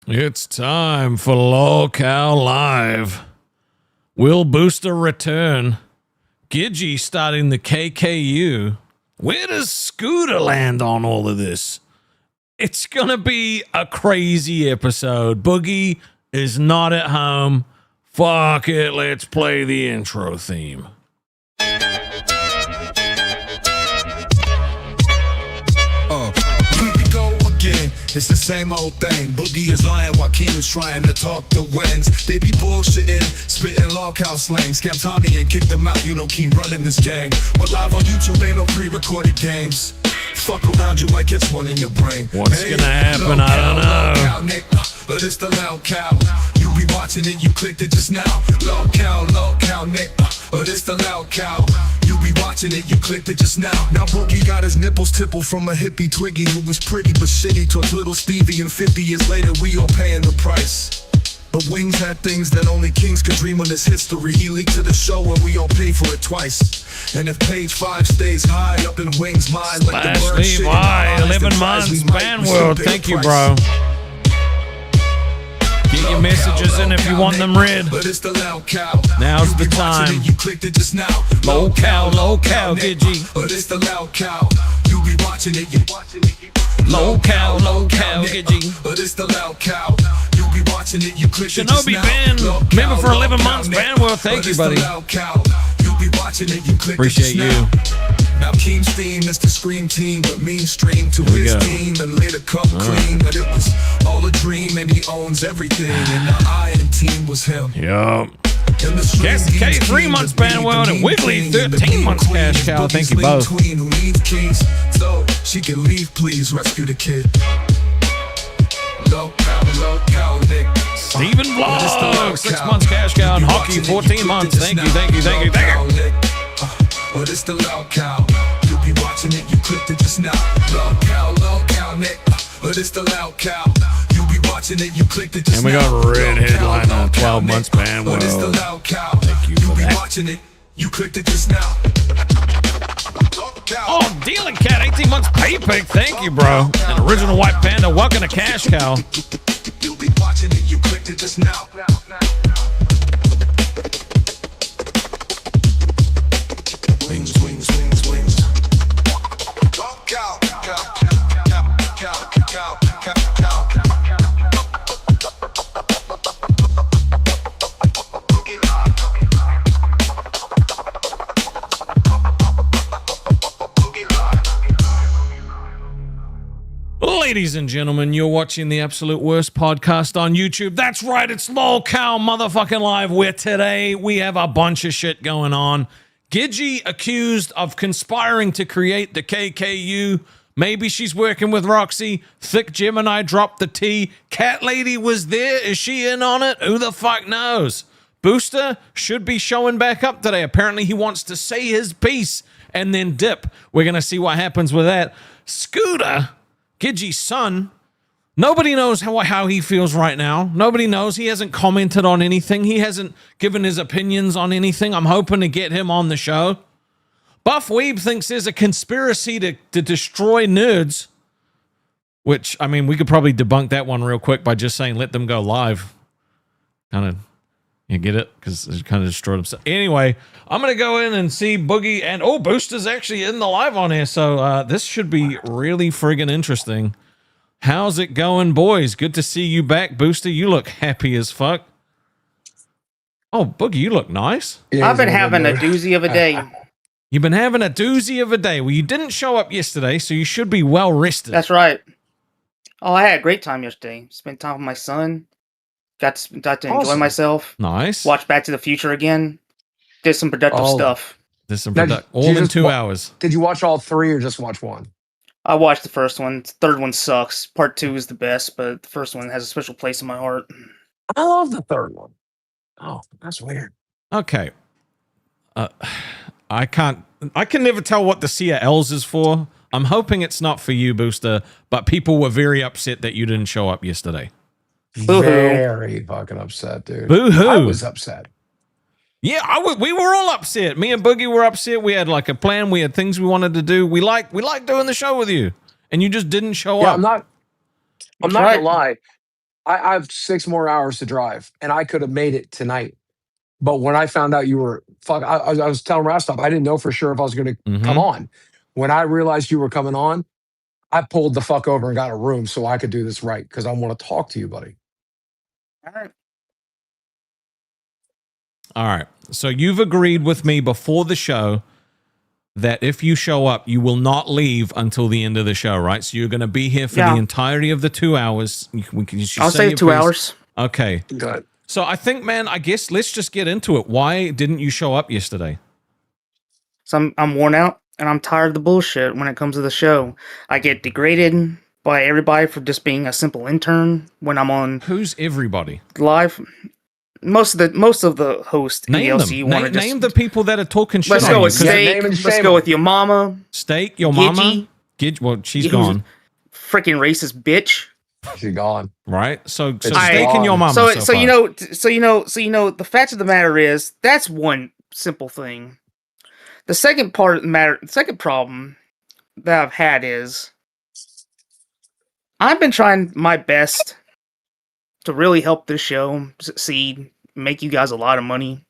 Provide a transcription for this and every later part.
It's time for LolCow Live. Will Booster return? Gidgy starting the KKU. Where does Scooter land on all of this? It's gonna be a crazy episode. Boogie is not at home. Fuck it, let's play the intro theme. It's the same old thing. Boogie is lying while Keem is trying to talk to wins. They be bullshitting, spitting LolcowUniverse slang. Scam Tommy and kick them out. You know Keem running this gang. We're live on YouTube, ain't no pre-recorded games. Fuck around, you might get one in your brain. What's gonna happen? I don't know. But it's the LolcowUniverse. You be watching it, you clicked it just now. LolcowUniverse, Nick. But it's the LolcowUniverse. You be watching it, you clicked it just now. Now Boogie got his nipples tippled from a hippie Twiggy who was pretty but shitty towards little Stevie, and 50 years later we all paying the price. But Wings had things that only kings could dream of. This history he leaked to the show and we all paid for it twice. And if page 5 stays high up in Wings' mind, like the bird shit in our eyes, 11 months, Ban World, thank you, bro. Get your messages in if you want them read. But it's the LolcowUniverse. Now's the time. You clicked it just now. LolcowUniverse, Gidgy. But it's the LolcowUniverse. You be watching it, you watching it. LolcowUniverse, Gidgy. But it's the LolcowUniverse. You be watching it, you clicked it just Shinobi now. Ben, member for 11 months, Ban World, thank you, buddy. You be watching it, you clicked Appreciate it just you. Now Keem's theme is the Scream team, but mean stream to his team and later come clean. But it was all a dream and he owns everything. And the Iron team was him. Yup. Cassie K, 3 months, Ban World, and Wiggly, 13 months, Cash Cow. Thank you both. Who needs keys, so she can leave, please rescue the kid. LolcowUniverse, Nick. Steven Vlog, 6 months, Cash Cow, and Hockey, 14 months. Thank you, thank you, thank you, thank you. But it's the LolcowUniverse. You be watching it, you clicked it just now. LolcowUniverse, Nick. But it's the LolcowUniverse. You be watching it, you clicked it just now. And we got a red headline on 12 months, Ban World. But it's the LolcowUniverse. Thank you for be that. watching it, you clicked it just now. Oh, Dealing Cat, 18 months, Paypick. Thank you, bro. And Original White Panda, welcome to Cash Cow. You be watching it, you clicked it just now. Wings. Ladies and gentlemen, you're watching the absolute worst podcast on YouTube. That's right, it's LolCow motherfucking Live, where today we have a bunch of shit going on. Gidgy accused of conspiring to create the KKU. Maybe she's working with Roxy. Thick Gemini dropped the T. Cat Lady was there. Is she in on it? Who the fuck knows? Booster should be showing back up today. Apparently he wants to say his piece and then dip. We're going to see what happens with that. Scooter, Gidgy's son, nobody knows how he feels right now. Nobody knows. He hasn't commented on anything. He hasn't given his opinions on anything. I'm hoping to get him on the show. Buff Weeb thinks there's a conspiracy to destroy nerds, which, I mean, we could probably debunk that one real quick by just saying let them go live. Kind of, you get it? Because it kind of destroyed himself. Anyway, I'm going to go in and see Boogie, and oh, Booster's actually in the live on here, so this should be really friggin' interesting. How's it going, boys? Good to see you back, Booster. You look happy as fuck. Oh, Boogie, you look nice. Yeah, I've been having a doozy of a day. You've been having a doozy of a day. Well, you didn't show up yesterday, so you should be well rested. That's right. Oh, I had a great time yesterday. Spent time with my son. Got to enjoy myself. Nice. Watched Back to the Future again. Did some productive stuff. Did some all in 2 hours. Did you watch all 3 or just watch 1? I watched the first one. The third one sucks. Part 2 is the best, but the first one has a special place in my heart. I love the third one. Oh, that's weird. Okay. I can never tell what the CLs is for. I'm hoping it's not for you, Booster, but people were very upset that you didn't show up yesterday. Boo-hoo. Very fucking upset, dude. Boo-hoo. I was upset. Yeah, we were all upset. Me and Boogie were upset. We had like a plan. We had things we wanted to do. We like doing the show with you, and you just didn't show up. I'm not gonna lie. I have 6 more hours to drive, and I could have made it tonight. But when I found out you were I was telling Rastov, I didn't know for sure if I was going to come on. When I realized you were coming on, I pulled the fuck over and got a room so I could do this right because I want to talk to you, buddy. All right. All right. So you've agreed with me before the show that if you show up, you will not leave until the end of the show, right? So you're going to be here for the entirety of the 2 hours. I'll say 2 hours. Okay. Good. So I think, man, I guess let's just get into it. Why didn't you show up yesterday? So I'm worn out and I'm tired of the bullshit when it comes to the show. I get degraded by everybody for just being a simple intern when I'm on. Who's everybody? Live. Most of the hosts in the LC want to name the people that are talking shit. Let's go with Steak. Let's go with your mama. Steak, your mama. Gidgy. Well, she's gone. Freaking racist bitch. She's gone. Right. So Steak and your mama. So you know. The fact of the matter is that's one simple thing. The second part of the matter, the second problem that I've had is I've been trying my best to really help this show succeed, make you guys a lot of money.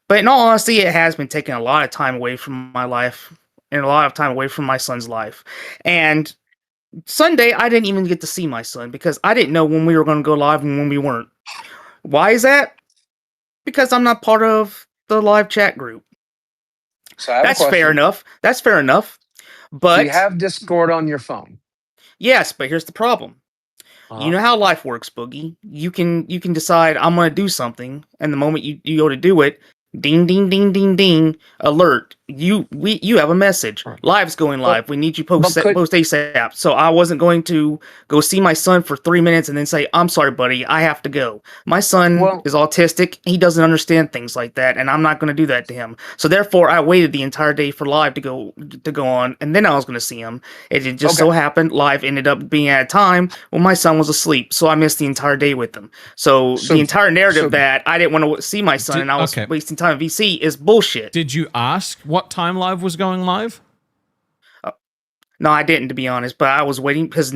But in all honesty, it has been taking a lot of time away from my life and a lot of time away from my son's life. And Sunday, I didn't even get to see my son because I didn't know when we were going to go live and when we weren't. Why is that? Because I'm not part of the live chat group. So that's fair enough. That's fair enough. But do you have Discord on your phone? Yes, but here's the problem. You know how life works, Boogie. You can decide I'm going to do something, and the moment you go to do it, ding, ding, ding, ding, ding, alert. You have a message. Live's going live. We need you post ASAP. So I wasn't going to go see my son for 3 minutes and then say, I'm sorry, buddy, I have to go. My son is autistic. He doesn't understand things like that, and I'm not going to do that to him. So therefore, I waited the entire day for live to go on, and then I was going to see him. It just so happened live ended up being at a time when my son was asleep, so I missed the entire day with him. So the entire narrative that I didn't want to see my son and I was wasting time in VC is bullshit. Did you ask what time live was going live? No, I didn't, to be honest. But I was waiting because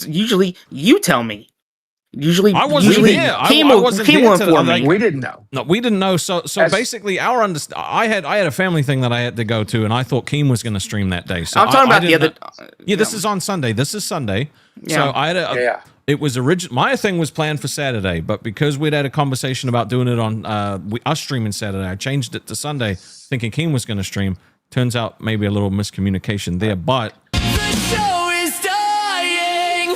usually you tell me. I wasn't there. I wasn't there. We didn't know. No, we didn't know. So basically, I had a family thing that I had to go to, and I thought Keem was going to stream that day. So I'm talking about the other. This is on Sunday. This is Sunday. Yeah. So I had It was my thing was planned for Saturday, but because we'd had a conversation about doing it on us streaming Saturday, I changed it to Sunday, thinking Keem was going to stream. Turns out maybe a little miscommunication there, but the show is dying.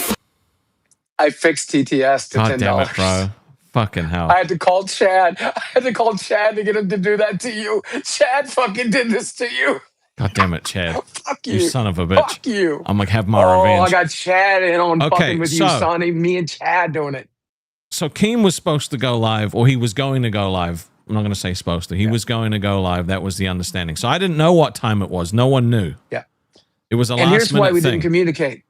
I fixed TTS to $10. Damn it, bro. Fucking hell. I had to call Chad. To get him to do that to you. Chad fucking did this to you. God damn it, Chad. Fuck you. You son of a bitch. Fuck you. I'm like, have my revenge. I got Chad in on fucking with you, Sonny. Me and Chad doing it. So Keem was supposed to go live, or he was going to go live. I'm not going to say supposed to. He was going to go live. That was the understanding. So I didn't know what time it was. No one knew. Yeah. It was a last minute thing. And here's why we didn't communicate.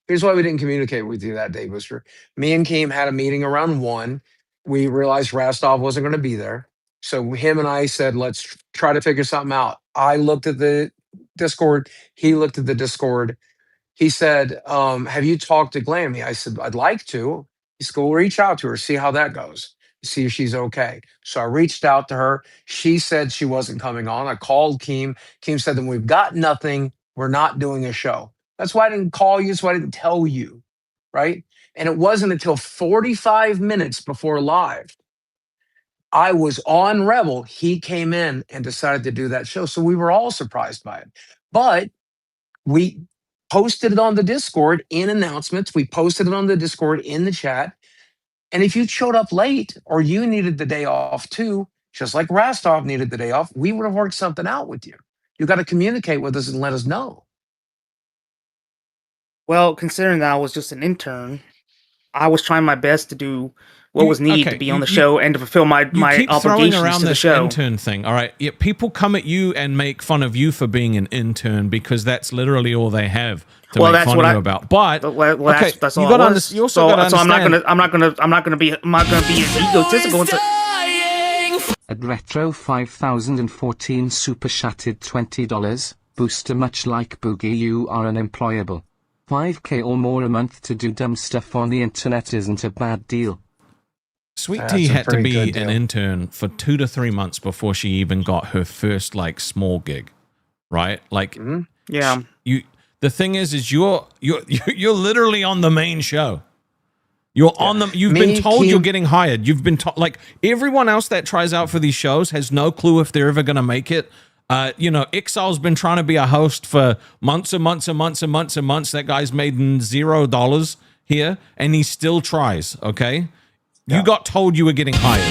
Here's why we didn't communicate with you that day, Booster. Me and Keem had a meeting around 1. We realized Rastov wasn't going to be there. So him and I said, let's try to figure something out. I looked at the Discord. He looked at the Discord. He said, have you talked to Glammy? I said, I'd like to. He said, we'll reach out to her, see how that goes, see if she's okay. So I reached out to her. She said she wasn't coming on. I called Keem. Keem said, then we've got nothing. We're not doing a show. That's why I didn't call you. That's why I didn't tell you, right? And it wasn't until 45 minutes before live, I was on Rebel. He came in and decided to do that show. So we were all surprised by it. But we posted it on the Discord in announcements. We posted it on the Discord in the chat. And if you showed up late or you needed the day off too, just like Rastov needed the day off, we would have worked something out with you. You got to communicate with us and let us know. Well, considering that I was just an intern, I was trying my best to do what was needed to be on the show and to fulfill my obligations around to the this show. Intern thing, all right? Yeah, people come at you and make fun of you for being an intern because that's literally all they have to make fun of you about. But that's all. You also got to understand. I'm not gonna be egotistical. At Retro 5014 super chatted $20. Booster, much like Boogie, you are unemployable. $5K or more a month to do dumb stuff on the internet isn't a bad deal. Sweet That's Tea a had to pretty be good an deal. intern for 2 to 3 months before she even got her first like small gig, right? Like Yeah. you. The thing is you're literally on the main show. You're on them. You've Me, been told you're Keem- getting hired. You've been told, like everyone else that tries out for these shows has no clue if they're ever going to make it. You know, Exile's been trying to be a host for months and months and months and months and months. That guy's made $0 here, and he still tries. Okay, you got told you were getting hired.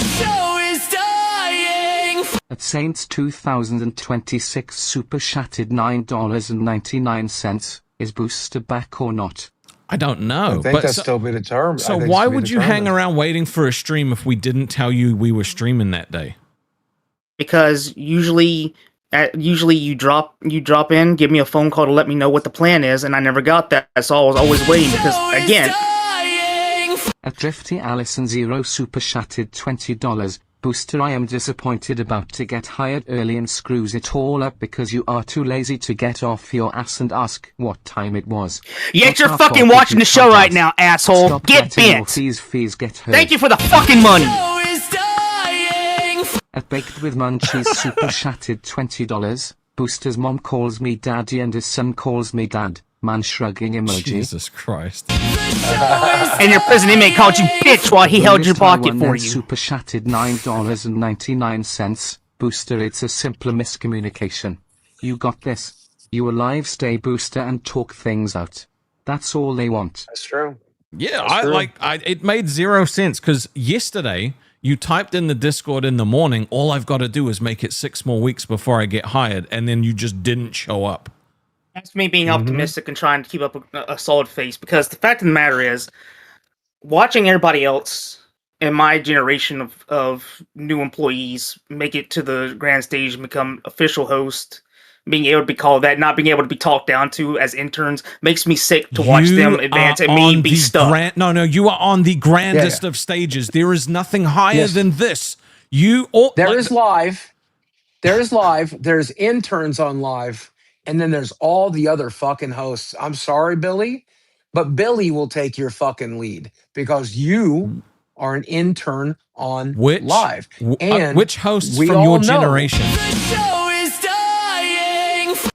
At Saints 2026 super chatted $9.99. Is Booster back or not? I don't know. I think that's still be determined. So why would you hang around waiting for a stream if we didn't tell you we were streaming that day? Because usually you drop in, give me a phone call to let me know what the plan is, and I never got that. So I was always waiting because again. At Drifty Allison 0 super chatted $20. Booster, I am disappointed about to get hired early and screws it all up because you are too lazy to get off your ass and ask what time it was. Yet you're Not fucking our fault watching the if you show can't right ask. now, asshole. Stop Get letting your bent. fees get heard. Thank you for the fucking money. At Baked with Munchies super chatted $20. Booster's mom calls me daddy and his son calls me dad. Man shrugging emoji. Jesus Christ. And your prison inmate called you bitch while he held your pocket for you. Super chatted $9.99. Booster, it's a simpler miscommunication. You got this. You alive, stay Booster and talk things out. That's all they want. That's true. Yeah, That's true. it made 0 sense because yesterday you typed in the Discord in the morning, all I've got to do is make it 6 more weeks before I get hired, and then you just didn't show up. That's me being optimistic and trying to keep up a solid face, because the fact of the matter is, watching everybody else in my generation of new employees make it to the grand stage and become official host, being able to be called that, not being able to be talked down to as interns, makes me sick to watch them advance and me be stuck. No, you are on the grandest of stages. There is nothing higher than this. There is live. There's interns on live. And then there's all the other fucking hosts. I'm sorry, Billy, but Billy will take your fucking lead because you are an intern on live. And which hosts we from all your know- generation?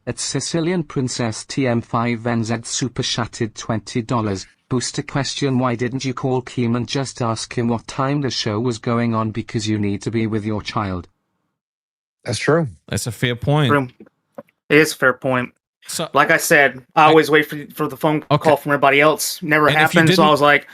At Sicilian Princess TM5NZ super chatted $20. Booster question, why didn't you call Keem and just ask him what time the show was going on because you need to be with your child? That's true. That's a fair point. It is a fair point. So, like I said, I always wait for the phone call from everybody else. Never happened. So I was like,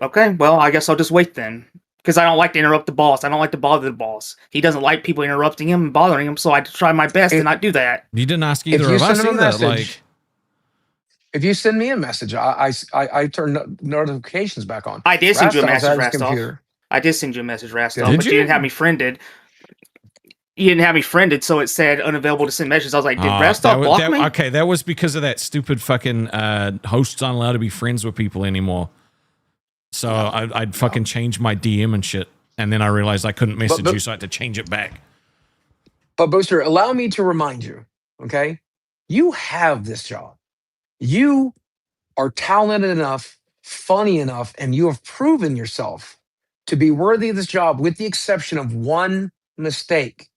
okay, well, I guess I'll just wait then, because I don't like to interrupt the boss. I don't like to bother the boss. He doesn't like people interrupting him and bothering him. So I try my best to not do that. You didn't ask either of us either. If you send me a message, I turn notifications back on. I did send you a message, Rastov. Rastov. I did send you a message, Rastov, Did but you? you didn't have me friended. You didn't have me friended, so it said unavailable to send messages. I was like, did Rastov block me? Okay, that was because of that stupid fucking hosts aren't allowed to be friends with people anymore. So I'd fucking change my DM and shit, and then I realized I couldn't message you, so I had to change it back. But Booster, allow me to remind you, okay? You have this job. You are talented enough, funny enough, and you have proven yourself to be worthy of this job with the exception of one mistake.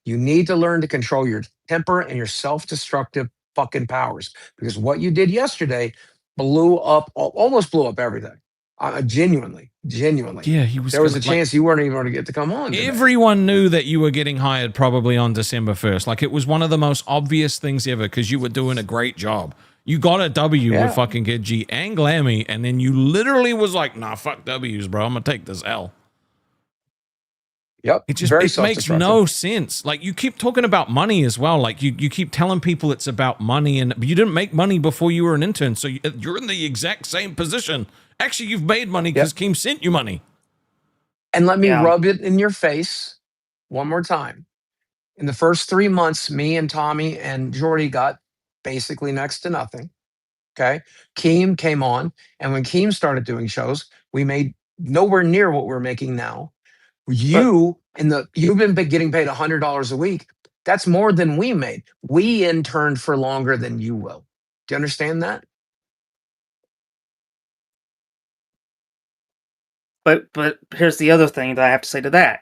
You need to learn to control your temper and your self-destructive fucking powers, because what you did yesterday almost blew up everything. Genuinely. Yeah, There was a chance you weren't even going to get to come on today. Everyone knew that you were getting hired probably on December 1st. Like, it was one of the most obvious things ever because you were doing a great job. You got a W with fucking Gidgy and Glammy, and then you literally was like, nah, fuck W's, bro. I'm going to take this L. Yep. It makes no sense. Like, you keep talking about money as well. Like, you keep telling people it's about money, but you didn't make money before you were an intern, so you're in the exact same position. Actually, you've made money because Keem sent you money. And let me rub it in your face one more time. In the first 3 months, me and Tommy and Jordy got basically next to nothing. Okay. Keem came on, and when Keem started doing shows, we made nowhere near what we're making now. You've been getting paid $100 a week. That's more than we made. We interned for longer than you will. Do you understand that? But here's the other thing that I have to say to that.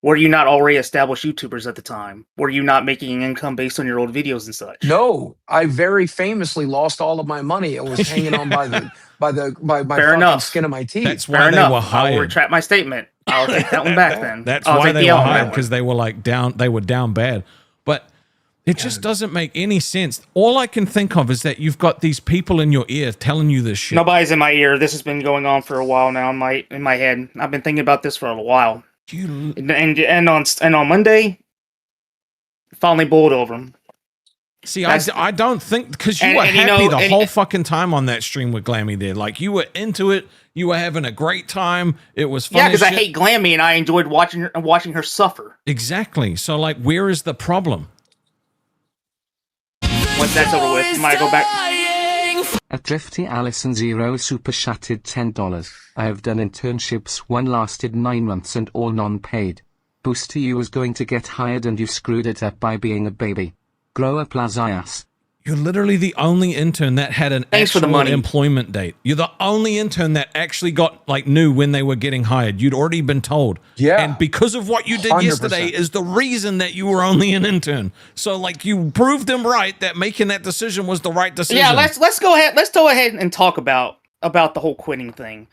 Were you not already established YouTubers at the time? Were you not making income based on your old videos and such? No, I very famously lost all of my money. It was hanging on by my Fair fucking enough. skin of my teeth. That's why Fair they enough. were I'll hired. retract my statement. I'll take that one back then. That's I'll why take they the were L on that hired, one. because they were like down. They were down bad. But it just doesn't make any sense. All I can think of is that you've got these people in your ear telling you this shit. Nobody's in my ear. This has been going on for a while now in my head. I've been thinking about this for a while. And on Monday, finally bowled over him. See, I don't think, because you were happy the whole fucking time on that stream with Glammy there. Like, you were into it. You were having a great time. It was fun. Yeah, because I hate Glammy and I enjoyed watching her suffer. Exactly. So, like, where is the problem? Once that's over with, you might go back. At Drifty Allison Zero super chatted $10. I have done internships. One lasted 9 months and all non-paid. Booster, you was going to get hired and you screwed it up by being a baby. Grow up, Lazias. You're literally the only intern that had an actual employment date. You're the only intern that actually knew when they were getting hired. You'd already been told. Yeah. And because of what you did 100%. yesterday is the reason that you were only an intern. So, like, you proved them right that making that decision was the right decision. Yeah, let's go ahead. Let's go ahead and talk about the whole quitting thing.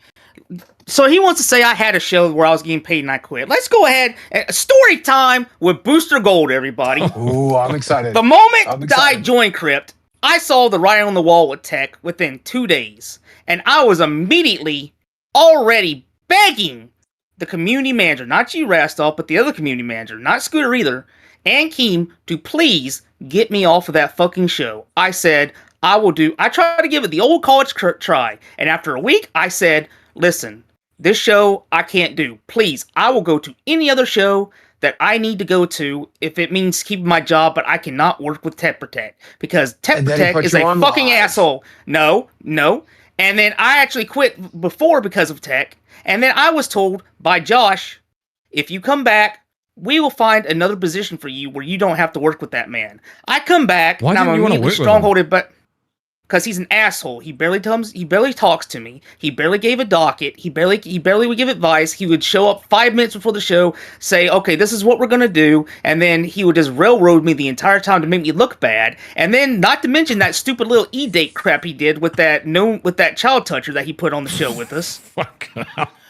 So he wants to say I had a show where I was getting paid and I quit. Let's go ahead. Story time with Booster Gold, everybody. Ooh, I'm excited. The moment I joined Crypt, I saw the writing on the wall with Tech within 2 days. And I was immediately already begging the community manager, not you, Rastolf, but the other community manager, not Scooter either, and Keem, to please get me off of that fucking show. I said, I tried to give it the old college try. And after a week, I said, listen, this show I can't do. Please, I will go to any other show that I need to go to if it means keeping my job, but I cannot work with Tech Protect because Tech Protect is a fucking asshole. No. And then I actually quit before because of Tech. And then I was told by Josh, if you come back, we will find another position for you where you don't have to work with that man. I come back, Why and I'm didn't you want to work with him? strongholded, but because he's an asshole. He barely talks to me. He barely gave a docket. He barely would give advice. He would show up 5 minutes before the show, say, okay, this is what we're gonna do, and then he would just railroad me the entire time to make me look bad. And then, not to mention that stupid little e-date crap he did with that child toucher that he put on the show with us. Fuck.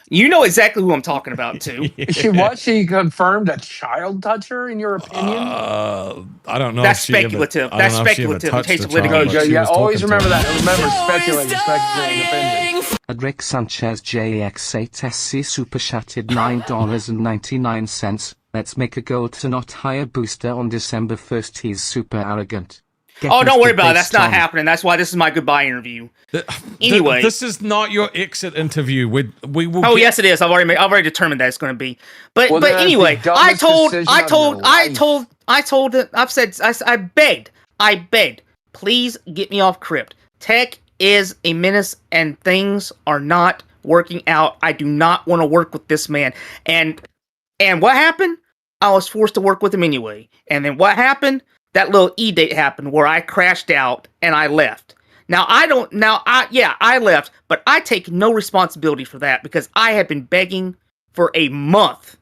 You know exactly who I'm talking about, too. She confirmed a child toucher, in your opinion? I don't know. That's speculative. That's speculative in case of litigation. Yeah, always remember that. Remember, speculating, opinion. Adric Sanchez JX8SC super chatted $9.99. Let's make a goal to not hire Booster on December 1st. He's super arrogant. Don't worry about it. That's not happening. That's why this is my goodbye interview. Anyway, this is not your exit intervieu. We will. Oh, yes, it is. I've already determined that it's going to be. But anyway, I begged. Please get me off Crypt. Tech is a menace, and things are not working out. I do not want to work with this man. And what happened? I was forced to work with him anyway. And then what happened? That little e-date happened where I crashed out and I left. I left, but I take no responsibility for that because I have been begging for a month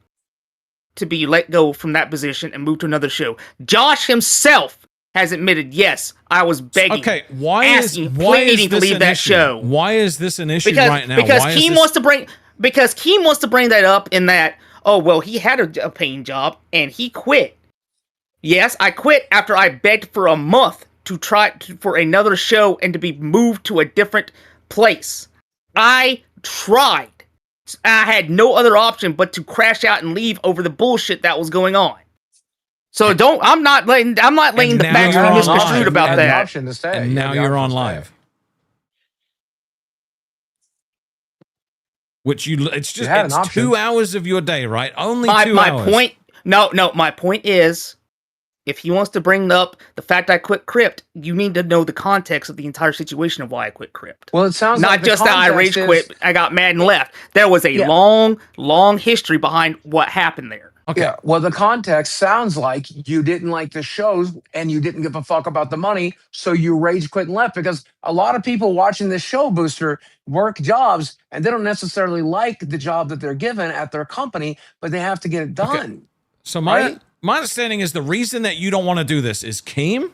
to be let go from that position and move to another show. Josh himself has admitted, yes, I was begging. Okay, why is this to leave that show? Why is this an issue right now? Because Keem wants to bring that up in that, oh, well, he had a paying job and he quit. Yes, I quit after I begged for a month to try for another show and to be moved to a different place. I tried. I had no other option but to crash out and leave over the bullshit that was going on. So I'm not letting the facts be misconstrued about that. And now you're on live. Which it's 2 hours of your day, right? Only 2 hours. My point is, if he wants to bring up the fact I quit Crypt, you need to know the context of the entire situation of why I quit Crypt. Well, it sounds not like just that I rage quit, I got mad and left. There was a long history behind what happened there. Okay. Yeah. Well, the context sounds like you didn't like the shows and you didn't give a fuck about the money, so you rage quit and left. Because a lot of people watching this show, Booster, work jobs and they don't necessarily like the job that they're given at their company, but they have to get it done. Okay. So my Right? my understanding is the reason that you don't want to do this is Keem.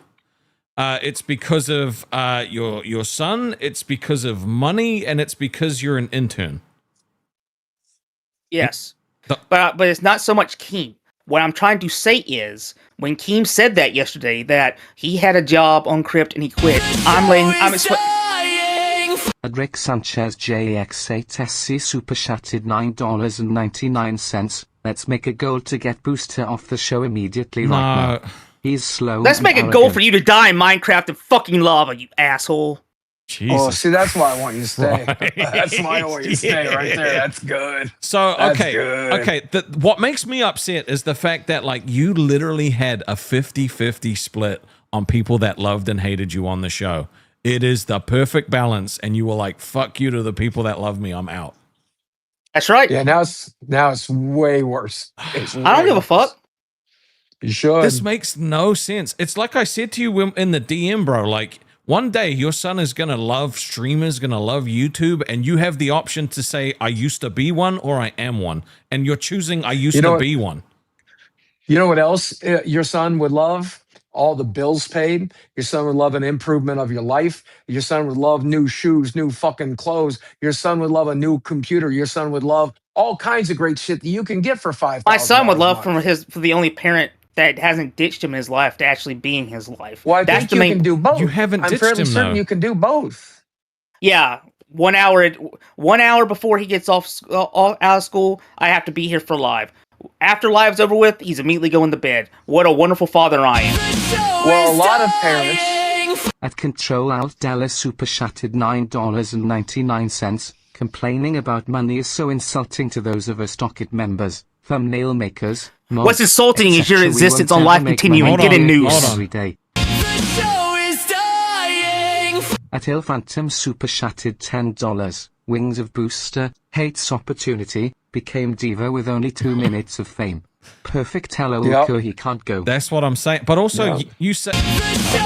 It's because of your son. It's because of money, and it's because you're an intern. Yes. But it's not so much Keem. What I'm trying to say is, when Keem said that yesterday, that he had a job on Crypt and he quit, Rick Sanchez JX8SC super chatted $9.99. Let's make a goal to get Booster off the show immediately right now. He's slow. Let's make a and goal arrogant. for you to die in Minecraft and fucking lava, you asshole. Jesus. Oh, see, that's why I want you to stay. Christ. That's why I want you to stay right there. That's good. So That's okay, good. okay. What makes me upset is the fact that like you literally had a 50-50 split on people that loved and hated you on the show. It is the perfect balance, and you were like, "Fuck you" to the people that love me. I'm out. That's right. Yeah, now it's way worse. It's I don't way give a worse. fuck. You should. This makes no sense. It's like I said to you in the DM, bro. Like one day your son is gonna love streamers, gonna love YouTube, and you have the option to say, "I used to be one" or "I am one," and you're choosing "I used to be one." You know what else your son would love? All the bills paid. Your son would love an improvement of your life. Your son would love new shoes, new fucking clothes. Your son would love a new computer. Your son would love all kinds of great shit that you can get for $5,000. My son would love a month. for the only parent that hasn't ditched him in his life to actually be in his life. Well, I That's think the you main. can do both. You haven't I'm ditched fairly him, certain though. you can do both. Yeah, 1 hour. 1 hour before he gets out of school, I have to be here for live. After live's over with, he's immediately going to bed. What a wonderful father I am. Well, a lot of parents. At Control Alt Dallas super chatted $9.99. Complaining about money is so insulting to those of us docket members, thumbnail makers, mods, What's insulting is your etc. We existence won't on ever life make continuing. money Get in here news. every day. At Il Phantom super chatted $10. Wings of Booster, hates opportunity, became diva with only 2 minutes of fame. Perfect hello, Yep. he can't go. That's what I'm saying. But also, Yeah. you said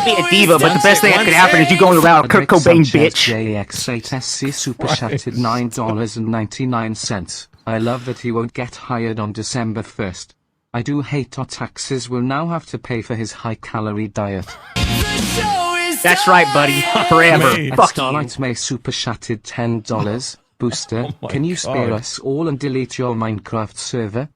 Be a diva, but the best thing that could happen is you going around Kurt Rick Cobain, Sanchez bitch. JX8SC super chatted $9.99. I love that he won't get hired on December 1st. I do hate our taxes will now have to pay for his high-calorie diet. That's right, buddy. Forever. Me. At Fuck you. Starlight May super chatted $10. Booster, my can you spare God. us all and delete your Minecraft server?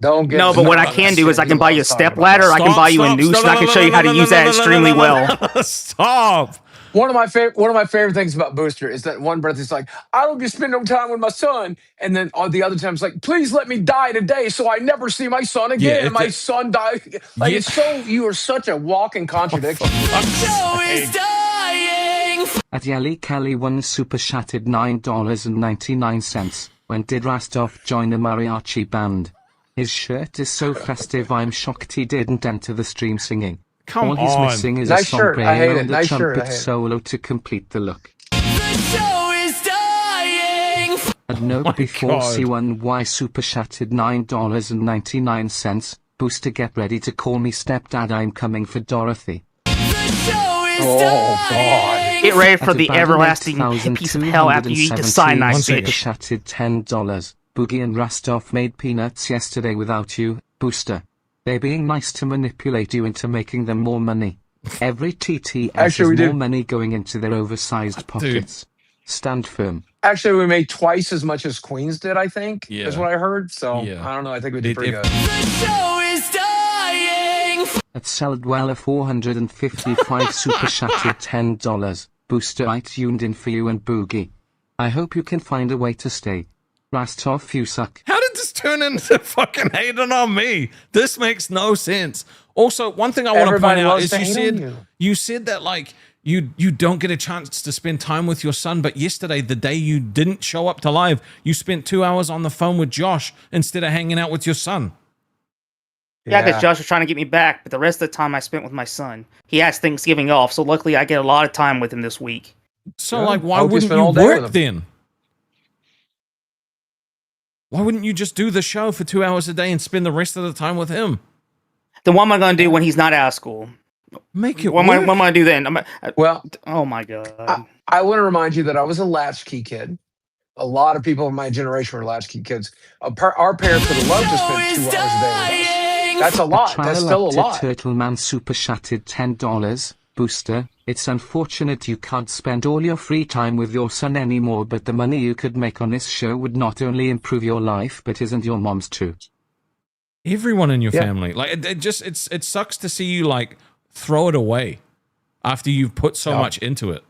Don't get No, but what I can do is I can buy you a step ladder. I can buy you a noose, and I can show you how to use that extremely well. Stop. One of my favorite things about Booster is that one breath is like, I don't get to spend no time with my son, and then on the other time it's like, please let me die today so I never see my son again. Yeah, and my it- son died. Like Yeah. it's so you are such a walking contradiction. At Yelly Kelly 1 super chatted $9.99. When did Rastov join a mariachi band? His shirt is so festive I'm shocked he didn't enter the stream singing. Come All he's on. missing is Nice a shirt. I hate sombrero it. and a Nice shirt. I trumpet hate it. solo to complete the look. At Note my Before God. C1Y super chatted $9.99. Booster, get ready to call me stepdad, I'm coming for Dorothy. Oh God. Get ready for At the everlasting piece of hell after you eat the cyanide, One second. bitch. chatted $10. Boogie and Rastov made peanuts yesterday without you, Booster. They're being nice to manipulate you into making them more money. Every TTS Actually, we is more did. money going into their oversized pockets. Stand firm. Actually, we made twice as much as Queens did, I think, Yeah. is what I heard. So Yeah. I don't know. I think we did It- pretty if- good. At Seldweller 455 super chatted $10. Booster, I tuned in for you and Boogie. I hope you can find a way to stay. Rastov, you suck. How did this turn into fucking hating on me? This makes no sense. Also, one thing I want to point Everybody out loves is to you hate said on you said that like you don't get a chance to spend time with your son, but yesterday, the day you didn't show up to live, you spent 2 hours on the phone with Josh instead of hanging out with your son. Yeah, because Josh was trying to get me back, but the rest of the time I spent with my son. He has Thanksgiving off, so luckily I get a lot of time with him this week. So Yeah. like, why Hope you wouldn't spend you all day with work him. then? Why wouldn't you just do the show for 2 hours a day and spend the rest of the time with him? Then what am I going to do when he's not out of school? Make it What work. am I going to do then? Well, Oh my god. I want to remind you that I was a latchkey kid. A lot of people in my generation were latchkey kids. Our parents would have loved to spend 2 hours a day with us. That's a lot. That's still a lot. Turtleman super chatted $10. Booster, it's unfortunate you can't spend all your free time with your son anymore, but the money you could make on this show would not only improve your life, but isn't your mom's too. Everyone in your family. Like, it sucks to see you, like, throw it away after you've put so much into it.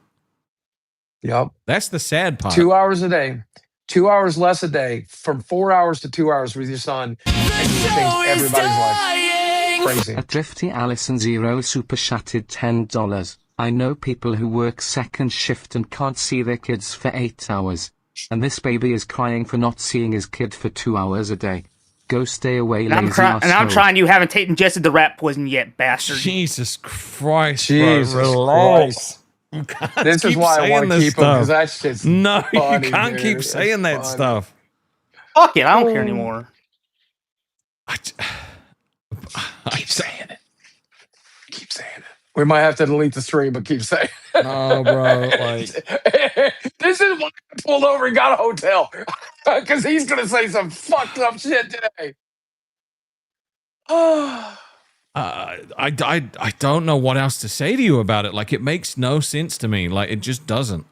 Yep. That's the sad part. 2 hours a day, 2 hours less a day, from 4 hours to 2 hours with your son, and you change everybody's life. Crazy. A Drifty Allison Zero super chatted $10. I know people who work second shift and can't see their kids for 8 hours. And this baby is crying for not seeing his kid for 2 hours a day. Go stay away, And I'm trying. You haven't ingested the rat poison yet, bastard. Jesus Christ, Jesus bro, Christ. You can't This is keep why I saying want to this keep him, because stuff. that shit's No, funny, you can't dude. keep It's saying that funny. stuff. Fuck it, I don't care anymore. Keep saying it. Keep saying it. We might have to delete the stream, but keep saying it. No, bro. Like, this is why I pulled over and got a hotel. Because he's going to say some fucked up shit today. I don't know what else to say to you about it. Like, it makes no sense to me. Like, it just doesn't.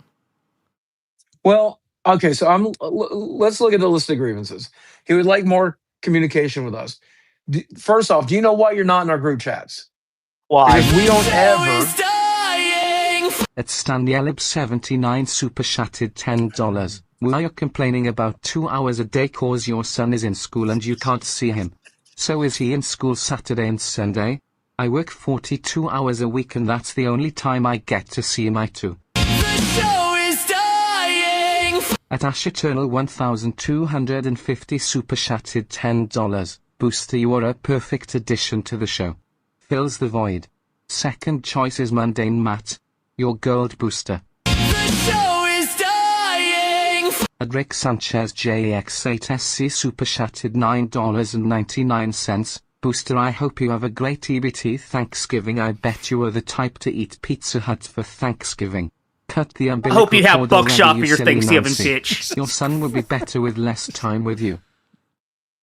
Well, okay, so let's look at the list of grievances. He would like more communication with us. First off, do you know why you're not in our group chats? Why? Because we don't ever. At StanYelib79 super chatted $10. Why are you complaining about 2 hours a day cause your son is in school and you can't see him? So is he in school Saturday and Sunday? I work 42 hours a week and that's the only time I get to see my two. At Ash Eternal 1250 super chatted $10. Booster, you are a perfect addition to the show. Fills the void. Second choice is Mundane Matt. Your gold booster. At Rick Sanchez JX8SC super chatted $9.99. Booster, I hope you have a great EBT Thanksgiving. I bet you are the type to eat Pizza Hut for Thanksgiving. Cut the I umbilical hope you have cord buckshot already, for you your silly Thanksgiving, Nancy. bitch. Your son will be better with less time with you.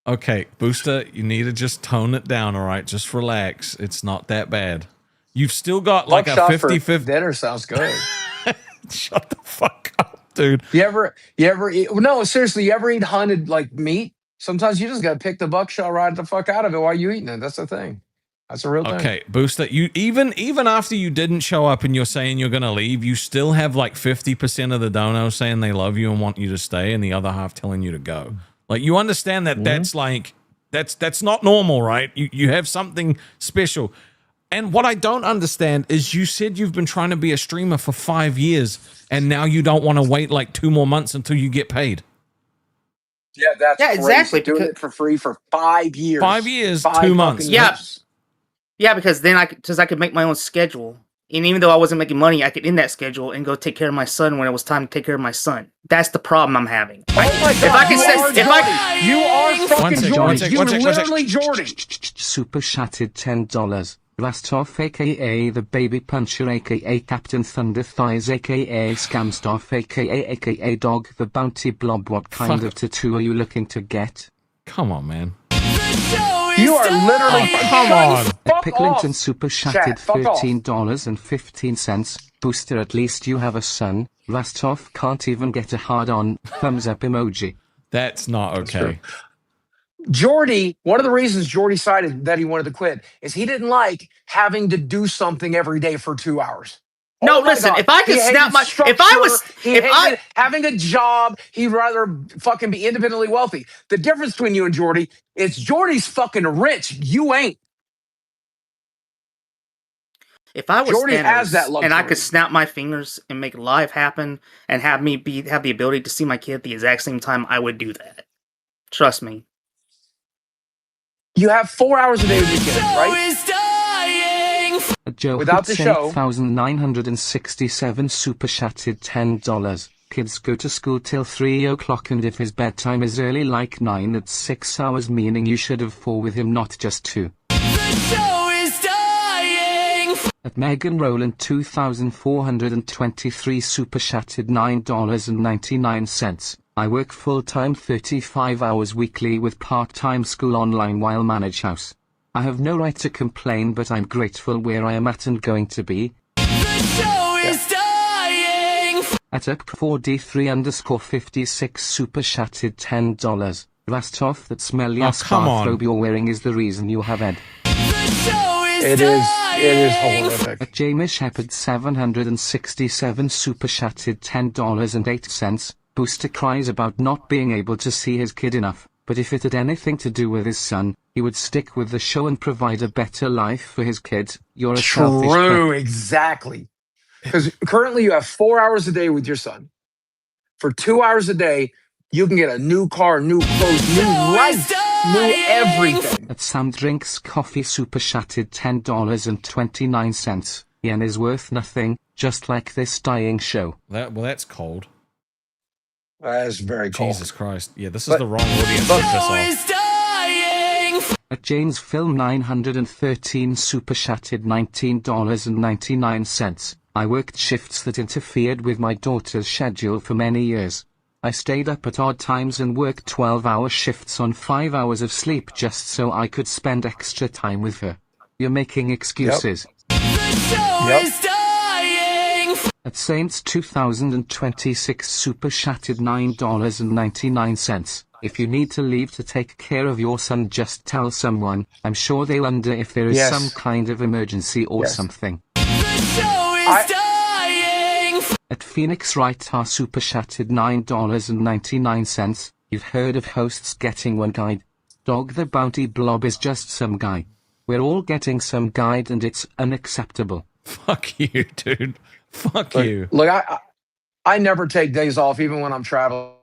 Okay, Booster, you need to just tone it down, all right? Just relax. It's not that bad. You've still got like a 50-50. Dinner sounds good. Shut the fuck up, dude. You ever eat? No, seriously, you ever eat hunted like meat? Sometimes you just gotta pick the buckshot right the fuck out of it while you eating it. That's the thing. That's a real thing. Okay, Booster, you even after you didn't show up and you're saying you're gonna leave, you still have like 50% of the donos saying they love you and want you to stay, and the other half telling you to go. Like, you understand that that's like that's not normal, right? You have something special. And what I don't understand is you said you've been trying to be a streamer for 5 years, and now you don't want to wait like 2 more months until you get paid. Yeah, that's exactly. Doing it for free for 5 years. 5 years, 5 2 months. fucking Yeah. years. Yeah, because then I could make my own schedule. And even though I wasn't making money, I could end that schedule and go take care of my son when it was time to take care of my son. That's the problem I'm having. Oh my God, if I could you are fucking One Jordy. sec. You literally Jordy. Super chatted $10. Rastov aka the Baby Puncher aka Captain Thunder Thighs aka Scamstaff aka Dog the Bounty Blob. What kind of tattoo are you looking to get? Come on, man. You are literally come on. At Picklington super Chat, chatted fuck off. $13.15. Booster, at least you have a son. Rastov can't even get a hard-on thumbs up emoji. That's not okay. Jordy, one of the reasons Jordy decided that he wanted to quit is he didn't like having to do something every day for 2 hours. No, Oh my listen, God. if I could He snap hated my structure. He hated having a job, he'd rather fucking be independently wealthy. The difference between you and Jordy is Jordy's fucking rich. You ain't. If I was Jordy Thanos has that luxury. and I could snap my fingers and make life happen and have the ability to see my kid at the exact same time, I would do that. Trust me. You have 4 hours a day with your kid, right? Joe Without the show. 8,967 super chatted $10. Kids go to school till 3 o'clock, and if his bedtime is early like 9, that's 6 hours, meaning you should have 4 with him, not just 2. At Megan Rowland 2423 super chatted $9.99. I work full-time 35 hours weekly with part-time school online while manage house. I have no right to complain, but I'm grateful where I am at and going to be. At up4D3_56 super chatted $10. Rastov, that smelly ass bathrobe you're wearing is the reason you have Ed. It is horrific. At Jamie Shepherd 767 super chatted $10.08. Booster cries about not being able to see his kid enough, but if it had anything to do with his son, he would stick with the show and provide a better life for his kid. You're a selfish prick. True, exactly. Because currently you have 4 hours a day with your son. For 2 hours a day, you can get a new car, new clothes, new lights, new everything. At Sam Drinks Coffee super chatted $10.29. Yen is worth nothing, just like this dying show. That's cold. That is very cold. Jesus Christ. Yeah, this is the wrong audience to piss off. At Jane's Film 913 super chatted $19.99. I worked shifts that interfered with my daughter's schedule for many years. I stayed up at odd times and worked 12-hour shifts on 5 hours of sleep just so I could spend extra time with her. You're making excuses. Yep. At Saints 2026 super chatted $9.99. If you need to leave to take care of your son, just tell someone. I'm sure they'll under if there is some kind of emergency or something. At Phoenix Wright our super chatted $9.99. You've heard of hosts getting one guide. Dog the Bounty Blob is just some guy. We're all getting some guide and it's unacceptable. Fuck you, dude. Fuck you. Look, I never take days off, even when I'm traveling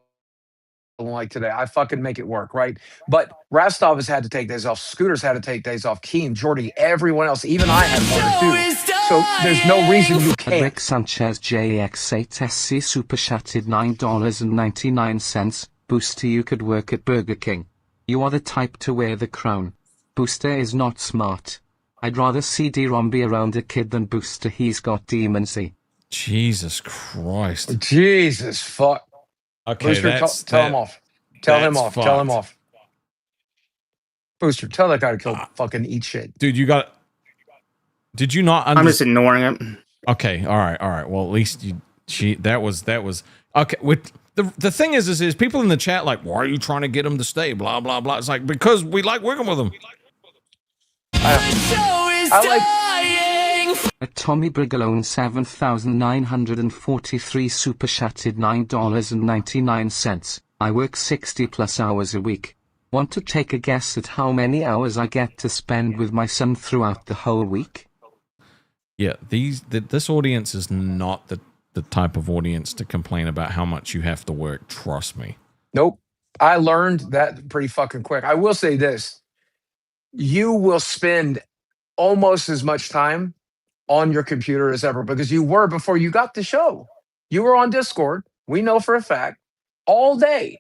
like today. I fucking make it work, right? But Rastov has had to take days off. Scooter's had to take days off. Keem, Jordy, everyone else, even I had one or two. So there's no reason you can't. Rick Sanchez JX8SC super chatted $9.99. Booster, you could work at Burger King. You are the type to wear the crown. Booster is not smart. I'd rather see D-Rom be around a kid than Booster. He's got demoncy. Jesus Christ. Jesus fuck. Okay, Booster, tell him off. Tell him off. Fucked. Tell him off. Booster, tell that guy to kill fucking eat shit. Dude, did you not I'm just ignoring it. Okay, all right. Well, at least that was okay. The thing is people in the chat like, why are you trying to get him to stay? Blah blah blah. It's like, because we like working with him. I like. At Tommy Brigalone 7943 super chatted $9.99. I work 60 plus hours a week. Want to take a guess at how many hours I get to spend with my son throughout the whole week? Yeah, this audience is not the type of audience to complain about how much you have to work. Trust me. Nope. I learned that pretty fucking quick. I will say this. You will spend almost as much time on your computer as ever, because you were before you got the show. You were on Discord. We know for a fact all day.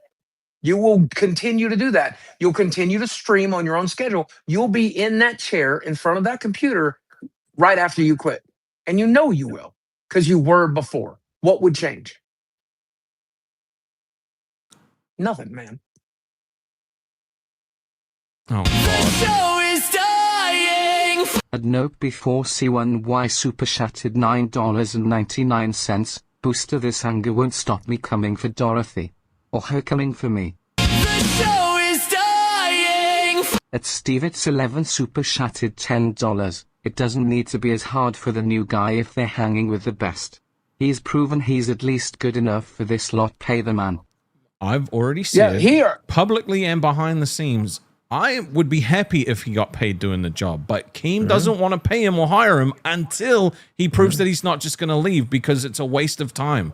You will continue to do that. You'll continue to stream on your own schedule. You'll be in that chair in front of that computer right after you quit. And you know you will, because you were before. What would change? Nothing, man. Oh, God. At Nope before C1Y super chatted $9.99. Booster, this anger won't stop me coming for Dorothy. Or her coming for me. At Steve it's 11 super chatted $10. It doesn't need to be as hard for the new guy if they're hanging with the best. He's proven he's at least good enough for this lot. Pay the man. I've already said here publicly and behind the scenes, I would be happy if he got paid doing the job, but Keem doesn't want to pay him or hire him until he proves that he's not just going to leave, because it's a waste of time.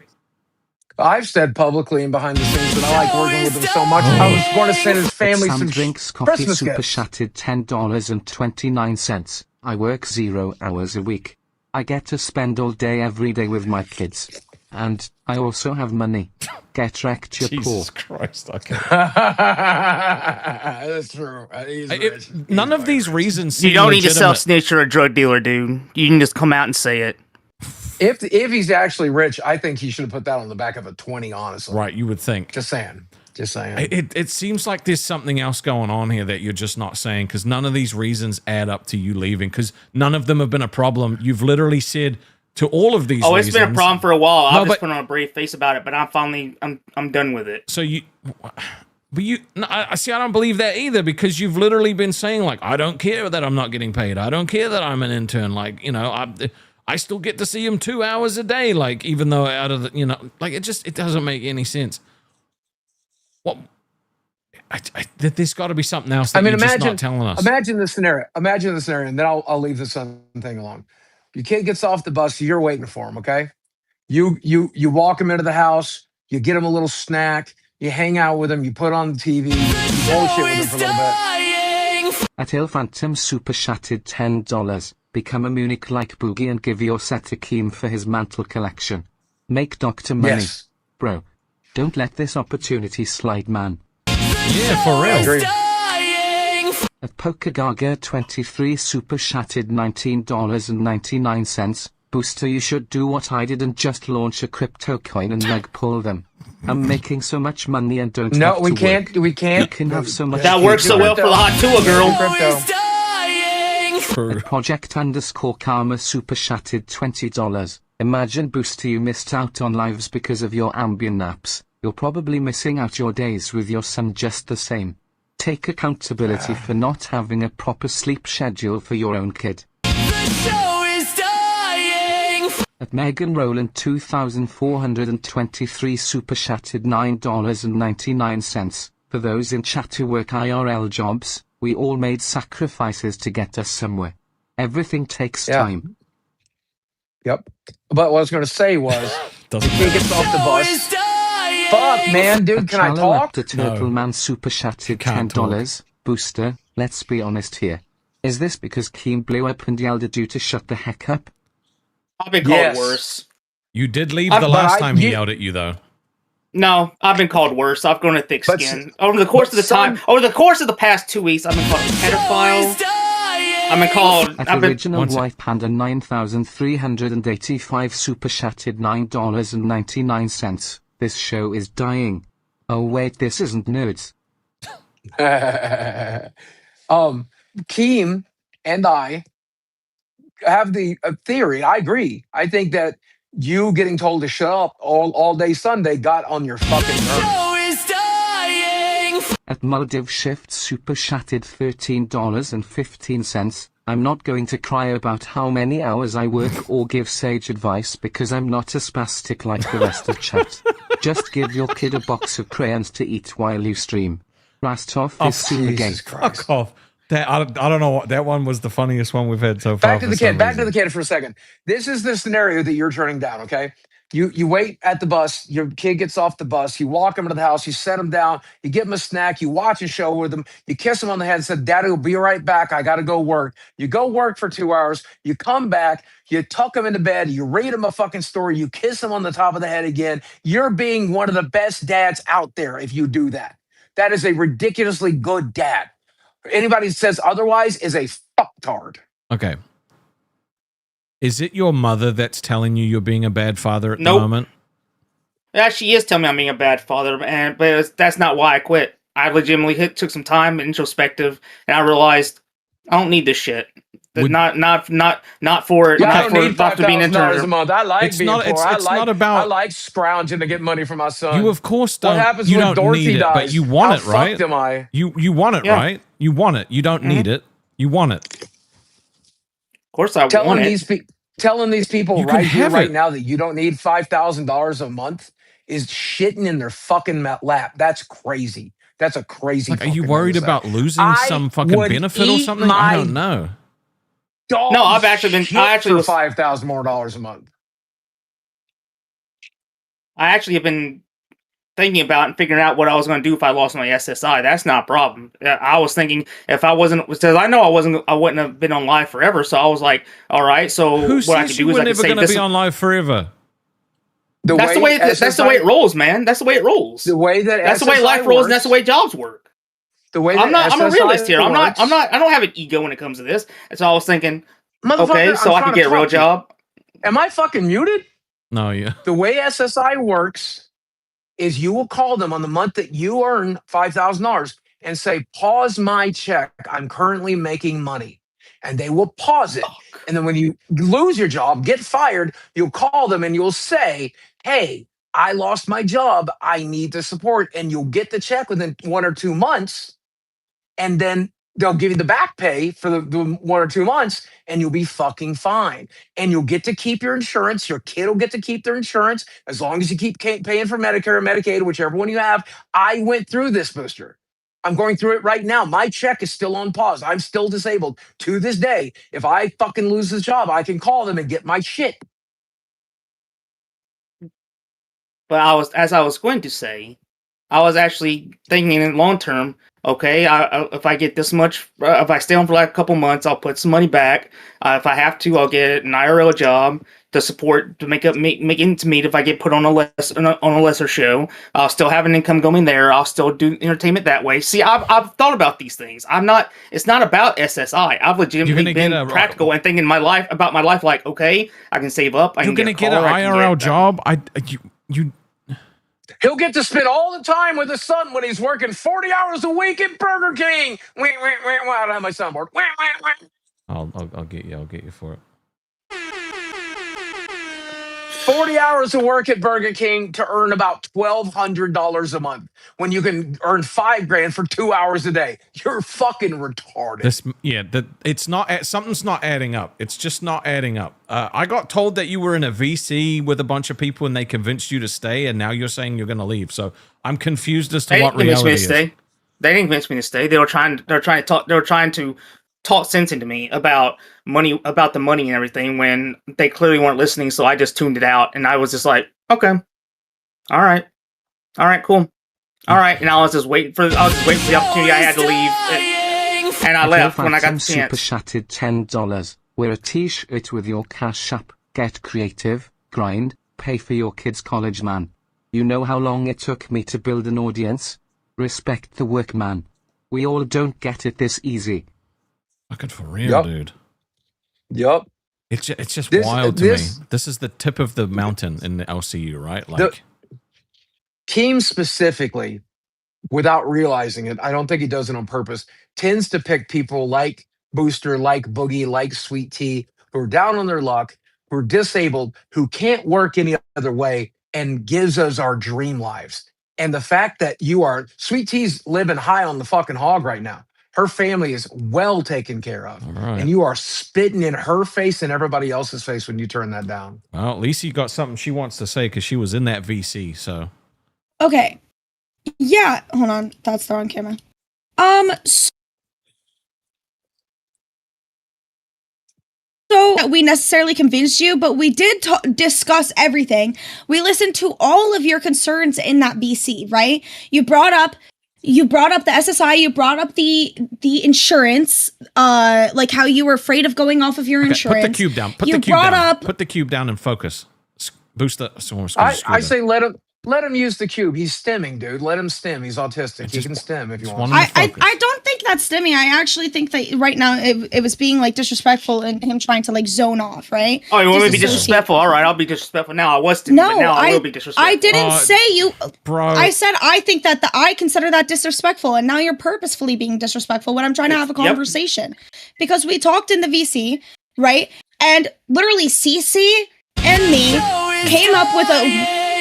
I've said publicly and behind the scenes that I like working with him so much. I was going to send his family some Drinks Coffee Christmas super gifts. chatted $10.29. I work 0 hours a week. I get to spend all day every day with my kids. And I also have money. Get wrecked, you poor. Jesus Christ. Okay. That's true. He's rich. None He's of these rich. reasons seem You don't need to legitimate. self-snitch or a drug dealer, dude. You can just come out and say it. If he's actually rich, I think he should have put that on the back of a 20, honestly. Right, you would think. Just saying. Just saying. It seems like there's something else going on here that you're just not saying, because none of these reasons add up to you leaving, because none of them have been a problem. You've literally said to all of these It's been a problem for a while. I'll just but- put on a brave face about it, but I'm done with it. So I see. I don't believe that either, because you've literally been saying, like, I don't care that I'm not getting paid. I don't care that I'm an intern. Like, I still get to see him 2 hours a day. Like, even though out of the, like, it doesn't make any sense. What? There's got to be something else that you're just not telling us. Imagine the scenario. Imagine the scenario, and then I'll leave the son thing alone. Your kid gets off the bus, you're waiting for him, okay? You walk him into the house, you get him a little snack, you hang out with him, you put on the TV, you bullshit with him for a little bit. At Il Phantom Super Shattered $10. Become a Munich like Boogie and give your set to Keem for his mantle collection. Make Dr. Money. Yes. Bro, don't let this opportunity slide, man. Yeah, for real. Agree. At PokerGaga 23 Super Shattered $19.99. Booster, you should do what I did and just launch a crypto coin and leg pull them. I'm making so much money and don't No, have we to can't. work. We can't. You can have so much. That works so well for the hot Tua girl. Crypto. At Project_Karma Super Shattered $20. Imagine, Booster, you missed out on lives because of your Ambien naps. You're probably missing out your days with your son just the same. Take accountability for not having a proper sleep schedule for your own kid. At Megan Rowland 2423 Super Shattered $9.99. For those in chat who work IRL jobs, we all made sacrifices to get us somewhere. Everything takes time. Yep. But what I was going to say was, the Doesn't kid gets off the bus. Fuck, man, dude, can I talk? The Turtle Man Super Shattered can't $10. Booster, let's be honest here. Is this because Keem blew up and yelled at you to shut the heck up? I've been called Yes. worse. You did leave But the last time he you- yelled at you, though. No, I've been called worse. I've grown a thick But skin. Over the course of the past 2 weeks, I've been called a pedophile. I've been called. At I've been. Original One sec. White Panda 9385 Super Shattered $9.99. This show is dying. Oh wait, this isn't nerds. Keem and I have the theory. I agree. I think that you getting told to shut up all day Sunday got on your fucking nerves. At Maldiv Shift Super Shattered $13.15. I'm not going to cry about how many hours I work or give sage advice because I'm not a spastic like the rest of chat. Just give your kid a box of crayons to eat while you stream. Rastov is super gay. Jesus Christ. Fuck off. That, I don't know what that one was. The funniest one we've had so far. Back to the kid. Back to the kid for a second. This is the scenario that you're turning down. Okay, you wait at the bus. Your kid gets off the bus. You walk him to the house. You set him down. You give him a snack. You watch a show with him. You kiss him on the head and said, "Daddy will be right back. I got to go work." You go work for 2 hours. You come back. You tuck him into bed. You read him a fucking story. You kiss him on the top of the head again. You're being one of the best dads out there if you do that. That is a ridiculously good dad. Anybody that says otherwise is a fucktard. Okay. Is it your mother that's telling you you're being a bad father at the Nope. moment? Yeah, she is telling me I'm being a bad father, but that's not why I quit. I legitimately took some time, introspective, and I realized I don't need this shit. Would- Not for Yeah, not I for don't need not to be an $5,000 a intern. month. I like It's being not- poor. it's- it's I like, not about- I like scrounging to get money for my son. You of course don't. What happens you when don't Dorothy need it, dies? but you want How it, right? fucked am I? You want it, Yeah. right? You want it. You don't need it. You want it. Of course, I want Telling it. telling these people You can right here, have right it. now that you don't need $5,000 a month is shitting in their fucking lap. That's crazy. That's a crazy. Like, are you fucking worried thing to say. about losing I some fucking would benefit or eat something? I my don't know. Dog No, I've actually been- shit I actually for was- $5,000 more a month. I actually have been thinking about and figuring out what I was going to do if I lost my SSI. That's not a problem. I was thinking if I wasn't, because I know I wouldn't have been on live forever. So I was like, all right. So Who what I says could you do is were I could never save going to this. be on live forever? That's the way it rolls, man. That's the way it rolls. The way that that's the way life rolls, and that's the way jobs work. The way that I'm a realist here. Works, I don't have an ego when it comes to this. That's all I was thinking. Okay, so I can get a real job. Am I fucking muted? No, yeah. The way SSI works is you will call them on the month that you earn $5,000 and say, pause my check. I'm currently making money. And they will pause it. And then when you lose your job, get fired, you'll call them and you'll say, hey, I lost my job. I need the support. And you'll get the check within 1 or 2 months. And then they'll give you the back pay for the 1 or 2 months, and you'll be fucking fine. And you'll get to keep your insurance. Your kid will get to keep their insurance as long as you keep paying for Medicare or Medicaid, whichever one you have. I went through this, Booster. I'm going through it right now. My check is still on pause. I'm still disabled to this day. If I fucking lose this job, I can call them and get my shit. But as I was going to say, I was actually thinking in long term. Okay, if I get this much, if I stay on for like a couple months, I'll put some money back. If I have to, I'll get an IRL job to support to make ends meet. If I get put on a lesser show, I'll still have an income going there. I'll still do entertainment that way. See, I've thought about these things. It's not about SSI. I've legitimately been practical and thinking about my life. Like, okay, I can save up. You're gonna get an IRL job. You. He'll get to spend all the time with his son when he's working 40 hours a week at Burger King. I don't have my soundboard. I'll get you for it. 40 hours of work at Burger King to earn about $1,200 a month when you can earn $5,000 for 2 hours a day. You're fucking retarded. Something's not adding up. It's just not adding up. I got told that you were in a VC with a bunch of people and they convinced you to stay, and now you're saying you're going to leave. So I'm confused as to what reality is. They didn't convince me to stay. They were trying to talk sense into me about the money and everything when they clearly weren't listening. So I just tuned it out, and I was just like, okay, all right, cool, all right. And I was just waiting for the opportunity. I had to leave, and I left when I got the chance. Super chatted $10. Wear a t-shirt with your cash app. Get creative, grind, pay for your kids' college, man. You know how long it took me to build an audience? Respect the work, man. We all don't get it this easy. Fucking for real, dude. Yup. It's just wild to me. This is the tip of the mountain in the LCU, right? Like Keem specifically, without realizing it, I don't think he does it on purpose, tends to pick people like Booster, like Boogie, like Sweet Tea, who are down on their luck, who are disabled, who can't work any other way, and gives us our dream lives. And the fact that Sweet Tea's living high on the fucking hog right now. Her family is well taken care of. Right. And you are spitting in her face and everybody else's face when you turn that down. Well, at least you got something she wants to say because she was in that VC, so. Okay. Yeah, hold on. That's the wrong camera. So we necessarily convinced you, but we did discuss everything. We listened to all of your concerns in that VC, right? You brought up the SSI, you brought up the insurance, like how you were afraid of going off of your insurance. Put the cube down. Put the cube down and focus. Boost the. I say let him use the cube. He's stimming, dude. Let him stim. He's autistic. He can stim if you want. I don't think that's stimming. I actually think that right now it was being like disrespectful and him trying to like zone off, right? Oh, you want me to be disrespectful? All right, I'll be disrespectful now. I was stimming, but now I will be disrespectful. I didn't say you, bro. I said I think that I consider that disrespectful, and now you're purposefully being disrespectful when I'm trying to have a conversation. Because we talked in the VC, right? And literally CC and me came up with a...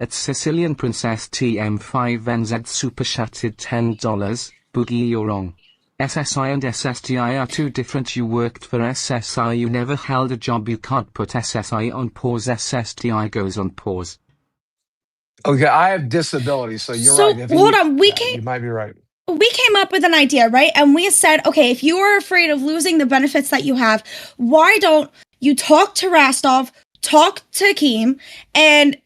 At Sicilian Princess TM5NZ super chatted $10. Boogie, you're wrong. SSI and SSTI are two different. You worked for SSI, you never held a job. You can't put SSI on pause. SSTI goes on pause. Okay, I have disabilities, so you're right. Hold on, you might be right. We came up with an idea, right? And we said, okay, if you are afraid of losing the benefits that you have, why don't you talk to Rastov, talk to Keem, and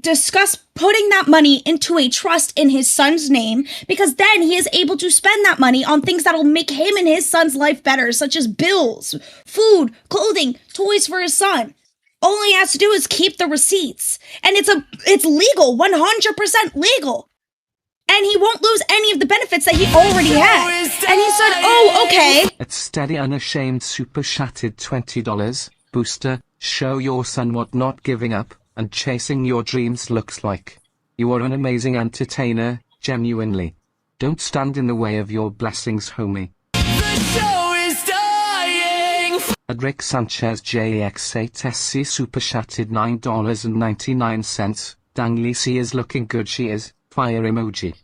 discuss putting that money into a trust in his son's name, because then he is able to spend that money on things that'll make him and his son's life better, such as bills, food, clothing, toys for his son. all he has to do is keep the receipts. And it's legal, 100% legal. And he won't lose any of the benefits that he already had. And he said, oh, okay. At Steady Unashamed Super Chatted $20. Booster, show your son what not giving up and chasing your dreams looks like. You are an amazing entertainer, genuinely. Don't stand in the way of your blessings, homie. At Rick Sanchez JX8SC Super Chatted $9.99. Dang Lisi is looking good, she is. Fire emoji.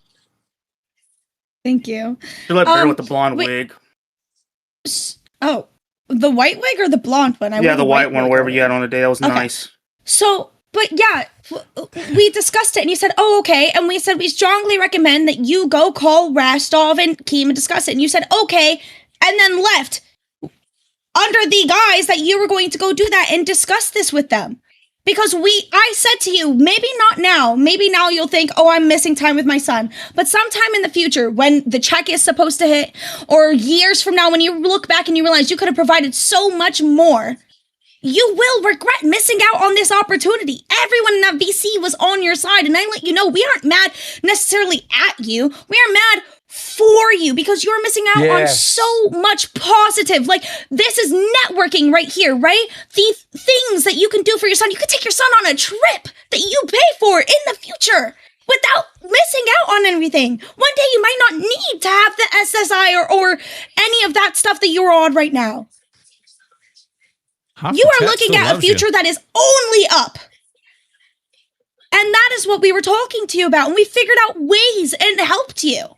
Thank you. You look better with the blonde wig. Oh, the white wig or the blonde one? Yeah, the white one, wherever you had on the day. That was nice. So, but yeah, we discussed it and you said, oh, okay. And we said, we strongly recommend that you go call Rastov and Keem and discuss it. And you said, okay. And then left under the guise that you were going to go do that and discuss this with them. Because I said to you, maybe not now. Maybe now you'll think, oh, I'm missing time with my son. But sometime in the future, when the check is supposed to hit, or years from now, when you look back and you realize you could have provided so much more, you will regret missing out on this opportunity. Everyone in that VC was on your side. And I let you know, we aren't mad necessarily at you. We are mad for you because you're missing out on so much positive. Like, this is networking right here, right? The things that you can do for your son. You can take your son on a trip that you pay for in the future without missing out on everything. One day you might not need to have the SSI or any of that stuff that you're on right now. You are looking at a future that is only up. And that is what we were talking to you about. And we figured out ways and helped you.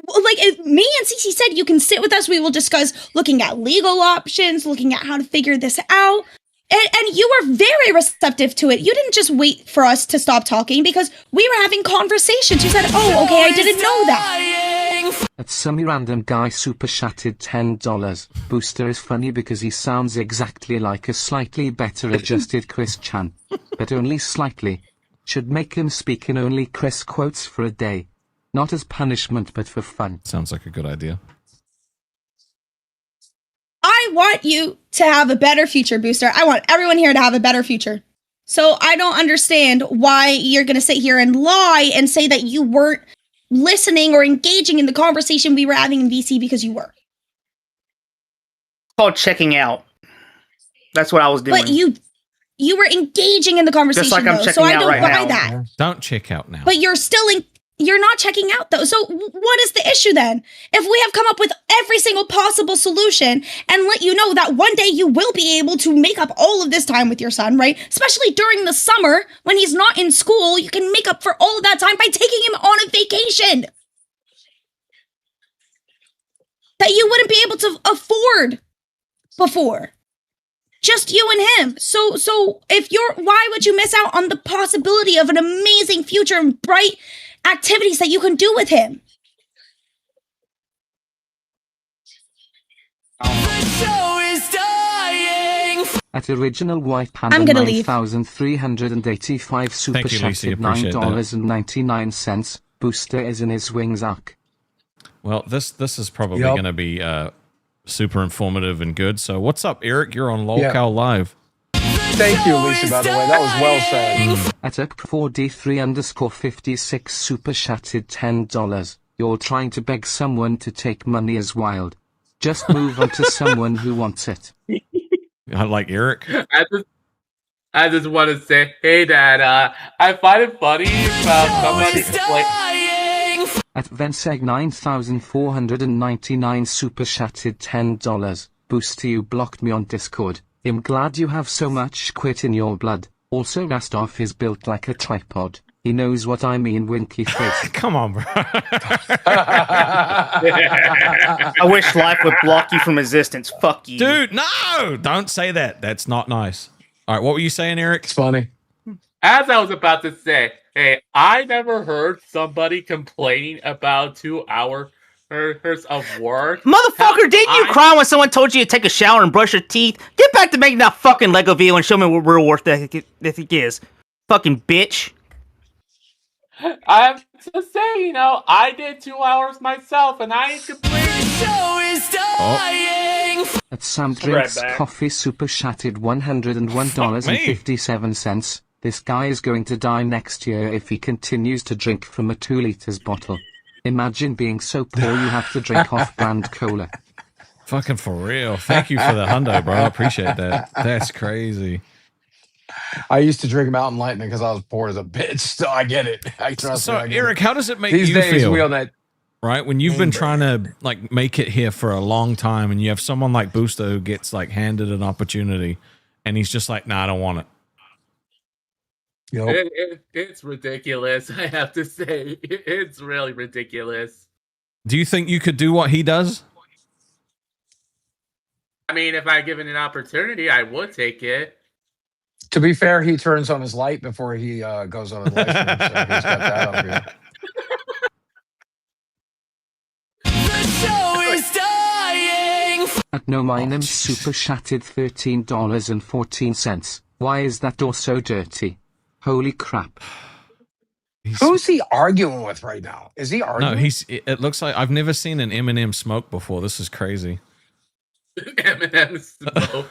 Like, if me and Cece said, you can sit with us. We will discuss looking at legal options, looking at how to figure this out. And you were very receptive to it. You didn't just wait for us to stop talking because we were having conversations. You said, oh, okay, I didn't know that. At some random guy super chatted $10. Booster is funny because he sounds exactly like a slightly better adjusted Chris Chan. But only slightly. Should make him speak in only Chris quotes for a day. Not as punishment, but for fun. Sounds like a good idea. I want you to have a better future, Booster. I want everyone here to have a better future. So I don't understand why you're going to sit here and lie and say that you weren't listening or engaging in the conversation we were having in VC because you were. It's called checking out. That's what I was doing. But you were engaging in the conversation, just like I'm checking so I out don't right buy now. that. Don't check out now. But you're still you're not checking out, though. So what is the issue then? If we have come up with every single possible solution and let you know that one day you will be able to make up all of this time with your son, right? Especially during the summer when he's not in school, you can make up for all of that time by taking him on a vacation that you wouldn't be able to afford before. Just you and him. So why would you miss out on the possibility of an amazing future and bright activities that you can do with him? At original white panda I'm gonna leave. 9,385 super Thank you, Lucy. chatted Appreciate that. $9.99. Booster is in his wings, Ark. Well, this is probably going to be super informative and good. So what's up, Eric? You're on LolCow Live. Thank you, Lisa, by the way. That was well said. At up4D3_56 super chatted $10. You're trying to beg someone to take money is wild. Just move on to someone who wants it. I like Eric. I just want to say, hey, Dad, I find it funny about somebody like. At Venseg 9,499 super chatted $10. Booster, you blocked me on Discord. I'm glad you have so much quit in your blood. Also, Rastov is built like a tripod. He knows what I mean, winky face. Come on, bro. I wish life would block you from existence. Fuck you. Dude, no! Don't say that. That's not nice. All right, what were you saying, Eric? It's funny. As I was about to say, hey, I never heard somebody complaining about 2 hours of work. Motherfucker, didn't you cry when someone told you to take a shower and brush your teeth? Get back to making that fucking Lego video and show me what real worth ethic is. Fucking bitch. I have to say, you know, I did 2 hours myself, and I ain't complaining. At Sam Be right Drinks back. Coffee Super Chatted $101.57. This guy is going to die next year if he continues to drink from a 2 liters bottle. Imagine being so poor you have to drink off-brand cola. Fucking for real. Thank you for the hundo, bro. I appreciate that. That's crazy. I used to drink Mountain Lightning because I was poor as a bitch, so I get it. I trust So, me, I get Eric, it. how does it make These you days feel? we on that. Right, when you've been Hey, trying to like make it here for a long time, and you have someone like Booster who gets like handed an opportunity, and he's just like, "Nah, I don't want it." Yep. It's ridiculous. I have to say, it's really ridiculous. Do you think you could do what he does? I mean, if I given an opportunity, I would take it. To be fair, he turns on his light before he goes on his live stream, so he's got that up here. At No Minem Super Chatted $13.14. Why is that door so dirty? Holy crap. Who's he arguing with right now? Is he arguing? No, it looks like I've never seen an Eminem smoke before. This is crazy. Eminem smoke.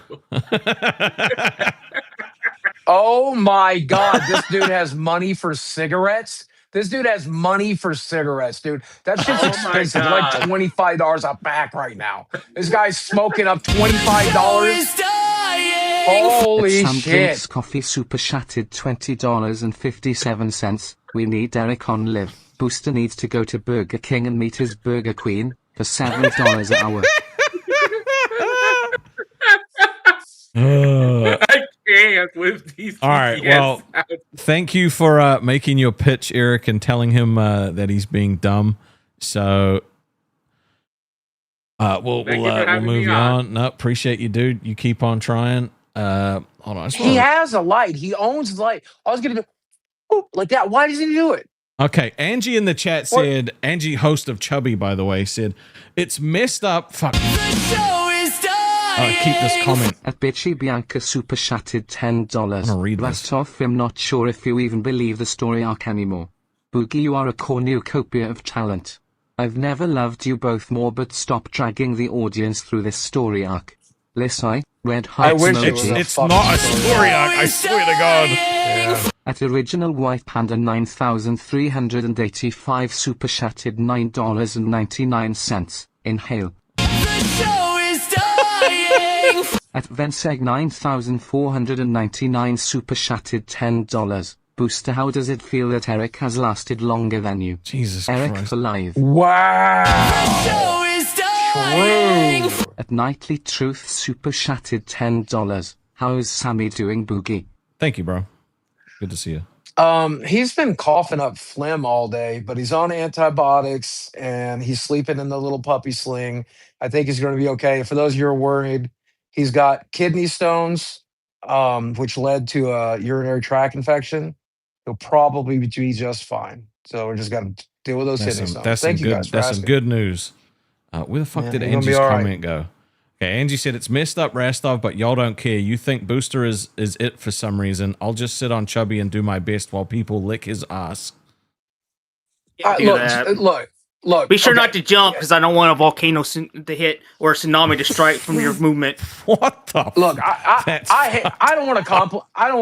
Oh my God, this dude has money for cigarettes. This dude has money for cigarettes, dude. That shit's Oh my expensive. They're like God. $25 a pack right now. This guy's smoking up $25. Holy At Sam shit. Drinks Coffee Super Chatted $20.57. We need Eric on live. Booster needs to go to Burger King and meet his Burger Queen for $7 an hour. I can't with these. All right, BS well, sounds. thank you for making your pitch, Eric, and telling him that he's being dumb. So we'll Thank you for having move me you on. on. No, appreciate you, dude. You keep on trying. Hold on. I just He wanna- has a light. He owns the light. I was going to do boop, like that. Why does he do it? Okay, Angie in the chat What? said, Angie, host of Chubby, by the way, said, it's messed up. Fuck. Keep this comment. At Bitchy Bianca Super Chatted $10. I'm gonna read this. Rastoff, I'm not sure if you even believe the story arc anymore. Boogie, you are a cornucopia of talent. I've never loved you both more, but stop dragging the audience through this story arc. Lissai, red heart I wish it was emoji. a It's fucking not a story. story arc, I swear to God. Yeah. At Original White Panda 9385 Super Chatted $9.99. Inhale. At Venseg 9499 Super Chatted $10. Booster, how does it feel that Eric has lasted longer than you? Jesus Eric Christ. for live. Wow. True. At Nightly Truth Super Chatted $10. How's Sammy doing, Boogie? Thank you, bro. Good to see you. He's been coughing up phlegm all day, but he's on antibiotics and he's sleeping in the little puppy sling. I think he's going to be okay. For those of you who are worried, he's got kidney stones, which led to a urinary tract infection. He'll probably be just fine. So we're just got to deal with those kidney stones. That's Thank some you good. guys for That's some asking. good news. Where the fuck Yeah, did you're gonna be Angie's all right. comment go? Okay, Angie said it's messed up, Rastov, but y'all don't care. You think Booster is it for some reason. I'll just sit on Chubby and do my best while people lick his ass. Do that. Look. Be sure okay. not to jump because I don't want a volcano to hit or a tsunami to strike from your movement. What the? Look, That's I don't want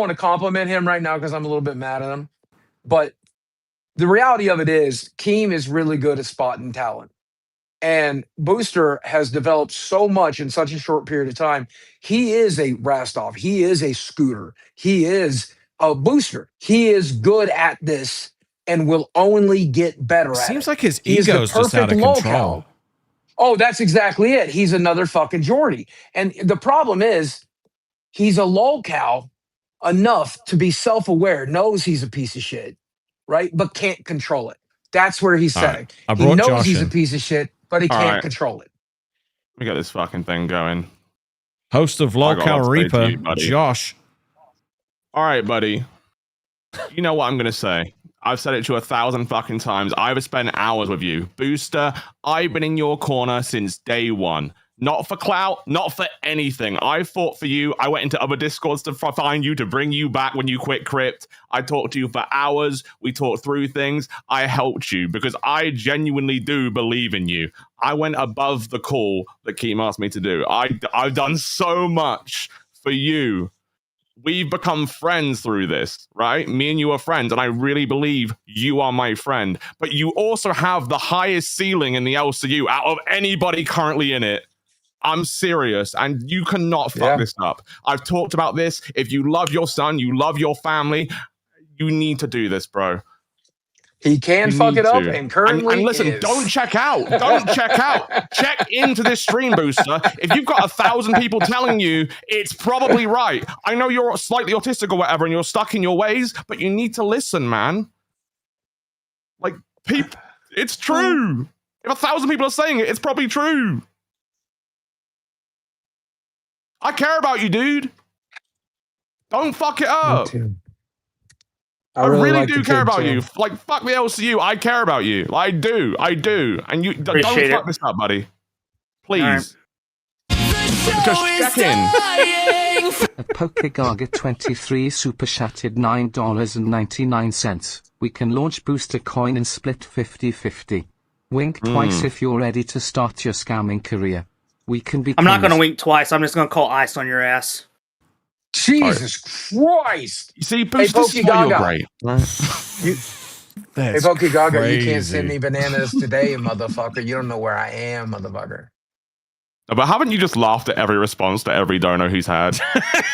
to compliment him right now because I'm a little bit mad at him. But the reality of it is, Keem is really good at spotting talent, and Booster has developed so much in such a short period of time. He is a Rastov. He is a Scooter. He is a Booster. He is good at this and will only get better at it. Seems like his He is the ego's just out of perfect control. lolcow. Oh, that's exactly it. He's another fucking Geordie. And the problem is, he's a lolcow enough to be self-aware, knows he's a piece of shit, right? But can't control it. That's where he's All setting. right. I He brought knows Josh he's a in. piece of shit, but he All can't right. control it. We got this fucking thing going. Host of I got Lolcow lots to say to Reaper, you, buddy. Josh. All right, buddy. You know what I'm gonna say. I've said it to 1,000 fucking times. I've spent hours with you. Booster, I've been in your corner since day one. Not for clout, not for anything. I fought for you. I went into other Discords to find you, to bring you back when you quit Crypt. I talked to you for hours. We talked through things. I helped you because I genuinely do believe in you. I went above the call that Keem asked me to do. I've done so much for you. We've become friends through this, right? Me and you are friends, and I really believe you are my friend. But you also have the highest ceiling in the LCU out of anybody currently in it. I'm serious, and you cannot fuck this up. I've talked about this. If you love your son, you love your family, you need to do this, bro. He can fuck it up, and currently and listen, is. don't check out. Don't check out. Check into this stream booster. If you've got 1,000 people telling you it's probably right, I know you're slightly autistic or whatever, and you're stuck in your ways, but you need to listen, man. Like, people, it's true. If 1,000 people are saying it, it's probably true. I care about you, dude. Don't fuck it up. I really like do care about you. Like, fuck the LCU. I care about you. I do. And you don't fuck this up, buddy. Please. Just check in. A PokeGaga23 super chatted $9.99. We can launch booster coin and split 50-50. Wink twice if you're ready to start your scamming career. We can be. I'm not going to wink twice. I'm just going to call ice on your ass. Jesus Christ! You see, Boost, this is why you're great. Hey, PokeGaga, you can't send me bananas today, motherfucker. You don't know where I am, motherfucker. But haven't you just laughed at every response to every donor he's had?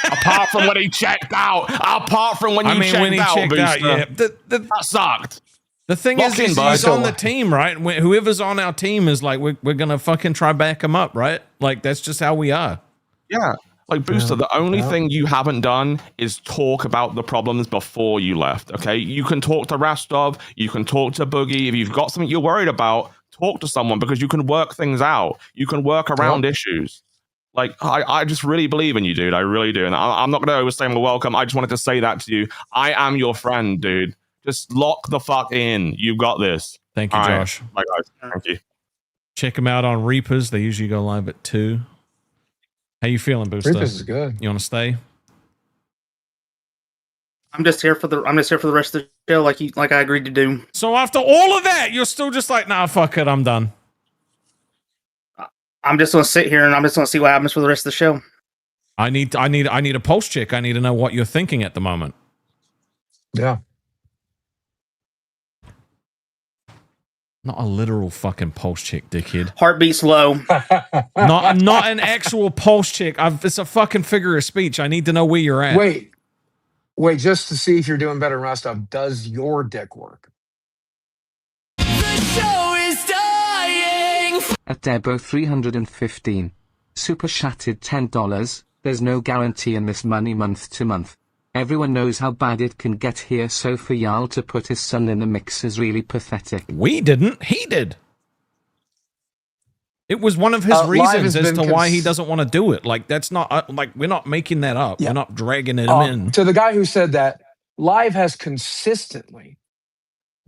Apart from when he checked out. Apart from when you checked out, Booster. Yeah. That sucked. The thing is he's on the team, right? Whoever's on our team is like, we're going to fucking try back him up, right? Like, that's just how we are. Yeah. Like, Booster, the only thing you haven't done is talk about the problems before you left, okay? You can talk to Rastov, you can talk to Boogie. If you've got something you're worried about, talk to someone because you can work things out. You can work around issues. Like, I just really believe in you, dude. I really do. And I'm not going to overstay my welcome. I just wanted to say that to you. I am your friend, dude. Just lock the fuck in. You've got this. Thank you, Josh. Bye, guys. Thank you. Check them out on Reapers. They usually go live at 2. How you feeling, Booster? Reapers is good. You want to stay? I'm just here for the rest of the show, like I agreed to do. So after all of that, you're still just like, nah, fuck it, I'm done. I'm just gonna sit here and I'm just gonna see what happens for the rest of the show. I need a pulse check. I need to know what you're thinking at the moment. Yeah. Not a literal fucking pulse check, dickhead. Heartbeat's low. not an actual pulse check. It's a fucking figure of speech. I need to know where you're at. Wait, just to see if you're doing better than Rostov. Does your dick work? The show is dying. At Debo 315. Super chatted $10. There's no guarantee in this money month to month. Everyone knows how bad it can get here, so for y'all to put his son in the mix is really pathetic. We didn't. He did. It was one of his reasons as to why he doesn't want to do it. Like, that's not, like, we're not making that up. Yeah. We're not dragging it in. To the guy who said that, Live has consistently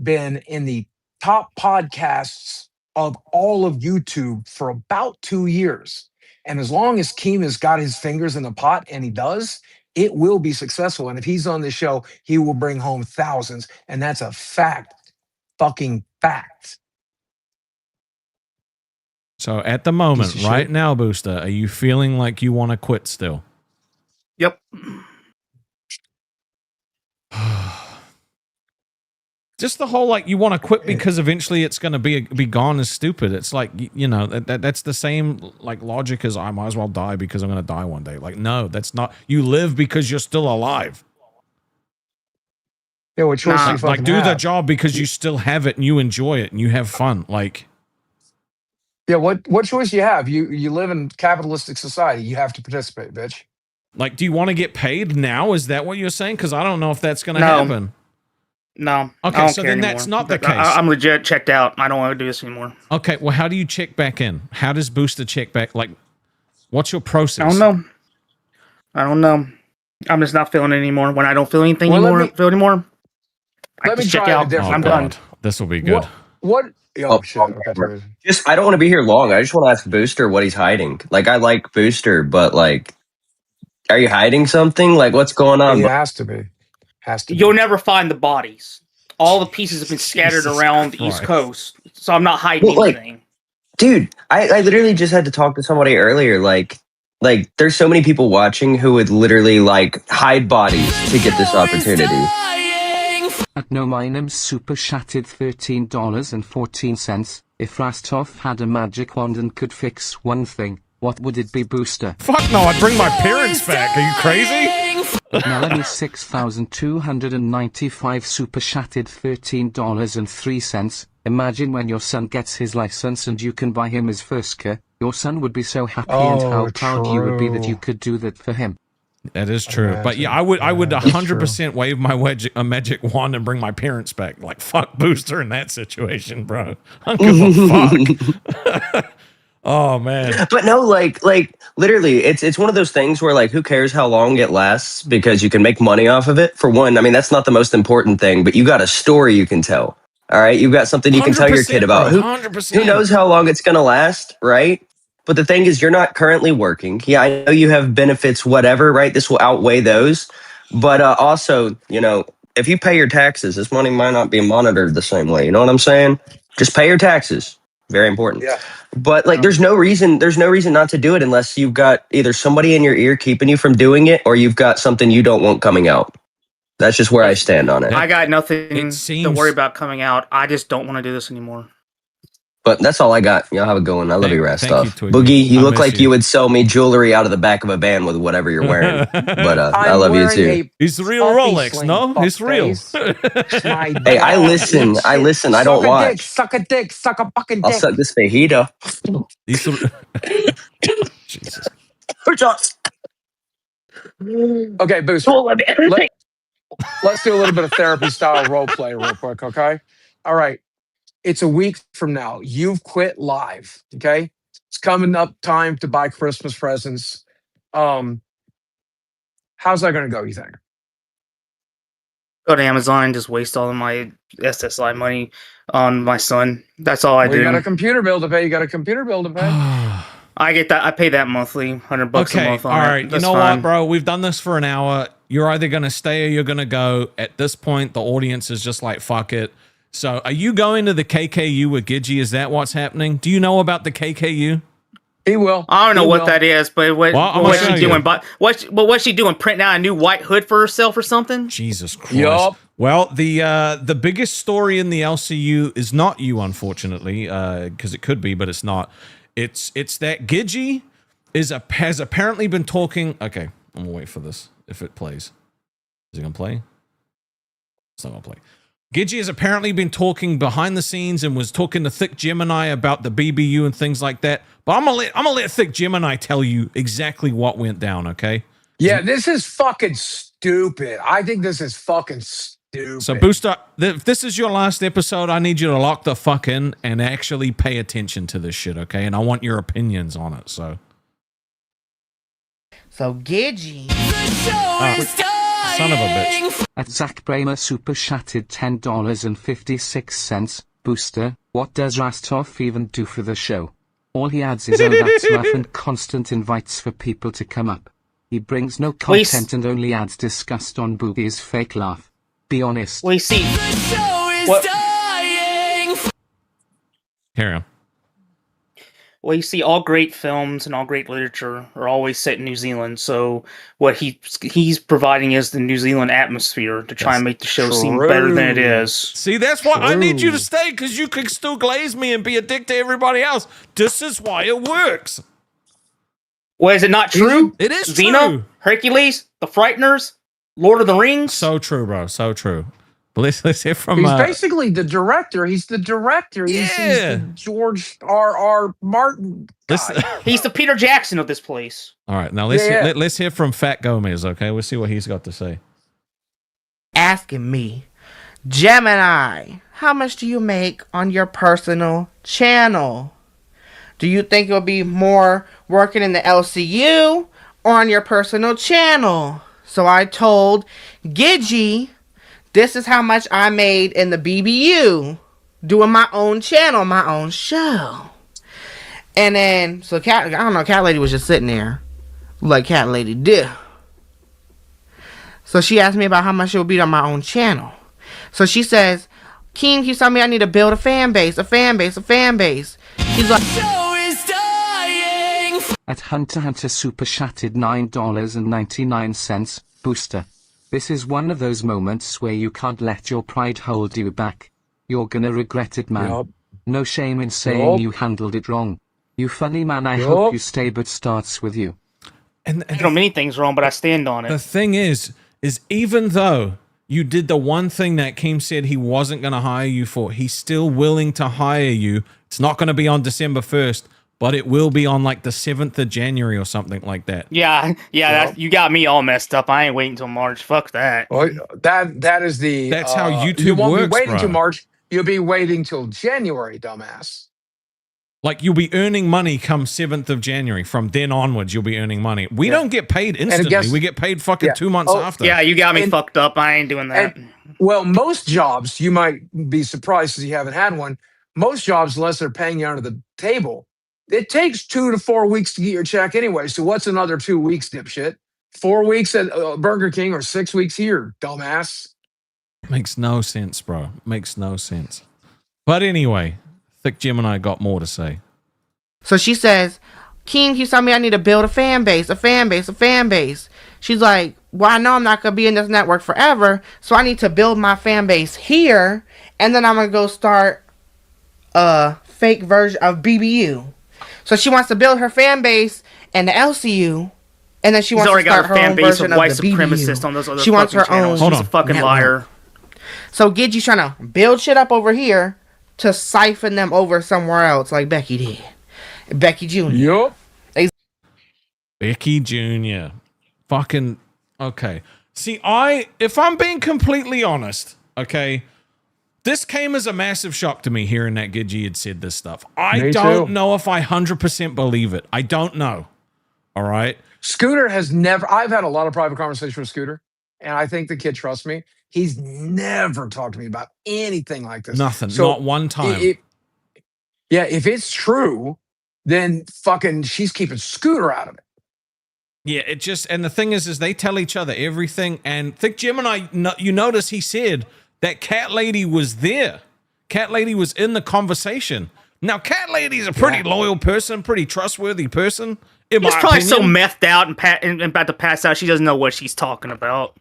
been in the top podcasts of all of YouTube for about 2 years. And as long as Keem has got his fingers in the pot, and he does, it will be successful. And if he's on the show, he will bring home thousands. And that's a fact. Fucking fact. So at the moment, right now, Booster, are you feeling like you want to quit still? Yep. Just the whole, like, you want to quit because eventually it's going to be gone is stupid. It's like, you know, that's the same, like, logic as I might as well die because I'm going to die one day. Like, no, that's not. You live because you're still alive. Yeah, what choice do you like, do the job because you still have it and you enjoy it and you have fun. Like, yeah, what choice do you have? You live in capitalistic society. You have to participate, bitch. Like, do you want to get paid now? Is that what you're saying? Because I don't know if that's going to happen. No. Okay, so then that's not the case. I'm legit checked out. I don't want to do this anymore. Okay, well, how do you check back in? How does Booster check back? Like, what's your process? I don't know. I'm just not feeling it anymore. When I don't feel anything anymore, let me I just check out. I'm done. This will be good. What? Oh, Oh shit. Okay. Teresa. just I don't want to be here long. I just want to ask Booster what he's hiding. Like, I like Booster, but like, are you hiding something? Like, what's going He on? has to be. Has to You'll be. never find the bodies. All the pieces have been scattered Jesus around the East Christ. Coast, so I'm not hiding Well, like, anything. dude, I literally just had to talk to somebody earlier. Like, there's so many people watching who would literally like hide bodies to get this opportunity. At No Minim's super shattered $13.14. If Rastov had a magic wand and could fix one thing, what would it be, Booster? Fuck no, I'd bring my parents back. Are you crazy? Melanie 6,295 super shattered $13.03. Imagine when your son gets his license and you can buy him his first car. Your son would be so happy and how proud you would be that you could do that for him. That is true. But yeah, I would 100% wave my magic wand and bring my parents back. Like, fuck Booster in that situation, bro. I don't give a fuck. Oh man. But no, like literally, it's one of those things where like, who cares how long it lasts because you can make money off of it. For one, I mean, that's not the most important thing, but you got a story you can tell. All right, you've got something you can tell your kid about. Bro, Who knows how long it's gonna last, right? But the thing is, you're not currently working. Yeah, I know you have benefits, whatever, right? This will outweigh those. But also, you know, if you pay your taxes, this money might not be monitored the same way. You know what I'm saying? Just pay your taxes. Very important. Yeah. But like, there's no reason not to do it unless you've got either somebody in your ear keeping you from doing it, or you've got something you don't want coming out. That's just where I stand on it. I got nothing It to seems- worry about coming out. I just don't want to do this anymore. But that's all I got. Y'all have a good one. I love you, Thank you, Rastov. Twiggy. Boogie, you I look miss like you. you would sell me jewelry out of the back of a van with whatever you're wearing. But I I'm love you wearing too. He's the real puppy Rolex, sling, no? He's real. fuckface. Hey, I listen. I listen. I don't Suck a watch. dick, suck a dick, suck a fucking I'll dick. suck this fajita. He's the Jesus. Okay, Booster. Let's do a little bit of therapy style role play real quick, okay? All right. It's a week from now. You've quit live, okay? It's coming up time to buy Christmas presents. How's that going to go, you think? Go to Amazon, just waste all of my SSI money on my son. That's all I Well, you do. got a computer bill to pay. You got a computer bill to pay. I get that. I pay that monthly, $100 a Okay, month all on it. right. You That's know fine. what, bro? We've done this for an hour. You're either going to stay or you're going to go. At this point, the audience is just like, fuck it. So are you going to the KKU with Gidgy? Is that what's happening? Do you know about the KKU? He will. I don't know He what will. that is, but Well, I'm what's gonna she show doing? you. But what's she doing? Printing out a new white hood for herself or something? Jesus Christ. Yup. Well, the biggest story in the LCU is not you, unfortunately, because it could be, but it's not. It's that Gidgy has apparently been talking. Okay, I'm gonna wait for this. If it plays, is it gonna play? It's not gonna play. Gidgy has apparently been talking behind the scenes and was talking to Thick Gemini about the BBU and things like that. But I'm gonna let Thick Gemini tell you exactly what went down. Okay. Yeah, this is fucking stupid. I think this is fucking stupid. So, Booster, if this is your last episode, I need you to lock the fuck in and actually pay attention to this shit, okay? And I want your opinions on it, so. So Gidgy. Son of a bitch. At Zach Bramer super shattered $10.56. Booster, what does Rastov even do for the show? All he adds is, oh, that's rough, and constant invites for people to come up. He brings no content and only adds disgust on Boogie's fake laugh. Be honest. We see. What? Carry on. Well, you see, all great films and all great literature are always set in New Zealand. So what he's providing is the New Zealand atmosphere to try and make the show seem better than it is. See, that's why I need you to stay, because you can still glaze me and be a dick to everybody else. This is why it works. Well, is it not true? It is Xena, true. Hercules, The Frighteners, Lord of the Rings. So true, bro. So true. But let's hear from... He's basically the director. He's the director. He's Yeah. the George R.R. Martin guy. He's the Peter Jackson of this place. All right, now let's Yeah. let's hear from Fat Gomez, okay? We'll see what he's got to say. Asking me, Gemini, how much do you make on your personal channel? Do you think it'll be more working in the LCU or on your personal channel? So I told Gidgy, this is how much I made in the BBU. doing my own channel, my own show. And then, so Cat Lady was just sitting there, like Cat Lady do. So she asked me about how much it would be on my own channel. So she says, Keem keeps telling me I need to build a fan base. She's like, At Hunter Hunter Super Chatted $9.99. Booster. This is one of those moments where you can't let your pride hold you back. You're gonna regret it, man. Yup. No shame in saying Yup. you handled it wrong. You funny man, I Yup. hope you stay, but starts with you. And I know many things wrong, but I stand on the it. thing is even though you did the one thing that Keem said he wasn't going to hire you for, he's still willing to hire you. It's not going to be on December 1st, but it will be on like the 7th of January or something like that. Yeah, you got me all messed up. I ain't waiting until March. Fuck that. Well, that is the. That's how YouTube you won't works, be waiting bro. till March. You'll be waiting till January, dumbass. Like you'll be earning money come 7th of January. From then onwards, you'll be earning money. We don't get paid instantly. guess- We get paid fucking Yeah. 2 months Oh, after. Yeah, you got me And- fucked up. I ain't doing that. Well, most jobs, you might be surprised because you haven't had one. Most jobs, unless they're paying you under the table, it takes 2 to 4 weeks to get your check anyway. So what's another 2 weeks, dipshit? 4 weeks at Burger King or 6 weeks here, dumbass. Makes no sense, bro. Makes no sense. But anyway, Thick Gemini got more to say. so she says, Keem keeps telling me I need to build a fan base. She's like, well, I know I'm not going to be in this network forever, so I need to build my fan base here, and then I'm going to go start a fake version of BBU. So she wants to build her fan base in the LCU, and then she wants to already start got her a fan own base version of white of the supremacists BBU. on those other She wants fucking her channels. own She's a fucking network. liar. So Gidgy's trying to build shit up over here to siphon them over somewhere else like Becky did. Becky Jr. Yup. Becky Jr. Fucking okay. See, if I'm being completely honest, okay, this came as a massive shock to me hearing that Gidgy had said this stuff. I Me don't too. know if I 100% believe it. I don't know. All right. Scooter has never, I've had a lot of private conversation with Scooter, and I think the kid trusts me. He's never talked to me about anything like this. Nothing. So Not one time. if it's true, then fucking she's keeping Scooter out of it. Yeah, it just, and the thing is they tell each other everything. And Thick Gemini, you notice he said that Cat Lady was there. Cat Lady was in the conversation. Now, Cat Lady's a pretty loyal person, pretty trustworthy person. In She's my probably opinion. so methed out and about to pass out. She doesn't know what she's talking about.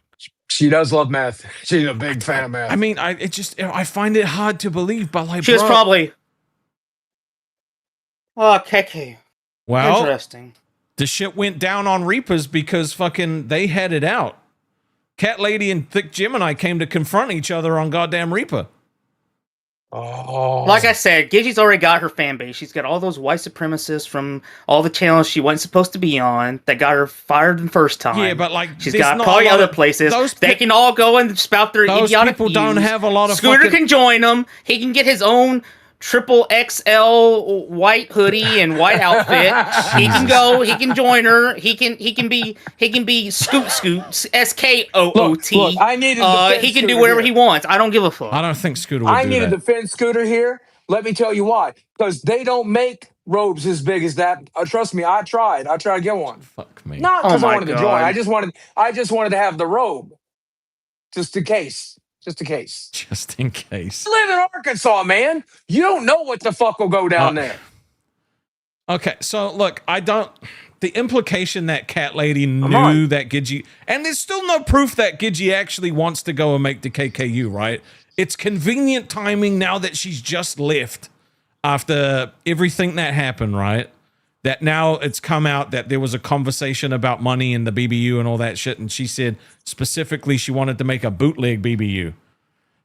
She does love meth. She's a big fan of meth. I mean, I find it hard to believe, but like, She was bro, probably. Oh, KK. well, Interesting. the shit went down on Reapers because fucking they had it out. Cat Lady and Thick Gemini came to confront each other on goddamn Reaper. Oh, Like I said, Gidgy's already got her fan base. She's got all those white supremacists from all the channels she wasn't supposed to be on that got her fired the first time. Yeah, but like, she's there's got not probably a lot other of- places. those They pe- can all go and spout their Those idiotic people don't views. have a lot of Scooter fucking- can join them. He can get his own triple XL white hoodie and white outfit. He can go. He can join her. He can be Scoot SKOOT. Look, I need to defend he can do Scooter whatever here. he wants. I don't give a fuck. I don't think Scooter would I do need to that. defend Scooter here. Let me tell you why. Because they don't make robes as big as that. Trust me, I tried. I tried to get one. Fuck me. Not Oh because I my wanted to join. God. I just wanted to have the robe. Just in case. Just in case. Just in case. I live in Arkansas, man. You don't know what the fuck will go down there. Okay, so look, the implication that Cat Lady knew on. that Gidgy, and there's still no proof that Gidgy actually wants to go and make the KKU, right? It's convenient timing now that she's just left after everything that happened, right? That now it's come out that there was a conversation about money and the BBU and all that shit, and she said specifically she wanted to make a bootleg BBU.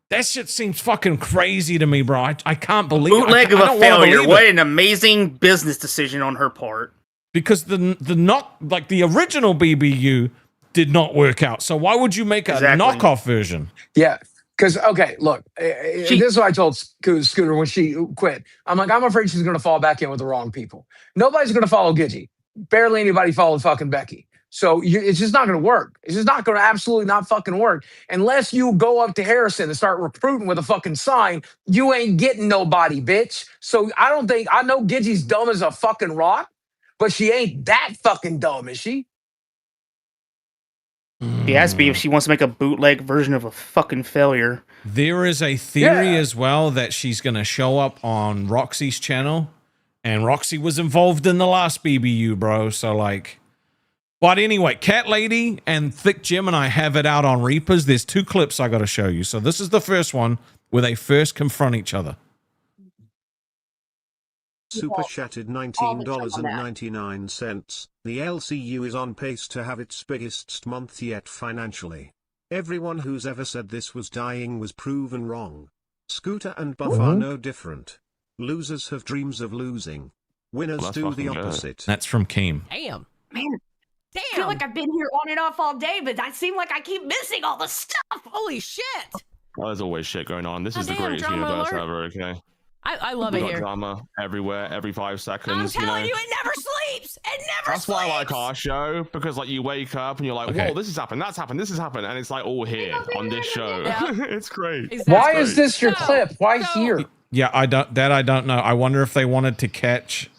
That shit seems fucking crazy to me, bro. I can't believe Bootleg I of don't a wanna failure. believe What it. an amazing business decision on her part. Because the original BBU did not work out. So why would you make a Exactly. knockoff version? Yeah. Because, okay, look, this is what I told Scooter when she quit. I'm like, I'm afraid she's going to fall back in with the wrong people. Nobody's going to follow Gidgy. Barely anybody followed fucking Becky. So it's just not going to work. It's just not going to absolutely not fucking work unless you go up to Harrison and start recruiting with a fucking sign. You ain't getting nobody, bitch. So I know Gidgy's dumb as a fucking rock, but she ain't that fucking dumb, is she? She has to be if she wants to make a bootleg version of a fucking failure. There is a theory as well that she's going to show up on Roxy's channel, and Roxy was involved in the last BBU, bro. So, like, but anyway, Cat Lady and Thick Gemini have it out on Reapers. There's 2 clips I got to show you. So this is the first one where they first confront each other. Super chatted $19.99. The LCU is on pace to have its biggest month yet financially. Everyone who's ever said this was dying was proven wrong. Scooter and Buff are no different. Losers have dreams of losing. Winners do the opposite. That's from Keem. Damn. Man, Damn. I feel like I've been here on and off all day, but I seem like I keep missing all the stuff. Holy shit. Oh, there's always shit going on. This is the damn, greatest drama universe alert. ever, okay? I love We it got here. drama everywhere, every 5 I'm seconds. telling you, it never sleeps. It never That's sleeps. why I like our show, because like you wake up and you're like, Okay. whoa, this has happened, that's happened, this has happened, and it's like all here on this show. Yeah. It's great. Exactly. Why is this your So- clip? Why so- here? Yeah, I don't know. I wonder if they wanted to catch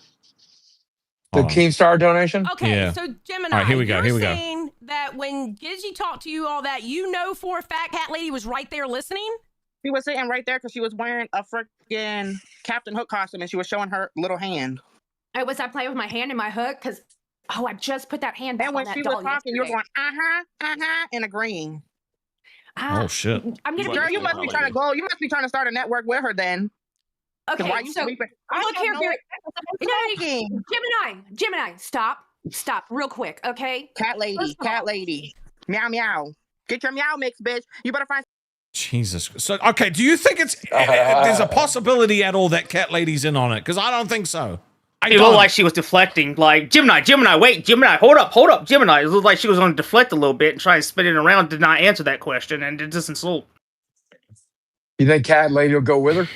The Hold on. KEEMSTAR donation? Okay, Yeah. so Gemini, All right, here we go, you're here we go. saying that when Gidgy talked to you all that, you know for a fact Cat Lady was right there listening? She was sitting right there because she was wearing a freaking Captain Hook costume and she was showing her little hand. I was playing with my hand and my hook because I just put that hand back And on when that she doll was talking, you were yesterday. going, and agreeing. Oh shit. I'm gonna Girl, be you must be trying to go. You must be trying to start a network with her then. 'Cause okay. why you So sleeping? look here, Barry. Speaking. Gemini, stop, real quick, okay? Cat lady, First of cat all- lady. Meow meow. Get your meow mix, bitch. You better find. Jesus. So, okay, do you think it's there's a possibility at all that Cat Lady's in on it? Because I don't think so. It looked like she was deflecting, like, Gemini, wait, Gemini, hold up, Gemini. It looked like she was going to deflect a little bit and try and spin it around, did not answer that question, and it just insult. You think Cat Lady will go with her?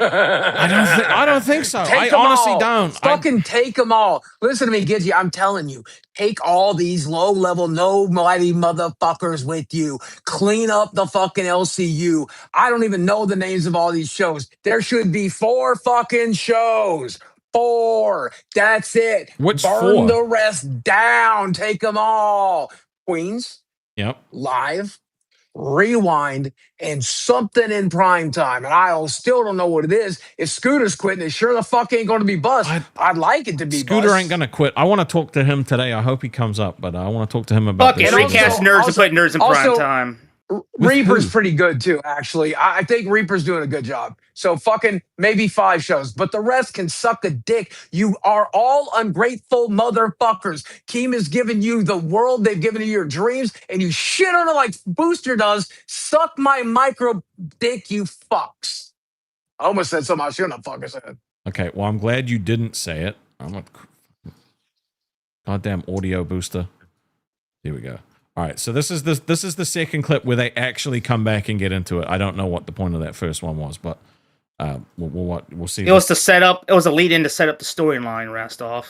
I don't think so. I Take 'em honestly all. don't. Fucking take them all. Listen to me, Gidgy. I'm telling you, take all these low-level, nobody motherfuckers with you. Clean up the fucking LCU. I don't even know the names of all these shows. There should be 4 fucking shows. 4. That's it. What's Burn 4? the rest down. Take them all. Queens, Yep. Live, Rewind, and something in prime time. And I still don't know what it is. If Scooter's quitting, it sure the fuck ain't going to be Bust. I'd like it to be Scooter Bust. ain't gonna quit. I want to talk to him today. I hope he comes up, but I want to talk to him about Fuck it, this. recast nerds and put nerds in prime also- time. Reaper's who? pretty good too, actually. I think Reaper's doing a good job. So fucking maybe 5 shows, but the rest can suck a dick. You are all ungrateful motherfuckers. Keem has given you the world, they've given you your dreams, and you shit on it like Booster does. Suck my micro dick, you fucks. I almost said something I shouldn't have fucking said. Okay, well, I'm glad you didn't say it. I'm a goddamn audio booster. Here we go. All right, so this is the second clip where they actually come back and get into it. I don't know what the point of that first one was, but we'll see. It was to set up, it was a lead in to set up the storyline, Rastov.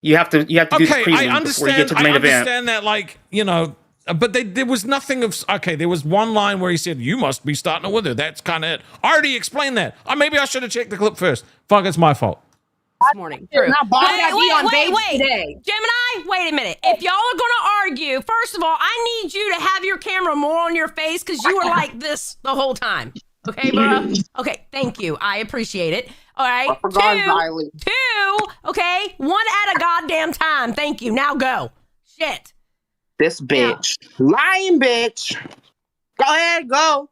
You have to do the Okay, prelude I before you understand. get to the I main event. understand that, like, you know, but there was nothing of. Okay, there was one line where he said, "You must be starting with her." That's kind of it. I already explained that. Maybe I should have checked the clip first. Fuck, it's my fault. This morning. True. Now, Bob got me on babes today. Gemini, wait a minute. If y'all are going to argue, first of all, I need you to have your camera more on your face because you were like this the whole time. Okay, bro? Okay, thank you. I appreciate it. All right. Two. Okay, 1 at a goddamn time. Thank you. Now go. Shit. This bitch. Lying bitch. Go ahead, go.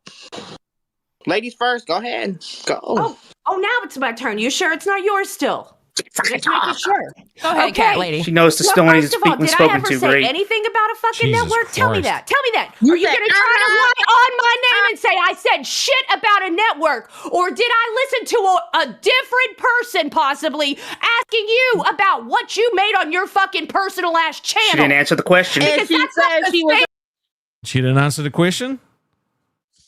Ladies first, go ahead. Go. Oh, now it's my turn. You sure it's not yours still? Just making sure. Go ahead, cat lady. She knows the Well, Stone is first of all, being did I spoken ever to say great. anything about a fucking Jesus network? Tell me Christ. that. Tell me that. Are you said, going to try to lie on my name and say I said shit about a network? Or did I listen to a different person possibly asking you about what you made on your fucking personal ass channel? She didn't answer the question. And she said she was. She didn't answer the question.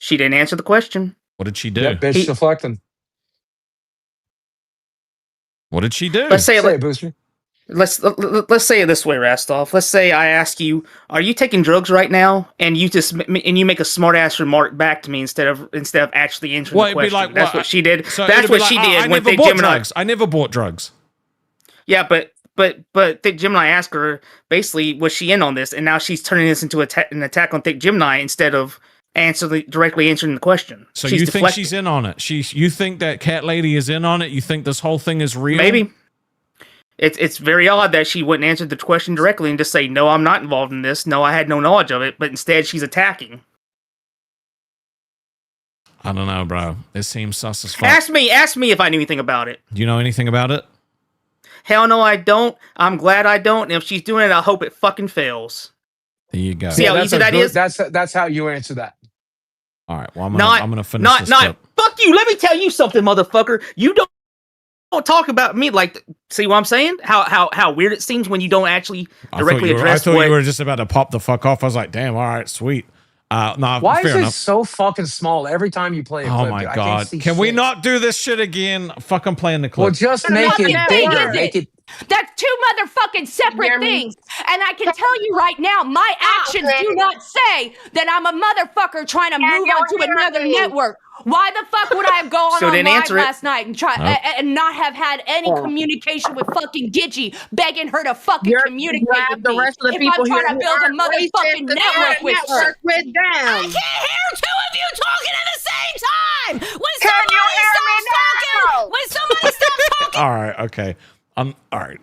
She didn't answer the question. What did she do? Yeah, bitch deflecting. What did she do? Let's say it Say like, it, Booster. let's say it this way, Rastov. Let's say I ask you, "Are you taking drugs right now?" And you make a smart ass remark back to me instead of actually answering the it'd be question. like, That's what? what she did. So That's it'd be what she like, did. I when never Thick bought Gemini. drugs. I never bought drugs. Yeah, but Thick Gemini asked her basically, was she in on this? And now she's turning this into an attack on Thick Gemini instead of directly answering the question. So she's you think deflecting. she's in on it? You think that cat lady is in on it? You think this whole thing is real? Maybe. It's very odd that she wouldn't answer the question directly and just say, "No, I'm not involved in this. No, I had no knowledge of it." But instead, she's attacking. I don't know, bro. It seems sus as fuck. Ask me if I knew anything about it. Do you know anything about it? Hell no, I don't. I'm glad I don't. And if she's doing it, I hope it fucking fails. There you go. See how easy that is? That's how you answer that. All right. Well, I'm gonna finish this clip. Fuck you. Let me tell you something, motherfucker. You don't talk about me like. See what I'm saying? How weird it seems when you don't actually directly address. I thought you were just about to pop the fuck off. I was like, damn. All right, sweet. No, Why is fair it enough. so fucking small every time you play a clip? Oh my I can't god! see Can we shit. not do this shit again? Fucking playing the clip. Well, just make it bigger. Make it. That's two motherfucking separate things. And I can tell you right now, my actions do not say that I'm a motherfucker trying to move on to another network. Why the fuck would I have gone So on then live answer it. last night and and not have had any communication with fucking Gidgy, begging her to fucking communicate with me? Rest of the If people I'm trying here to build a motherfucking network with her. I can't hear two of you talking at the same time. When somebody stops talking. When somebody stops talking. All right. Okay. All right.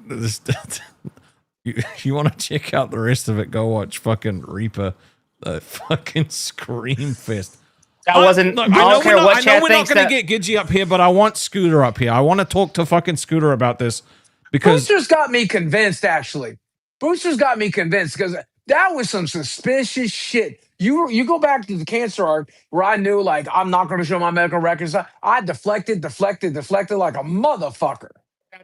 You want to check out the rest of it? Go watch fucking Reaper, the fucking scream fest. That wasn't. Look, I don't care what I know chat we're not thinks. going to get Gidgy up here, but I want Scooter up here. I want to talk to fucking Scooter about this because Booster's got me convinced. Actually, Booster's got me convinced because that was some suspicious shit. You go back to the cancer arc where I knew like I'm not going to show my medical records. I deflected like a motherfucker.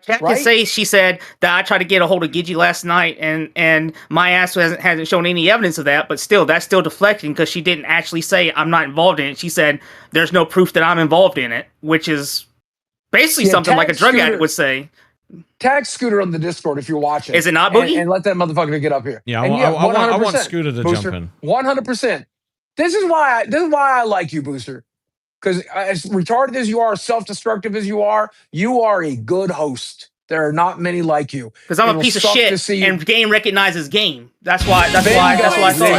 Chat Right? can say she said that I tried to get a hold of Gidgy last night, and my ass hasn't shown any evidence of that. But still, that's still deflecting because she didn't actually say I'm not involved in it. She said there's no proof that I'm involved in it, which is basically something like a drug addict would say. Tag Scooter on the Discord if you're watching. Is it not, Boogie? And let that motherfucker get up here. Yeah, And I want 100%, Scooter to Booster, jump in. 100%. This is why I like you, Booster. Because as retarded as you are, self-destructive as you are a good host. There are not many like you. Because I'm a piece of shit, and game recognizes game. That's why I say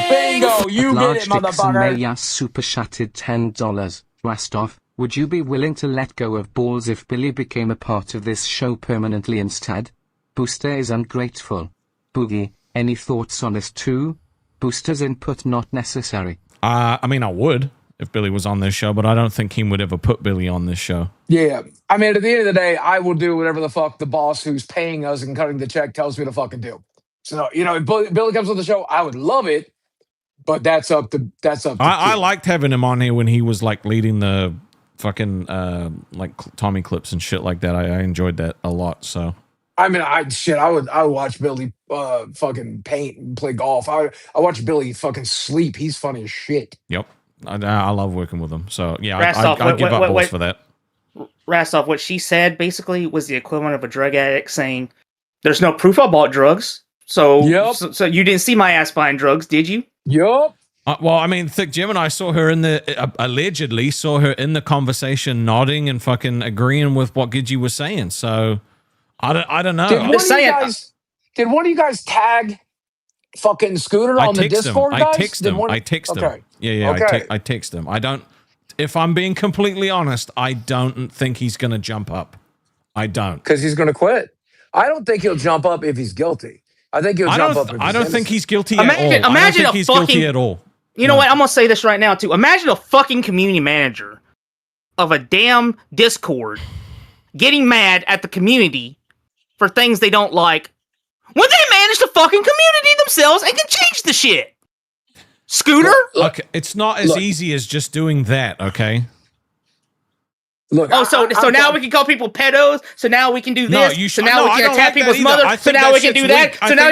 Bingo. You get Large it, Dixon motherfucker. Mayas super chatted $10. Rastov, would you be willing to let go of balls if Billy became a part of this show permanently instead? Booster is ungrateful. Boogie, any thoughts on this too? Booster's input not necessary. I mean, I would if Billy was on this show, but I don't think he would ever put Billy on this show. Yeah. I mean, at the end of the day, I will do whatever the fuck the boss who's paying us and cutting the check tells me to fucking do. So, if Billy comes on the show, I would love it, but that's up to I liked having him on here when he was like leading the fucking like Tommy clips and shit like that. I enjoyed that a lot. So I mean, I would watch Billy fucking paint and play golf. I watch Billy fucking sleep. He's funny as shit. Yep. I love working with him. So yeah, Rastov, I'd give up balls for that. Rastov, what she said basically was the equivalent of a drug addict saying, "There's no proof I bought drugs, so you didn't see my ass buying drugs, did you?" Yup. Well, I mean, Thick Gemini saw her allegedly saw her in the conversation, nodding and fucking agreeing with what Gidgy was saying. So I don't know. Did one of you guys tag fucking Scooter on the Discord, guys? I text him. Okay. Yeah. Okay. I text him. I don't. If I'm being completely honest, I don't think he's going to jump up. I don't. Because he's going to quit. I don't think he'll jump up if he's guilty. I think he'll jump up if he's I don't think he's guilty at all. Imagine I don't think he's guilty at all. You know what? I'm going to say this right now, too. Imagine a fucking community manager of a damn Discord getting mad at the community for things they don't like when they manage the fucking community themselves and can change the shit. Scooter? Okay, it's not as easy as just doing that, okay? Look, so now we can call people pedos. So now we can do this. So now we can attack people's mother. So now we can do that. So now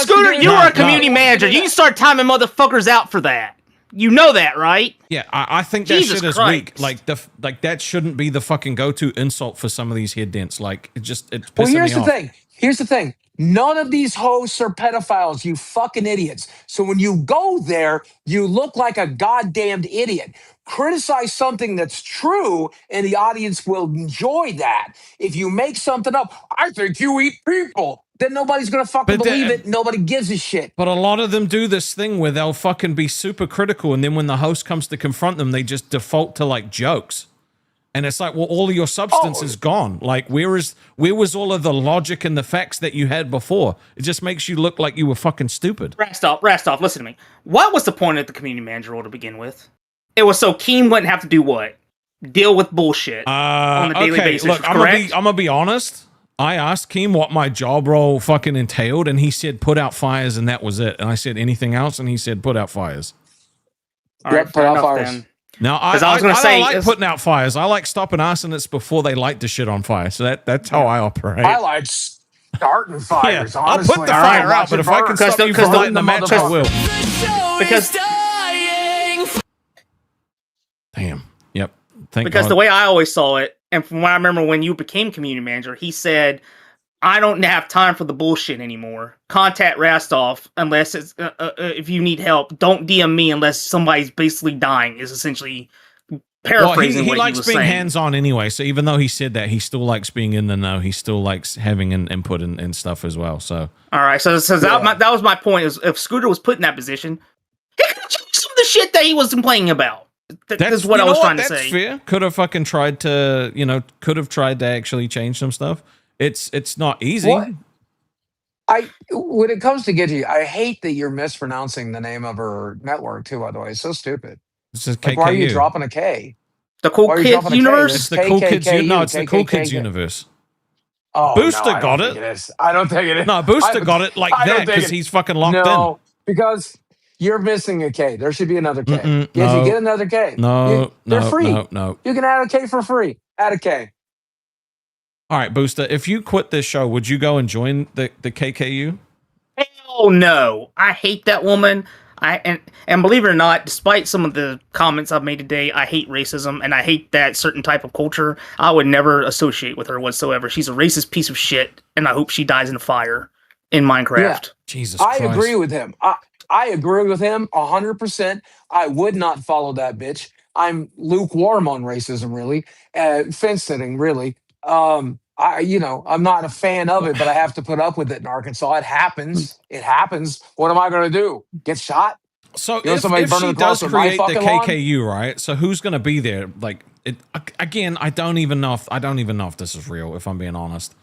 Scooter, you are a community manager. You can start timing motherfuckers out for that. You know that, right? Yeah, I think that Jesus shit is Christ. weak. Like that shouldn't be the fucking go-to insult for some of these head dents. Like it's pissing Well, here's me the off. thing. Here's the thing. None of these hosts are pedophiles, you fucking idiots. So when you go there, you look like a goddamned idiot. Criticize something that's true, and the audience will enjoy that. If you make something up, I think you eat people, then nobody's gonna fucking But believe it. Nobody gives a shit. But a lot of them do this thing where they'll fucking be super critical, and then when the host comes to confront them, they just default to like jokes. And it's like, well, all of your substance is gone. Like, where was all of the logic and the facts that you had before? It just makes you look like you were fucking stupid. Rastov, listen to me. What was the point of the community manager role to begin with? It was so Keem wouldn't have to do what? Deal with bullshit on a daily basis. Look, I'm gonna be honest. I asked Keem what my job role fucking entailed, and he said put out fires, and that was it. And I said anything else, and he said put out fires. All right, put out enough fires. then. Now, I was gonna say, don't like putting out fires. I like stopping arsonists before they light the shit on fire. So that's how I operate. I like starting fires, I'll honestly. put the fire out, but if I can stop you from lighting the match, I will. Because Damn. Yep. Thank because God. the way I always saw it, and from what I remember when you became community manager, he said, "I don't have time for the bullshit anymore. Contact Rastov unless it's if you need help. Don't DM me unless somebody's basically dying." Is essentially paraphrasing he what likes he was being saying. hands-on anyway. So even though he said that, he still likes being in the know. He still likes having an input and stuff as well. So All right, so that was my point. Is if Scooter was put in that position, he could have changed some of the shit that he was complaining about. That's what I was trying to That's say. fair. Could have fucking tried to, actually change some stuff. It's not easy. What? When it comes to Gidgy, I hate that you're mispronouncing the name of her network too. By the way, it's so stupid. This is Like, why are you KKU. dropping a K? The Cool Why are you Kids dropping a K? Universe? It's the Cool Kids. KKU, No, it's the Cool Kids KKK. Universe. Oh, Booster no, I got don't it. think it is. I don't think it is. No, Booster I- got it like I don't that think because it- he's fucking locked No, because you're missing a K. There should be another K. Mm-mm, Gidgy, no. get another K. No, They're no, free. no. You can add a K for free. Add a K. All right, Booster, if you quit this show, would you go and join the KKU? Hell no. I hate that woman. And believe it or not, despite some of the comments I've made today, I hate racism and I hate that certain type of culture. I would never associate with her whatsoever. She's a racist piece of shit, and I hope she dies in a fire in Minecraft. Yeah. Jesus I Christ. agree with him. I agree with him 100%. I would not follow that bitch. I'm lukewarm on racism, really. Fence sitting, really. I'm not a fan of it, but I have to put up with it in Arkansas. It happens. It happens. What am I going to do? Get shot? So You know, if somebody burning she the cross does with my create the fucking lawn? KKU, right? So who's going to be there? Like, again, I don't even know if this is real. If I'm being honest,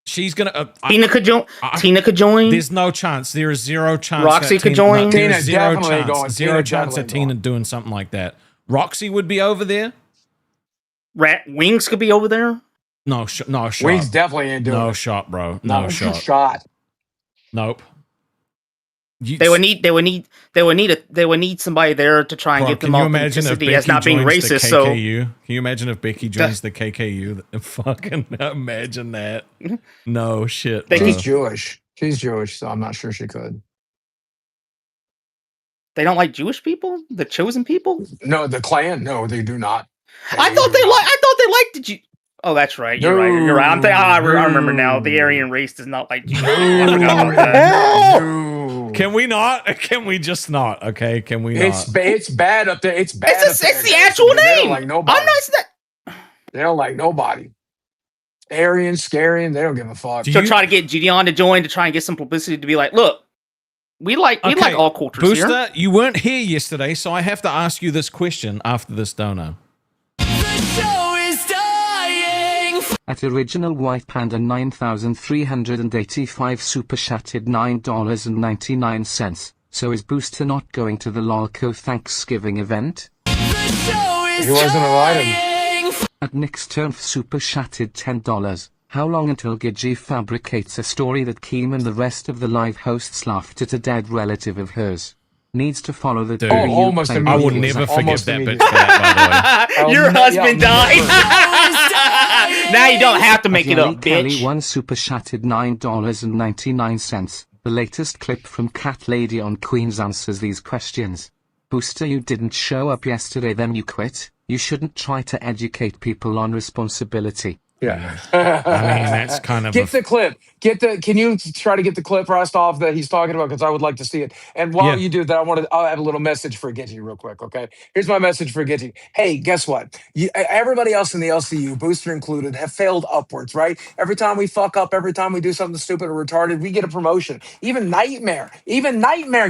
she's gonna. Tina could join. Tina could join. There's no chance. There is zero chance. Roxy that could Tina, join. No, there's Tina zero definitely chance. going. Zero Tina chance of definitely Tina doing something like that. Roxy would be over there. Wings could be over there. No shot. Wings definitely ain't doing No it. shot, bro. No shot. Shot. Nope. They would need somebody there to try and Bro, get them can you imagine if authenticity Becky as not being joins the racist. So KKU? Can you imagine if Becky joins the KKU? Fucking imagine that. No shit. Bro. She's Jewish. She's Jewish, so I'm not sure she could. they don't like Jewish people, the chosen people. No, the Klan. No, they do not. I thought they liked the Jew. Oh, that's right. You're right. You're right. I remember now. The Aryan race does not like Jews. I forgot about that. No. Can we not? Can we just not? Okay, can we not? It's bad up there. It's bad. It's up there, the guys. actual They don't name. like nobody. I'm not. They don't like nobody. Aryan, Scarian, they don't give a fuck. So try to get Gideon to join to try and get some publicity to be like, look, we like all cultures Booster, here. you weren't here yesterday, so I have to ask you this question after this dono. At original White Panda 9,385 super chatted $9.99. So is Booster not going to the Lolco Thanksgiving event? He wasn't invited. At Nick's turn super chatted $10. How long until Gidgy fabricates a story that Keem and the rest of the live hosts laughed at a dead relative of hers? Needs to follow the Dude, almost I will immediately. never forgive Almost that bitch immediately. for that, by the way. Your husband died. Now you don't have to make it up, Kelly bitch. one super chatted $9.99. The latest clip from Cat Lady on Queens answers these questions. Booster, you didn't show up yesterday, then you quit. You shouldn't try to educate people on responsibility. Yeah. I mean, that's kind of get the clip. Can you try to get the clip, Rostov, that he's talking about? Because I would like to see it. And while you do that, I'll have a little message for Gidgy real quick, okay? Here's my message for Gidgy. Hey, guess what? Everybody else in the LCU, Booster included, have failed upwards, right? Every time we fuck up, every time we do something stupid or retarded, we get a promotion. Even Nightmare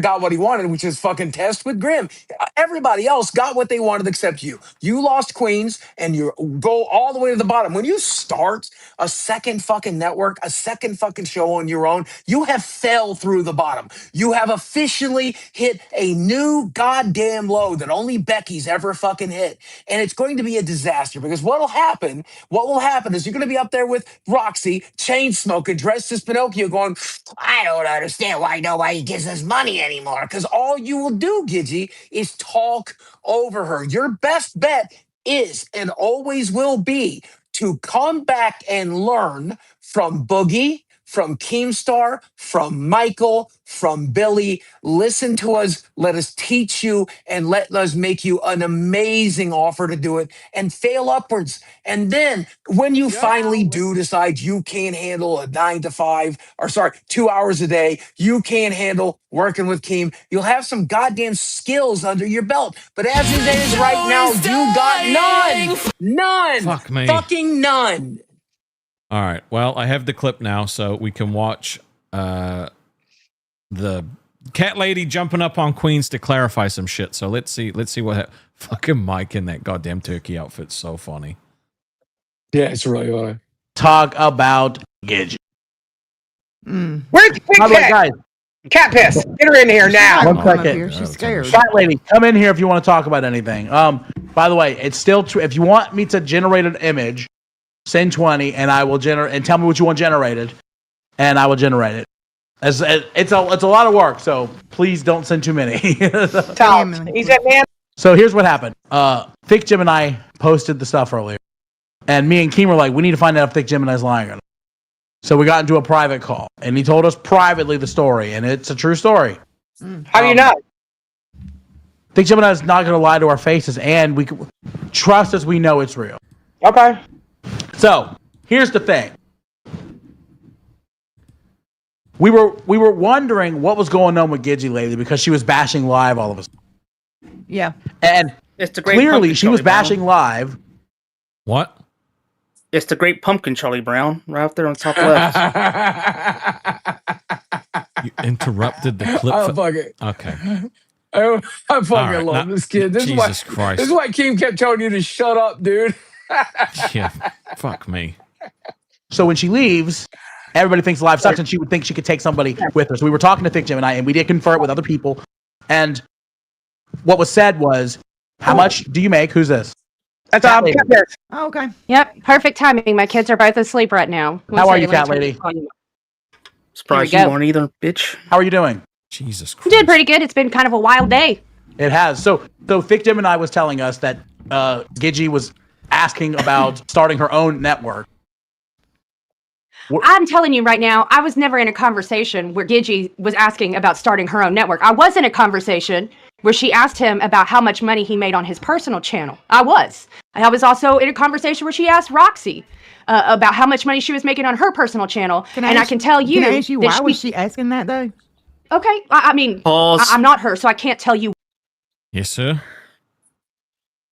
got what he wanted, which is fucking test with Grim. Everybody else got what they wanted except you. You lost Queens and you go all the way to the bottom. When you start a second fucking network, a second fucking show on your own, you have fell through the bottom. You have officially hit a new goddamn low that only Becky's ever fucking hit. And it's going to be a disaster because what will happen is you're going to be up there with Roxy, chain smoking, dressed as Pinocchio going, I don't understand why nobody gives us money anymore. Because all you will do, Gidgy, is talk over her. Your best bet is and always will be to come back and learn from Boogie, from Keemstar, from Michael, from Billy. Listen to us. Let us teach you and let us make you an amazing offer to do it and fail upwards. And then when you finally do decide you can't handle a 2 hours a day, you can't handle working with Keem, you'll have some goddamn skills under your belt. But as it is right now, you got none. None. Fuck me. Fucking none. All right. Well, I have the clip now, so we can watch the cat lady jumping up on Queens to clarify some shit. So let's see what fucking Mike in that goddamn turkey outfit's so funny. Yeah, it's really funny. Talk about Gidgy. Where's the big By the way, cat? guys, Cat piss. Get her in here now. one second. She's scared. Cat lady, come in here if you want to talk about anything. By the way, it's still true. If you want me to generate an image, send 20 and I will generate, and tell me what you want generated and I will generate it. It's a lot of work, so please don't send too many. He said, man. So here's what happened. Thick Jim and I posted the stuff earlier, and me and Keem were like, we need to find out if Thick Gemini's lying or not. So we got into a private call, and he told us privately the story, and it's a true story. How do you know? Thick Gemini is not going to lie to our faces, and we trust us. We know it's real. Okay. So here's the thing. We were wondering what was going on with Gidgy lately because she was bashing live all of us. Yeah. And It's the great clearly pumpkin, she was Charlie Brown. bashing live. What? It's the great pumpkin, Charlie Brown, right up there on top left. You interrupted the clip. Oh, fuck it. Okay. I fucking right, love now- this kid. Jesus Christ. This is why Keem kept telling you to shut up, dude. Yeah. Fuck me. So when she leaves, everybody thinks live sucks, and she would think she could take somebody with her. So we were talking to Thick Gemini, and we did confer it with other people. And what was said was, how much do you make? Who's this? That's Cat lady. Oh, okay. Yep, perfect timing. My kids are both asleep right now. How are you, cat lady? Surprised There you we go. weren't either, bitch. How are you doing? Jesus I Christ. did pretty good. It's been kind of a wild day. It has. So Thick Gemini was telling us that Gidgy was asking about starting her own network. I'm telling you right now, I was never in a conversation where Gidgy was asking about starting her own network. I was in a conversation where she asked him about how much money he made on his personal channel. I was also in a conversation where she asked Roxy about how much money she was making on her personal channel. I can tell you, Can I ask you that why was she asking that though? Okay, I mean, Pause. I'm not her, so I can't tell you. Yes, sir.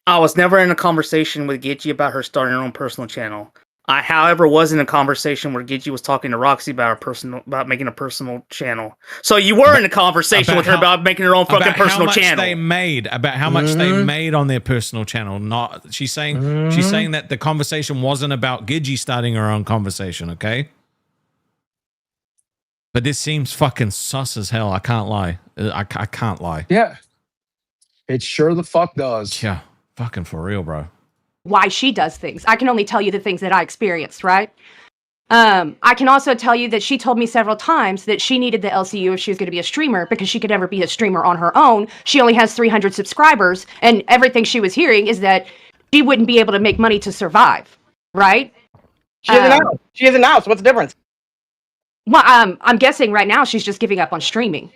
I was never in a conversation with Gidgy about her starting her own personal channel. I, however, was in a conversation where Gidgy was talking to Roxy about making a personal channel. So you were in a conversation with her about making her own fucking personal channel. About how much they made on their personal channel. Not she's saying that the conversation wasn't about Gidgy starting her own conversation, okay? But this seems fucking sus as hell. I can't lie. I can't lie. Yeah. It sure the fuck does. Yeah. Fucking for real, bro. Why she does things. I can only tell you the things that I experienced, right? I can also tell you that she told me several times that she needed the LCU if she was going to be a streamer because she could never be a streamer on her own. She only has 300 subscribers, and everything she was hearing is that she wouldn't be able to make money to survive, right? She has an house. She has an house. What's the difference? Well, I'm guessing right now she's just giving up on streaming.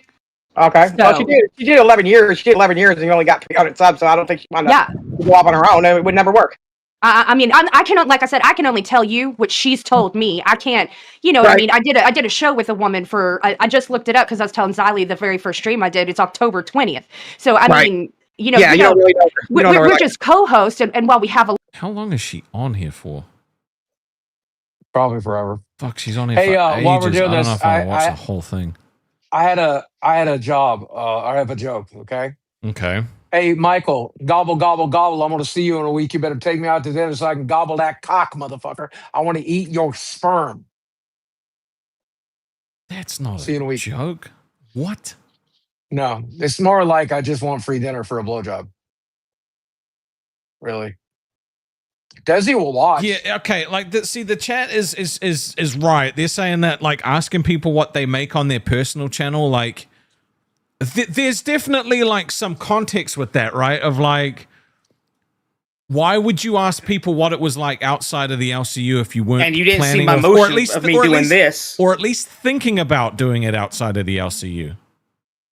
Okay. Well, So- she did 11 years. She did 11 years, and you only got 300 subs. So I don't think she might not go off on her own. It would never work. I mean, I cannot, like I said, I can only tell you what she's told me. I can't, you know what I mean? I did a show with a woman for, I just looked it up because I was telling Xylee the very first stream I did. It's October 20th. So, I mean, you know, don't really know. we're just co-hosts. And while we have a. How long is she on here for? Probably forever. Fuck, she's on here Hey, for ages. while we're doing I don't this, know if I want to watch the whole thing. I had a job. I have a joke. Okay. Okay. Hey, Michael, gobble, gobble, gobble. I'm going to see you in a week. You better take me out to dinner so I can gobble that cock, motherfucker. I want to eat your sperm. That's not see you in a week. Joke. What? No, it's more like I just want free dinner for a blowjob. Really. Desi will watch. Yeah, okay. Like, see, the chat is right. They're saying that, like, asking people what they make on their personal channel, like, there's definitely, like, some context with that, right? Of, like, why would you ask people what it was like outside of the LCU if you weren't And you didn't see planning my of- motion or at least, of me or at doing least- this. or at least thinking about doing it outside of the LCU?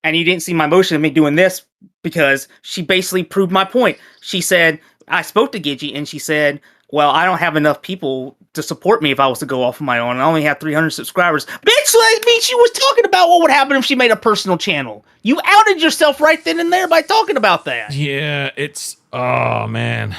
And you didn't see my motion of me doing this because she basically proved my point. She said, I spoke to Gidgy and she said, well, I don't have enough people to support me if I was to go off on my own. I only have 300 subscribers. Bitch, I mean, she was talking about what would happen if she made a personal channel. You outed yourself right then and there by talking about that. Yeah, it's, oh, man.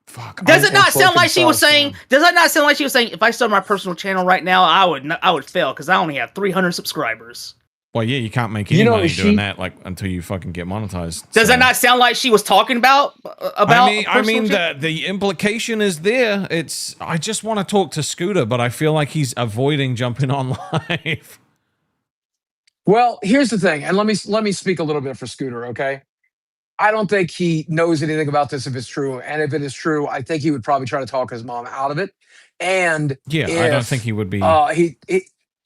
Fuck. Does it not sound like she was saying, does that not sound like she was saying, if I started my personal channel right now, I would fail because I only have 300 subscribers. Well, yeah, you can't make any money doing that, like, until you fucking get monetized. Does that not sound like she was talking about I mean, the implication is there. It's, I just want to talk to Scooter, but I feel like he's avoiding jumping on live. Well, here's the thing, and let me speak a little bit for Scooter, okay? I don't think he knows anything about this if it's true, and if it is true, I think he would probably try to talk his mom out of it. And yeah, I don't think he would be.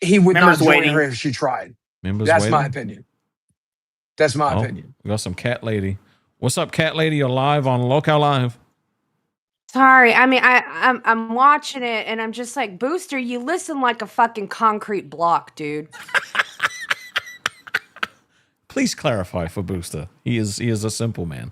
He would Members not join waiting. her if she tried. Members That's waiting? my opinion. That's my opinion. We got some cat lady. What's up, cat lady? You're live on Local Live. Sorry, I mean, I'm watching it and I'm just like, Booster, you listen like a fucking concrete block, dude. Please clarify for Booster. He is a simple man.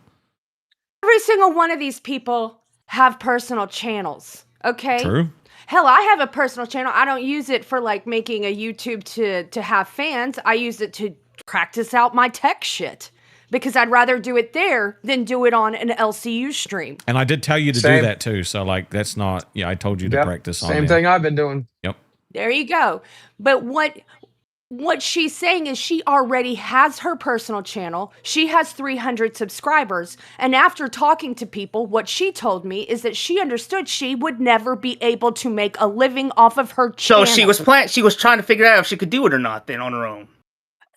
Every single one of these people have personal channels, okay? True. Hell, I have a personal channel. I don't use it for like making a YouTube to have fans. I use it to practice out my tech shit because I'd rather do it there than do it on an LCU stream. And I did tell you to Same. do that too. So like, that's not. Yeah, I told you to practice on. Same there. thing I've been doing. Yep. There you go. But what she's saying is she already has her personal channel. She has 300 subscribers. And after talking to people, what she told me is that she understood she would never be able to make a living off of her So channel. she was trying to figure out if she could do it or not then on her own.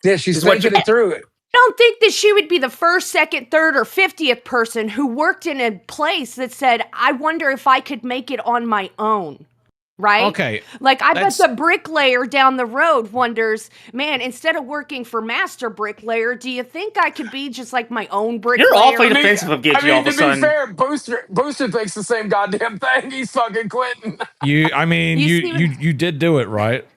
Yeah, she's Is what thinking it through. I don't think that she would be the first, second, third, or 50th person who worked in a place that said, I wonder if I could make it on my own. Right? Okay. Like, I bet the bricklayer down the road wonders, man, instead of working for Master Bricklayer, do you think I could be just like my own bricklayer? You're awfully defensive of Gidgy I mean, all of to a sudden. be fair, Booster thinks the same goddamn thing. He's fucking quitting. You did do it right.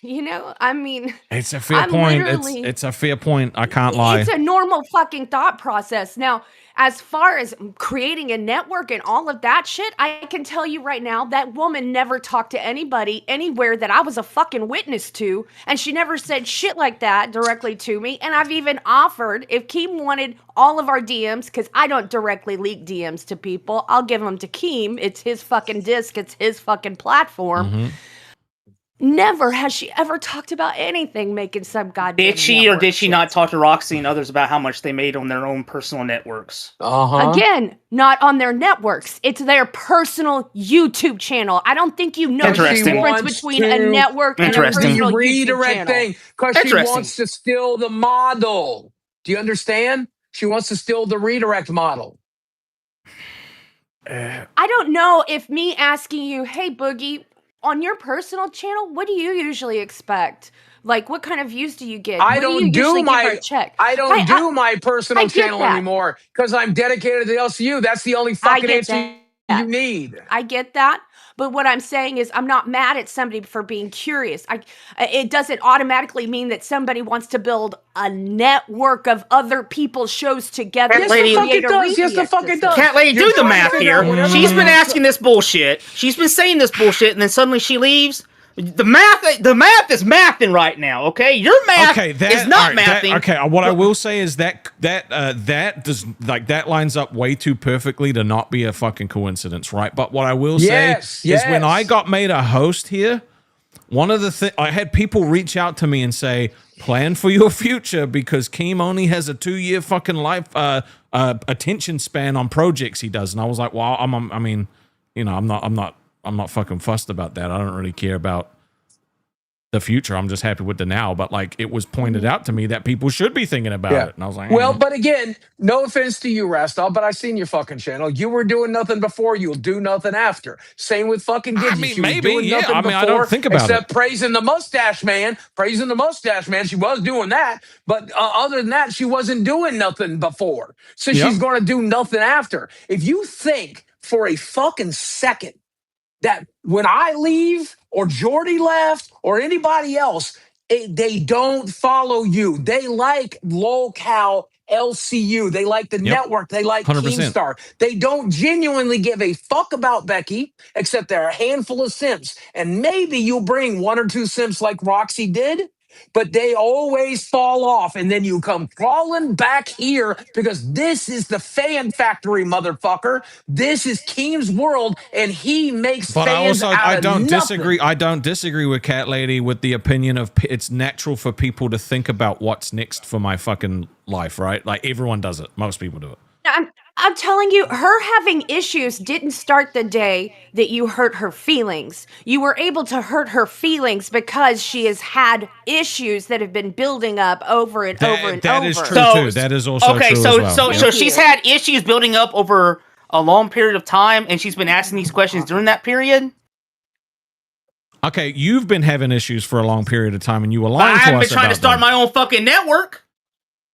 You know, I mean, It's a fair I'm point. literally- It's a fair point. I can't lie. It's a normal fucking thought process. Now, as far as creating a network and all of that shit, I can tell you right now, that woman never talked to anybody anywhere that I was a fucking witness to, and she never said shit like that directly to me. And I've even offered, if Keem wanted all of our DMs, because I don't directly leak DMs to people, I'll give them to Keem. It's his fucking disc. It's his fucking platform. Mm-hmm. Never has she ever talked about anything making some goddamn Did she or network did she shit. not talk to Roxy and others about how much they made on their own personal networks? Again, not on their networks. It's their personal YouTube channel. I don't think you know the difference between a network and a personal YouTube redirect channel. thing because she wants to steal the model. Do you understand? She wants to steal the redirect model. I don't know if me asking you, hey, Boogie, on your personal channel, what do you usually expect? Like, what kind of views do you get? I What don't you do usually give my her a check? I don't do my I personal get channel that. anymore because I'm dedicated to the LCU. That's the only fucking get answer that. you need. I get that. But what I'm saying is I'm not mad at somebody for being curious. It doesn't automatically mean that somebody wants to build a network of other people's shows together. Cat lady, Yes, the fuck it does. Cat lady, do the math here. She's been asking this bullshit. She's been saying this bullshit, and then suddenly she leaves. The math is mathing right now. Okay, your math is not mathing. What I will say is that lines up way too perfectly to not be a fucking coincidence, right? But what I will say is when I got made a host here, one of the things I had people reach out to me and say, "Plan for your future," because Keem only has a 2-year fucking life attention span on projects he does, and I was like, "Well, I mean, you know, I'm not fucking fussed about that. I don't really care about the future. I'm just happy with the now." But like, it was pointed out to me that people should be thinking about it, and I was like, well, but again, no offense to you, Rastov, but I seen your fucking channel. You were doing nothing before. You'll do nothing after. Same with fucking Gidgy. I mean, she was maybe, doing yeah. nothing I mean, before, I don't think about except it. praising the mustache man. Praising the mustache man. She was doing that, but other than that, she wasn't doing nothing before. So she's going to do nothing after. If you think for a fucking second that when I leave or Jordy left or anybody else, they don't follow you. They like LolcowLCU. They like the network. They like 100%. KEEMSTAR. They don't genuinely give a fuck about Becky, except they're a handful of simps. And maybe you'll bring 1 or 2 simps like Roxy did, but they always fall off, and then you come crawling back here because this is the fan factory, motherfucker. This is Keem's world, and he makes fans out of I don't nothing. disagree. I don't disagree with Cat Lady with the opinion of it's natural for people to think about what's next for my fucking life, right? Like everyone does it. Most people do it. I'm telling you, her having issues didn't start the day that you hurt her feelings. You were able to hurt her feelings because she has had issues that have been building up over and over and over. That is true too. That is also true as well. So she's had issues building up over a long period of time, and she's been asking these questions during that period. Okay, you've been having issues for a long period of time, and you were lying to us I've been about trying to start my own fucking network.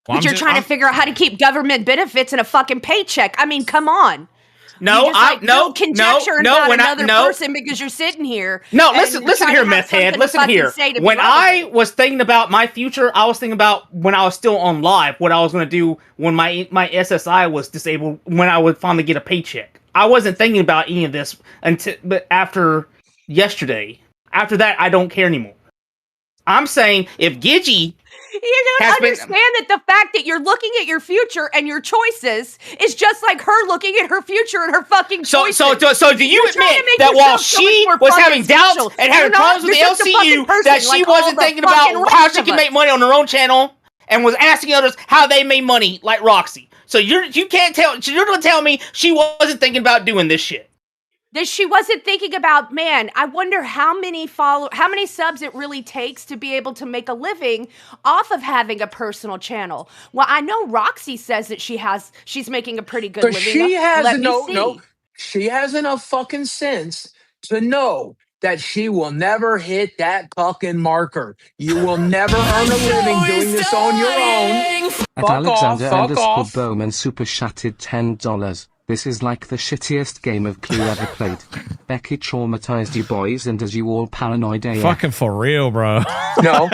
Well, but you're trying to figure out how to keep government benefits and a fucking paycheck. I mean, come on. No, conjecture about another person because you're sitting here. No, listen here, meth head. Listen here. When I was thinking about my future, I was thinking about when I was still on live, what I was going to do when my SSI was disabled, when I would finally get a paycheck. I wasn't thinking about any of this but after yesterday. After that, I don't care anymore. I'm saying if Gidgy... You don't understand that the fact that you're looking at your future and your choices is just like her looking at her future and her fucking choices. So do you admit that while she was having doubts and having problems with the LCU, that she wasn't thinking about how she can make money on her own channel and was asking others how they made money like Roxy? So you're going to tell me she wasn't thinking about doing this shit? That she wasn't thinking about, man, I wonder how many subs it really takes to be able to make a living off of having a personal channel. Well, I know Roxy says that she's making a pretty good living. She has she has enough fucking sense to know that she will never hit that fucking marker. You will never earn a living doing this on your own. At Alexander Bowman super chatted $10. This is like the shittiest game of Clue ever played. Becky traumatized you boys and as you all paranoid AF. Fucking for real, bro. No,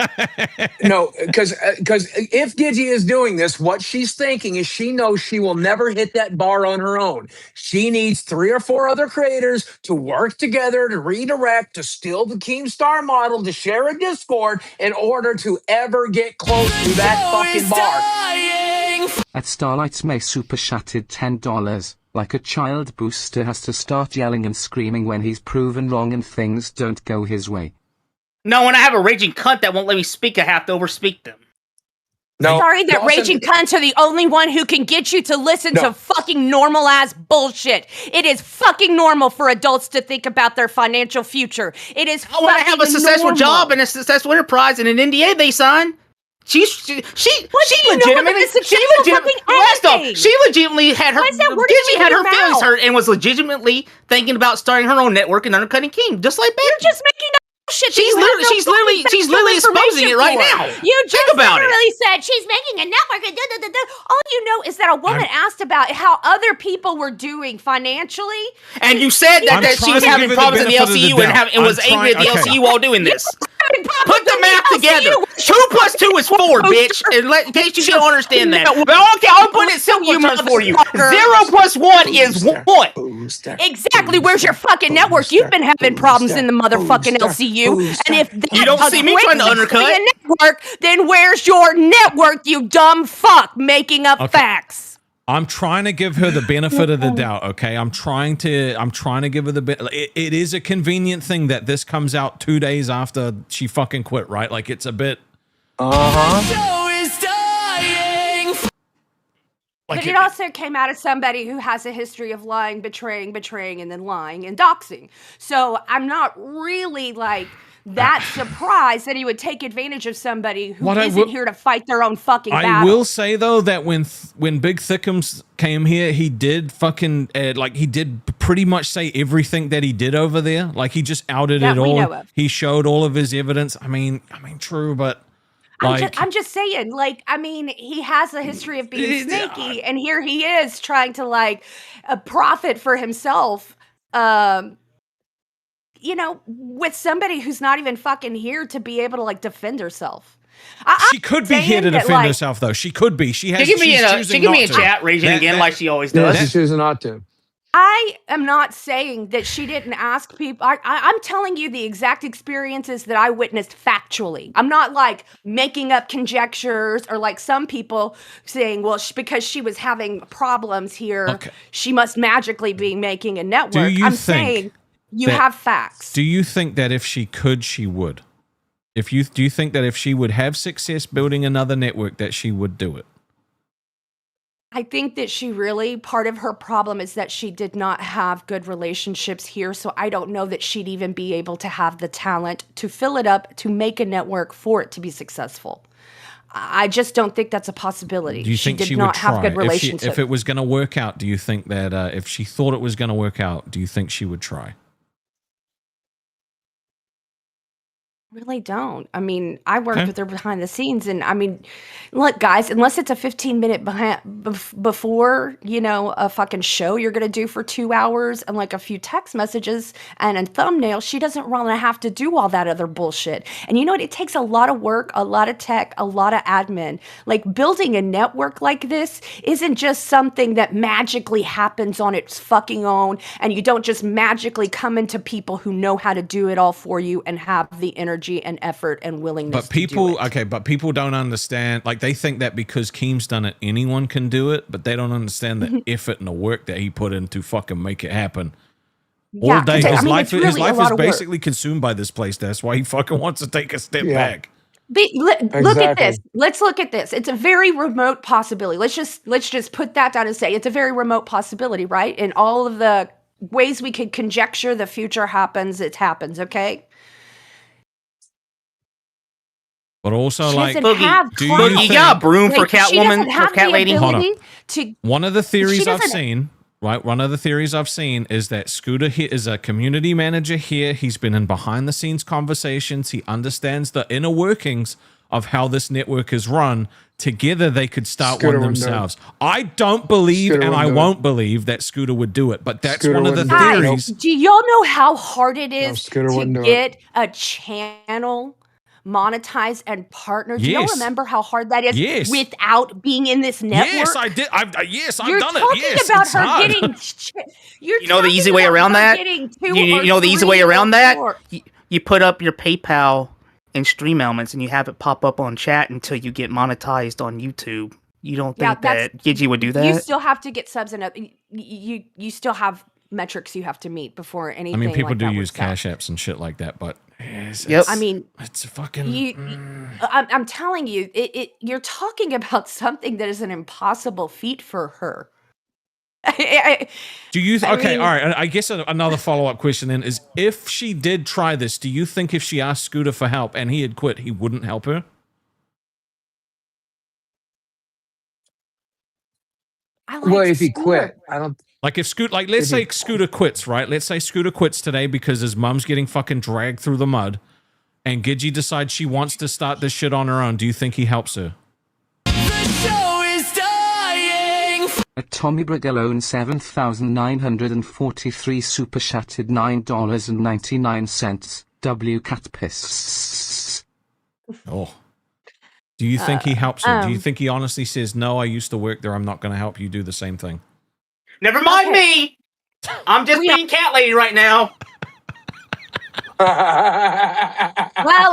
because if Gidgy is doing this, what she's thinking is she knows she will never hit that bar on her own. She needs 3 or 4 other creators to work together, to redirect, to steal the KEEMSTAR model, to share a Discord in order to ever get close to that fucking bar. At Starlight's May super chatted $10. Like a child, Booster has to start yelling and screaming when he's proven wrong and things don't go his way. No, when I have a raging cunt that won't let me speak, I have to overspeak them. No, sorry that raging cunts are the only one who can get you to listen to fucking normal ass bullshit. It is fucking normal for adults to think about their financial future. It is fucking I want to have a successful job and a successful enterprise and an NDA they sign. She legitimately had her feelings hurt and was legitimately thinking about starting her own network and undercutting Keem, just like Becky. You're just making up bullshit. She's literally exposing it right now. You just Think about it. literally said she's making a network. And all you know is that a woman asked about how other people were doing financially, and you said that she was having problems in the LCU and was angry at the LCU while doing this. Put the math together. 2 plus 2 is 4, bitch. In case you don't understand that. But okay, I'll put it simple terms for you. 0 plus 1 is 1. Exactly. Where's your fucking network? You've been having problems in the motherfucking LCU. And if you don't see me trying to undercut a network, then where's your network, you dumb fuck, making up facts? I'm trying to give her the benefit of the doubt, okay? I'm trying to give her the it is a convenient thing that this comes out 2 days after she fucking quit, right? Like it's a bit But it also came out of somebody who has a history of lying, betraying, and then lying and doxing. So I'm not really like that surprised that he would take advantage of somebody who isn't here to fight their own fucking battle. I will say though that when Big Thickums came here, he did fucking he did pretty much say everything that he did over there. Like he just outed it all. Know of. He showed all of his evidence. I mean, true, but I'm just saying, like, I mean, he has a history of being snaky, and here he is trying to profit for himself. You know, with somebody who's not even fucking here to be able to defend herself. She could be here to defend herself, though. She could be. She has. She give me a chat raging again, like she always does. She's choosing not to. I am not saying that she didn't ask people. I'm telling you the exact experiences that I witnessed factually. I'm not making up conjectures or some people saying, well, because she was having problems here, she must magically be making a network. I'm saying you have facts. Do you think that if she could, she would? Do you think that if she would have success building another network, that she would do it? I think that part of her problem is that she did not have good relationships here. So I don't know that she'd even be able to have the talent to fill it up, to make a network for it to be successful. I just don't think that's a possibility. Do you think she would try? Have good relationships. If it was going to work out, do you think that if she thought it was going to work out, do you think she would try? Really don't. I mean, I worked with her behind the scenes, and I mean, look, guys, unless it's a 15-minute before, a fucking show you're gonna do for 2 hours and a few text messages and a thumbnail, she doesn't want to have to do all that other bullshit. And you know what? It takes a lot of work, a lot of tech, a lot of admin. Building a network like this isn't just something that magically happens on its fucking own, and you don't just magically come into people who know how to do it all for you and have the energy and effort and willingness but people to do it. But people don't understand, they think that because Keem's done it, anyone can do it, but they don't understand the effort and the work that he put in to fucking make it happen all day. His life is basically consumed by this place. That's why he fucking wants to take a step back. Look at this. Let's look at this. It's a very remote possibility. Let's just put that down and say it's a very remote possibility, right? In all of the ways we could conjecture the future happens, it happens, okay? But also, Boogie, you got a broom for Catwoman, for Cat Lady? Hold on. One of the theories I've seen, right? One of the theories I've seen is that Scooter here is a community manager here. He's been in behind the scenes conversations. He understands the inner workings of how this network is run. Together, they could start one themselves. I don't believe, and I won't believe that Scooter would do it. But that's one of the theories. Do y'all know how hard it is to get a channel monetized and partnered? Do you remember how hard that is without being in this network? Yes, I did. I've done it. Yes, You're talking about her getting. You know the easy way around that. You know the easy way around that. You put up your PayPal and stream elements, and you have it pop up on chat until you get monetized on YouTube. You don't think that Gidgy would do that? You still have to get subs and you still have metrics you have to meet before anything. I mean, people do use cash apps and shit like that, but I mean, it's fucking. I'm telling you, you're talking about something that is an impossible feat for her. Do you? All right. I guess another follow-up question then is: if she did try this, do you think if she asked Scooter for help and he had quit, he wouldn't help her? If he quit, I don't. If Scooter, let's say Scooter quits, right? Let's say Scooter quits today because his mom's getting fucking dragged through the mud. and Gidgy decides she wants to start this shit on her own, do you think he helps her? At Tommy Brigalone 7,943 super chatted $9.99. W cat piss. Oh. Do you think he helps her? Do you think he honestly says, no, I used to work there, I'm not going to help you do the same thing? Never mind me. I'm just being cat lady right now. Well,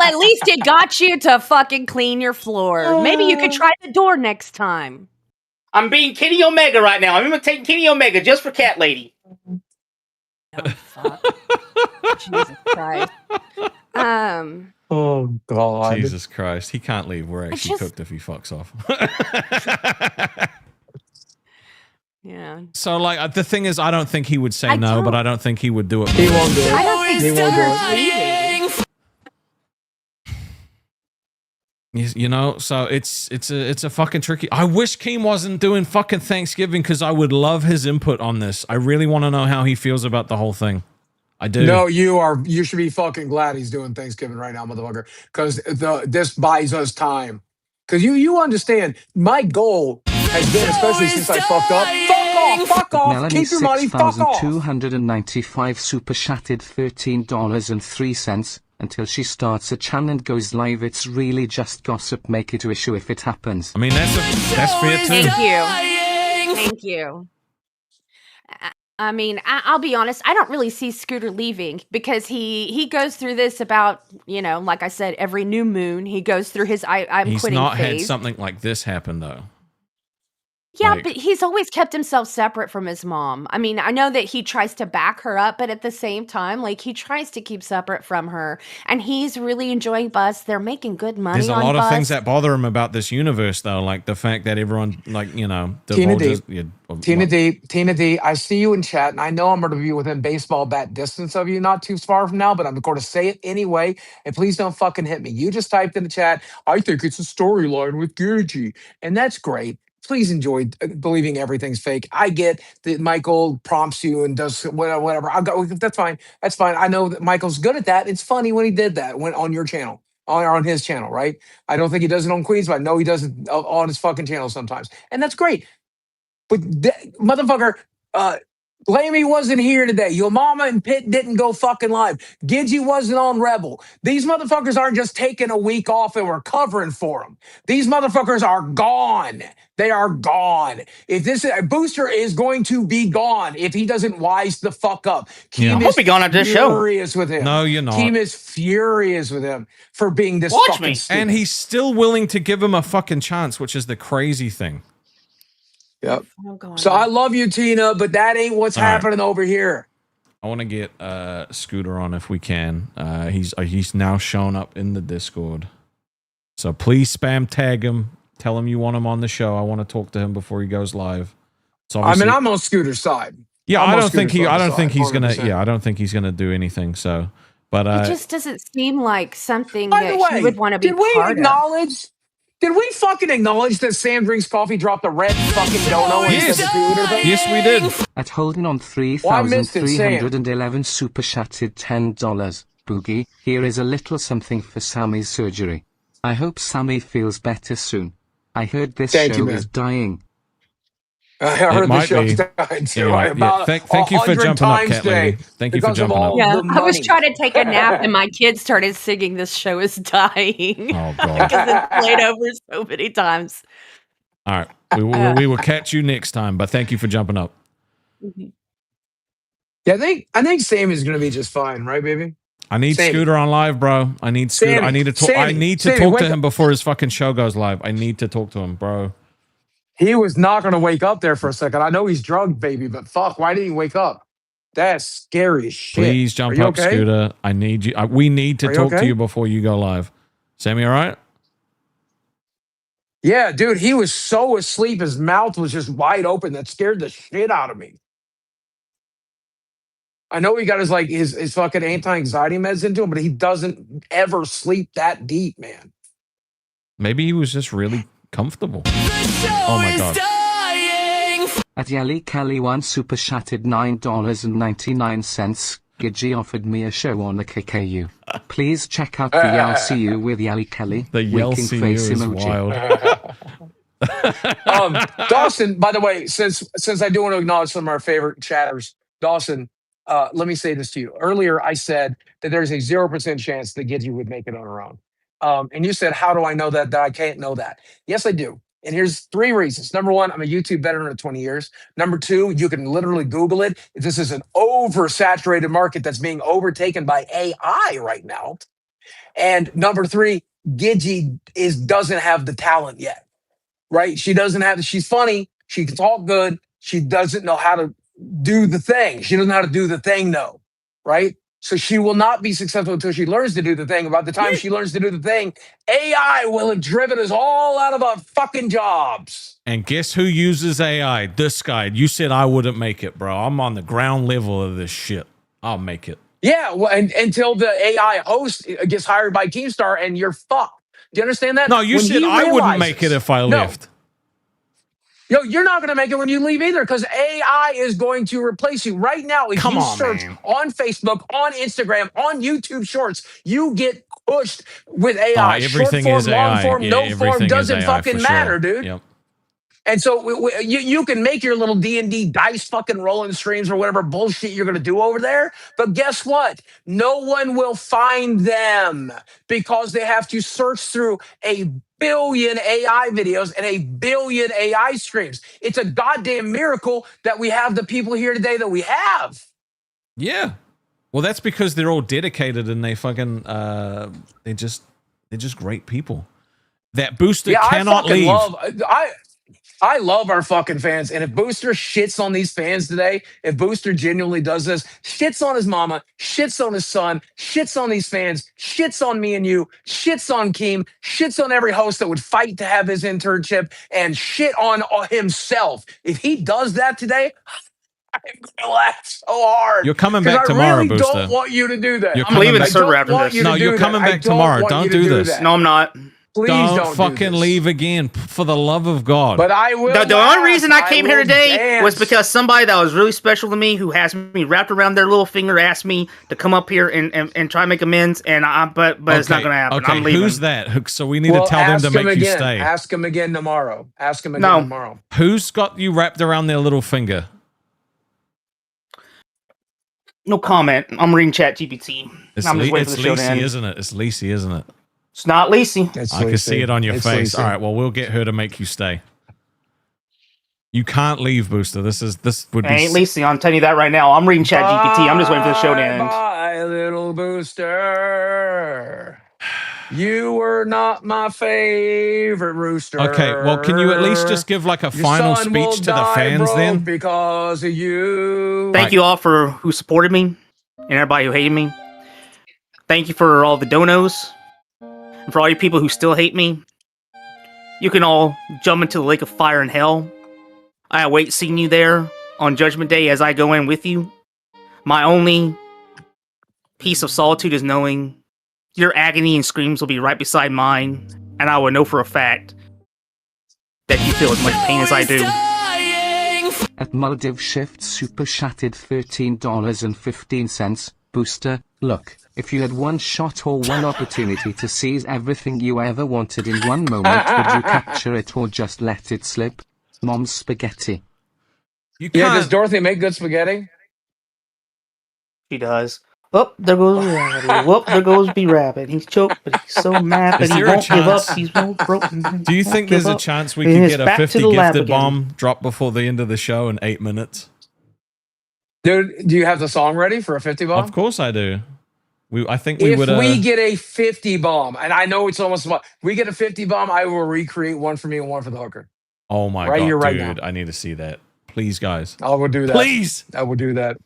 at least it got you to fucking clean your floor. Maybe you could try the door next time. I'm being Kitty Omega right now. I'm imitating Kitty Omega just for cat lady. Oh, fuck. Jesus Christ. Oh God. Jesus Christ. He can't leave. We're actually cooked if he fucks off. Yeah. So, like, the thing is, I don't think he would say no, but I don't think he would do it. He won't do it. I don't think He won't do it. You know, so it's a fucking tricky. I wish Keem wasn't doing fucking Thanksgiving because I would love his input on this. I really want to know how he feels about the whole thing. I do. No, you should be fucking glad he's doing Thanksgiving right now, motherfucker. Because this buys us time. Because you understand, my goal has been, especially since I fucked up, fuck off, Melanie keep your money, fuck off. 6,295 super chatted $13.03 until she starts a channel and goes live. It's really just gossip. Make it to issue if it happens. I mean, that's fair too. Thank you. Thank you. I mean, I'll be honest. I don't really see Scooter leaving because he goes through this about, you know, like I said, every new moon. He goes through his I'm He's quitting not phase. had something like this happen though. Yeah, Like- but he's always kept himself separate from his mom. I mean, I know that he tries to back her up, but at the same time, like, he tries to keep separate from her. And he's really enjoying Bus. They're making good money There's a on lot Bus. of things that bother him about this universe, though, like the fact that everyone, like, you know, Tina divulges. Tina D, I see you in chat, and I know I'm going to be within baseball bat distance of you, not too far from now, but I'm going to say it anyway, and please don't fucking hit me. You just typed in the chat, I think it's a storyline with Gidgy, and that's great. Please enjoy believing everything's fake. I get that Michael prompts you and does whatever. That's fine. That's fine. I know that Michael's good at that. It's funny when he did that on your channel, on his channel, right? I don't think he does it on Queens, but I know he does it on his fucking channel sometimes, and that's great. But motherfucker, Blamey wasn't here today. Your mama and Pitt didn't go fucking live. Gidgy wasn't on Rebel. These motherfuckers aren't just taking a week off and we're covering for them. These motherfuckers are gone. They are gone. If this Booster is going to be gone if he doesn't wise the fuck up. Keem I hope he gone after this show. furious with him. No, you're not. Keem is furious with him for being this Watch fucking me. stupid. And he's still willing to give him a fucking chance, which is the crazy thing. Yep. So I love you, Tina, but that ain't what's All right. happening over here. I want to get Scooter on if we can. He's now shown up in the Discord. So please spam tag him. Tell him you want him on the show. I want to talk to him before he goes live. So I mean, I'm on Scooter's side. yeah, I'm I on don't think Scooter's I don't side, think he's gonna. 100%. Yeah, I don't think he's gonna do anything. So, but It just doesn't seem like something By that the way, he would want to be did we part of. acknowledge? Did we fucking acknowledge that Sam Drinks Coffee dropped a red fucking dono instead of the Scooter thing? yes, we did. At holding on Well, I missed it, Sam. 3,311 super chatted $10. Boogie, here is a little something for Sammy's surgery. I hope Sammy feels better soon. I heard this Thank you, show man. is dying. I heard the might show's be. dying too. Anyway, yeah, About thank you for 100 jumping up, times Cat Lady. today Thank you for because of jumping up. all Yeah, the I was money. trying to take a nap and my kids started singing "This Show Is Dying" Oh god! because it's played over so many times. All right, we will catch you next time. But thank you for jumping up. Yeah, I think Sam is going to be just fine, right, baby? I need Sammy. Scooter on live, bro. I need Scooter. Sammy, I need to talk. I Sammy, need to Sammy, talk wake to up. him before his fucking show goes live. I need to talk to him, bro. He was not going to wake up there for a second. I know he's drugged, baby, but fuck, why didn't he wake up? That's scary as shit. Please jump Are you up, okay? Scooter. I need you. We need to Are you talk to okay? you before you go live. Sammy, all right? Yeah, dude, he was so asleep. His mouth was just wide open. That scared the shit out of me. I know he got his fucking anti-anxiety meds into him, but he doesn't ever sleep that deep, man. Maybe he was just really comfortable. Oh my god. At Yelly Kelly 1 super chatted $9.99. Gidgy offered me a show on the KKU. Please check out the LCU with Yali Kelly. The winking LCU face is emoji. wild. Dawson, by the way, since I do want to acknowledge some of our favorite chatters, Dawson, let me say this to you. Earlier, I said that there's a 0% chance that Gidgy would make it on her own. And you said, how do I know that I can't know that? Yes, I do. And here's 3 reasons. Number 1, I'm a YouTube veteran of 20 years. Number 2, you can literally Google it. This is an oversaturated market that's being overtaken by AI right now. And number 3, Gidgy doesn't have the talent yet. Right? She's funny. She can talk good. She doesn't know how to do the thing. She doesn't know how to do the thing, though. Right? So she will not be successful until she learns to do the thing. About the time she learns to do the thing, AI will have driven us all out of our fucking jobs. And guess who uses AI? This guy. You said I wouldn't make it, bro. I'm on the ground level of this shit. I'll make it. Yeah, well, until the AI host gets hired by KEEMSTAR and you're fucked. Do you understand that? No, you said I wouldn't make it if I left. Yo, you're not going to make it when you leave either because AI is going to replace you. Right now, if you search on Facebook, on Instagram, on YouTube Shorts, you get pushed with AI. Everything Short form, is long AI. form, Yeah, no everything form, is doesn't AI fucking for matter, sure. dude. Yep. And so you can make your little D&D dice fucking rolling streams or whatever bullshit you're going to do over there. But guess what? No one will find them because they have to search through a billion AI videos and a billion AI streams. It's a goddamn miracle that we have the people here today that we have. Yeah. Well, that's because they're all dedicated and they fucking they're just great people. That Booster cannot leave. I love our fucking fans. And if Booster shits on these fans today, if Booster genuinely does this, shits on his mama, shits on his son, shits on these fans, shits on me and you, shits on Keem, shits on every host that would fight to have his internship, and shit on himself. If he does that today, I'm gonna laugh so hard. You're coming back tomorrow, I really Booster. don't want you to do that. I'm leaving the server after this. No, you're coming back tomorrow. Don't do this. No, I'm not. Please don't fucking leave again, for the love of God. But I will. The only reason I came here today dance. was because somebody that was really special to me, who has me wrapped around their little finger, asked me to come up here and try to make amends. And but it's not going to happen. Okay, I'm leaving. who's that? So we need to tell them to make you stay. Ask him again tomorrow. Ask him again tomorrow. Who's got you wrapped around their little finger? No comment. I'm reading ChatGPT. It's I'm just waiting for the show to Lacey, end. isn't it? It's Lacey, isn't it? It's not Lacey. I can see it on your face. All right, well, we'll get her to make you stay. You can't leave, Booster. This would be. I ain't Lacey. I'm telling you that right now. I'm reading ChatGPT. I'm just waiting for the show to end. Bye, little Booster. You were not my favorite rooster. Okay, well, can you at least just give like a final speech to the fans then? Because of you. Thank you all for who supported me and everybody who hated me. Thank you for all the donos. And for all you people who still hate me, you can all jump into the lake of fire and hell. I await seeing you there on Judgment Day as I go in with you. My only piece of solitude is knowing your agony and screams will be right beside mine, and I will know for a fact that you feel as much pain as I do. At Maldive Shift Super Shattered $13.15. Booster, look, if you had one shot or one opportunity to seize everything you ever wanted in one moment, would you capture it or just let it slip? Mom's spaghetti. Yeah, does Dorothy make good spaghetti? She does. Oh, there goes Rabbit. Whoop, there goes B-Rabbit. He's choked, but he's so mad that he won't give up. He's so broken. Do you think there's a chance we could get a 50 gifted bomb dropped before the end of the show in 8 minutes? Dude, do you have the song ready for a 50 bomb? Of course I do. I think we would. If we get a 50 bomb, and I know it's almost we get a 50 bomb, I will recreate one for me and one for the hooker. Oh my Right God, here, right dude. now. I need to see that. Please, guys. I will do that. Please. I will do that.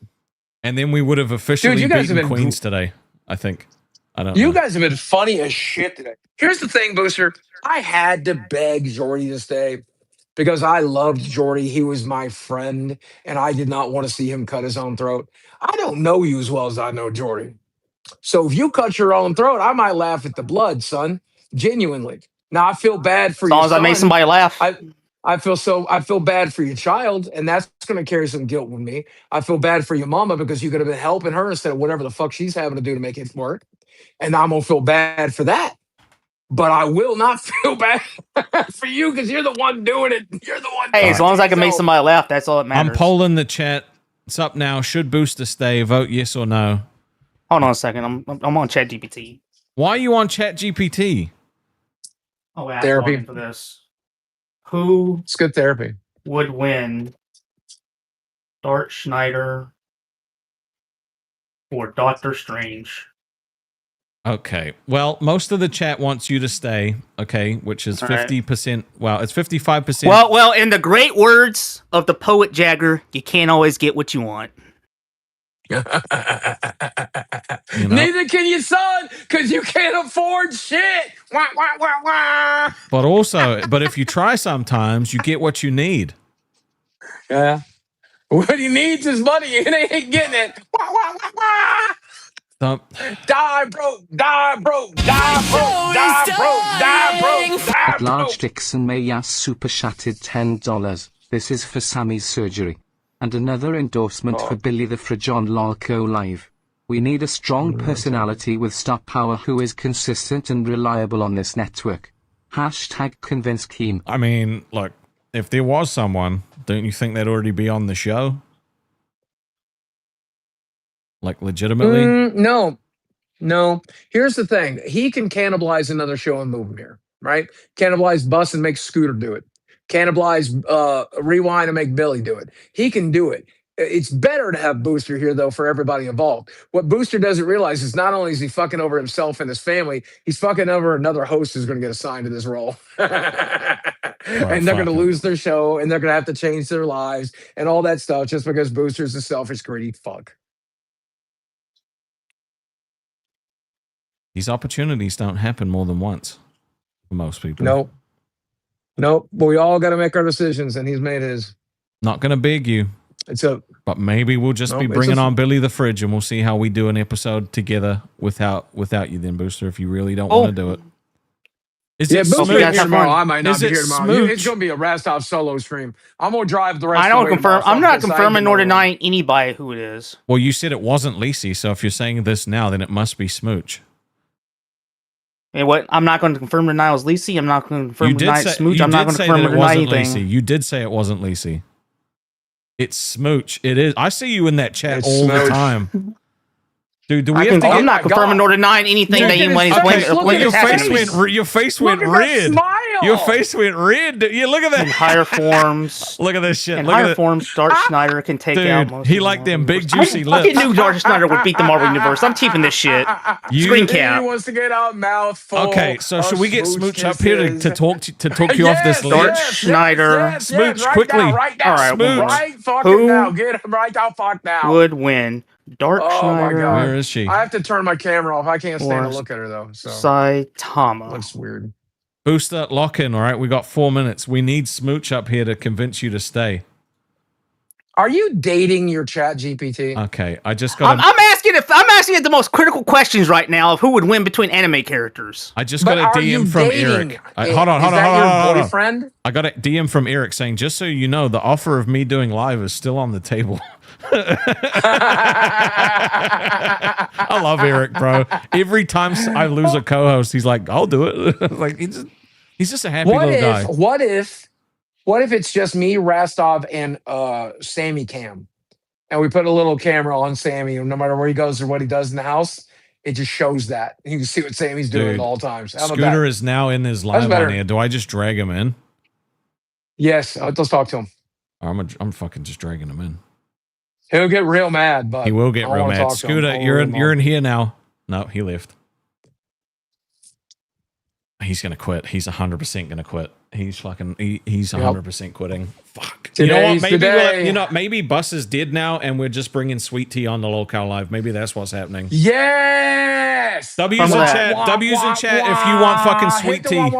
And then we would have officially Dude, you guys beaten have been Queens today, I think. I don't know. You guys have been funny as shit today. Here's the thing, Booster. I had to beg Jordy to stay because I loved Jordy. He was my friend, and I did not want to see him cut his own throat. I don't know you as well as I know Jordy. So if you cut your own throat, I might laugh at the blood, son. Genuinely. Now, I feel bad for As you. long as I make somebody laugh. I feel bad for your child, and that's going to carry some guilt with me. I feel bad for your mama because you could have been helping her instead of whatever the fuck she's having to do to make it work, and I'm gonna feel bad for that. But I will not feel bad for you because you're the one doing it. You're the one. Hey, Doing as long as I can make so. somebody laugh, that's all that I'm matters. polling the chat. It's up now. Should Booster stay? Vote yes or no. Hold on a second. I'm on ChatGPT. Why are you on ChatGPT? Oh, I have to log Therapy. in for this. Who It's good therapy. would win, Dart Schneider or Doctor Strange? Okay. Well, most of the chat wants you to stay. Okay, which is 50%. Well, it's 55%. Well, in the great words of the poet Jagger, you can't always get what you want. You know? Neither can you, son, because you can't afford shit. Wah, wah, wah, wah. But if you try sometimes, you get what you need. Yeah. What he needs is money, and they ain't getting it. Wah, wah, wah, wah. Die broke, die broke, die broke, die broke, die broke, die At Large broke. Dixon Mayas super chatted $10. This is for Sammy's surgery. And another endorsement for Billy the Fridge on Lolco Live. We need a strong personality with star power who is consistent and reliable on this network. Hashtag convince Keem. I mean, look, if there was someone, don't you think they'd already be on the show? Like, legitimately? No. Here's the thing. He can cannibalize another show and move him here, right? Cannibalize Bus and make Scooter do it. Cannibalize Rewind and make Billy do it. He can do it. It's better to have Booster here, though, for everybody involved. What Booster doesn't realize is not only is he fucking over himself and his family, he's fucking over another host who's going to get assigned to this role. And they're going to lose their show, and they're going to have to change their lives and all that stuff just because Booster's a selfish, greedy fuck. These opportunities don't happen more than once for most people. Nope. But we all got to make our decisions, and he's made his. Not going to beg you. But maybe we'll just be bringing on Billy the Fridge, and we'll see how we do an episode together without you then, Booster, if you really don't want to do it. Booster here tomorrow. I might not be here tomorrow. Smooch? It's going to be a Rastov solo stream. I'm going to drive the rest I of the don't way. confirm. I'm not confirming nor denying. denying anybody who it is. Well, you said it wasn't Lacey, so if you're saying this now, then it must be Smooch. Hey, what? I'm not going to confirm or deny it was Lacey. I'm not going to confirm or deny it's Smooch. I'm not going to say confirm that or it deny wasn't anything. Lacey. You did say it wasn't Lacey. It's Smooch. It is. I see you in that chat It's all the Smooch. time. Dude, do we have to I'm get... not confirming nor denying anything that anybody's Your face went red. Your face went red. You look at that. In higher forms. Look at this shit. In Look higher at forms, Dart Schneider can take out Dude, most he of like the them big Marvel juicy universe. I lips. fucking knew Dart Schneider would beat the Marvel Universe. I'm keeping this shit. Screen He cap. wants to get out mouthful. Okay, so should we get Smooch up here kisses. to talk you off this Dart ledge? Schneider. Smooch, right quickly. Now, right now. All right, Smooch. Right fucking Who now. Get him right now. Fuck now. would win? Dart Oh Schneider. my god. Where is she? I have to turn my camera off. I can't stand to Or look at her though. So Saitama. looks weird. Booster, lock in, all right? We got 4 minutes. We need Smooch up here to convince you to stay. Are you dating your chat GPT? Okay, I just got I'm asking the most critical questions right now of who would win between anime characters. I just got a DM from Eric. Hold on. Your boyfriend? I got a DM from Eric saying, just so you know, the offer of me doing live is still on the table. I love Eric, bro. Every time I lose a co-host, he's like, I'll do it. Like he's just a happy little guy. What if it's just me, Rastov, and Sammy Cam? And we put a little camera on Sammy, and no matter where he goes or what he does in the house, it just shows that. You can see what Sammy's doing at all times. How about Scooter that? is now in his live on here. Do I just drag him in? Yes, let's talk to him. I'm fucking just dragging him in. He'll get real mad, but He will get I real wanna mad. talk to him. Scooter, I'll you're leave in him you're on. in here now. No, he left. He's gonna quit. He's 100% gonna quit. He's 100% quitting. Fuck. You know what? Maybe maybe Bus is dead now, and we're just bringing Sweet Tea on the Lolcow Live. Maybe that's what's happening. Yes. W's in chat. W's in chat if you want fucking Sweet Tea.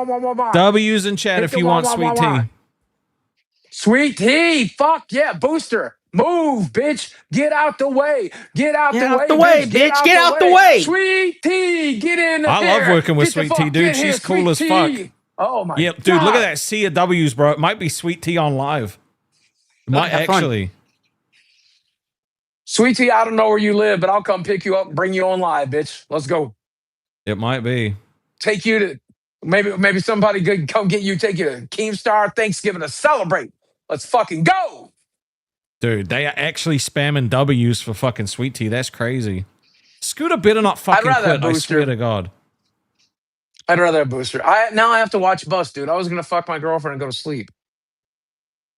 W's in chat if you want Sweet Tea. Sweet Tea. Fuck yeah, Booster. Move, bitch. Get out the way. Get out the way, bitch. Get out the way. Sweet Tea. Get in I here. love working with Get the Sweet Tea, fuck dude. in here, She's cool Sweet as fuck. Tea. Oh my Yeah, god. dude, look at that sea of W's, bro. It might be Sweet Tea on live. It might have fun. actually. Sweet Tea, I don't know where you live, but I'll come pick you up and bring you on live, bitch. Let's go. It might be. Take you to maybe somebody could come get you, take you to Keemstar Thanksgiving to celebrate. Let's fucking go. Dude, they are actually spamming W's for fucking Sweet Tea. That's crazy. Scooter better not fucking rather quit, have I Booster. swear to God. I'd rather have Booster. Now I have to watch Bus, dude. I was gonna fuck my girlfriend and go to sleep.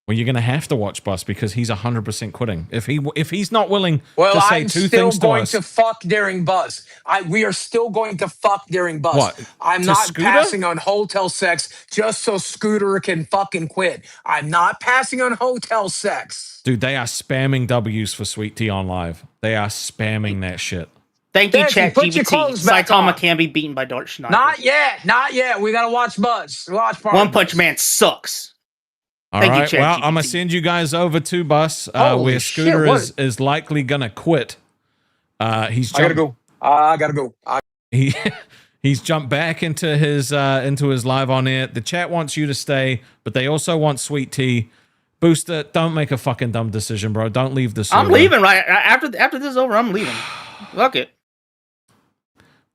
Well, you're going to have to watch Bus because he's 100% quitting. If he's not willing Well, to say I'm two still things to going us. to fuck during Buzz. We are still going to fuck during Buzz. What? I'm To not Scooter? passing on hotel sex just so Scooter can fucking quit. I'm not passing on hotel sex. Dude, they are spamming W's for Sweet Tea on live. They are spamming that shit. Thank you, Desi, put your ChatGPT. clothes back Saitama on. can be beaten by Dart Schneider. Not yet. Not yet. We gotta watch Buzz. Watch part One of Punch Buzz. Man sucks. All Thank you, right. Well, ChatGPT. I'm going to send you guys over to Bus Holy where shit, Scooter what? is likely going to quit. He's I gotta go. I gotta go. He's jumped back into his live on air. The chat wants you to stay, but they also want Sweet Tea. Booster, don't make a fucking dumb decision, bro. Don't leave the server. I'm leaving right after this is over. I'm leaving. Fuck it.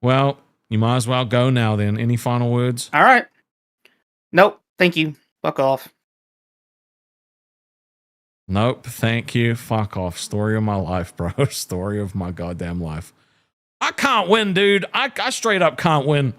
Well, you might as well go now then. Any final words? All right. Nope. Thank you. Fuck off. Nope. Thank you. Fuck off. Story of my life, bro. Story of my goddamn life. I can't win, dude. I straight up can't win.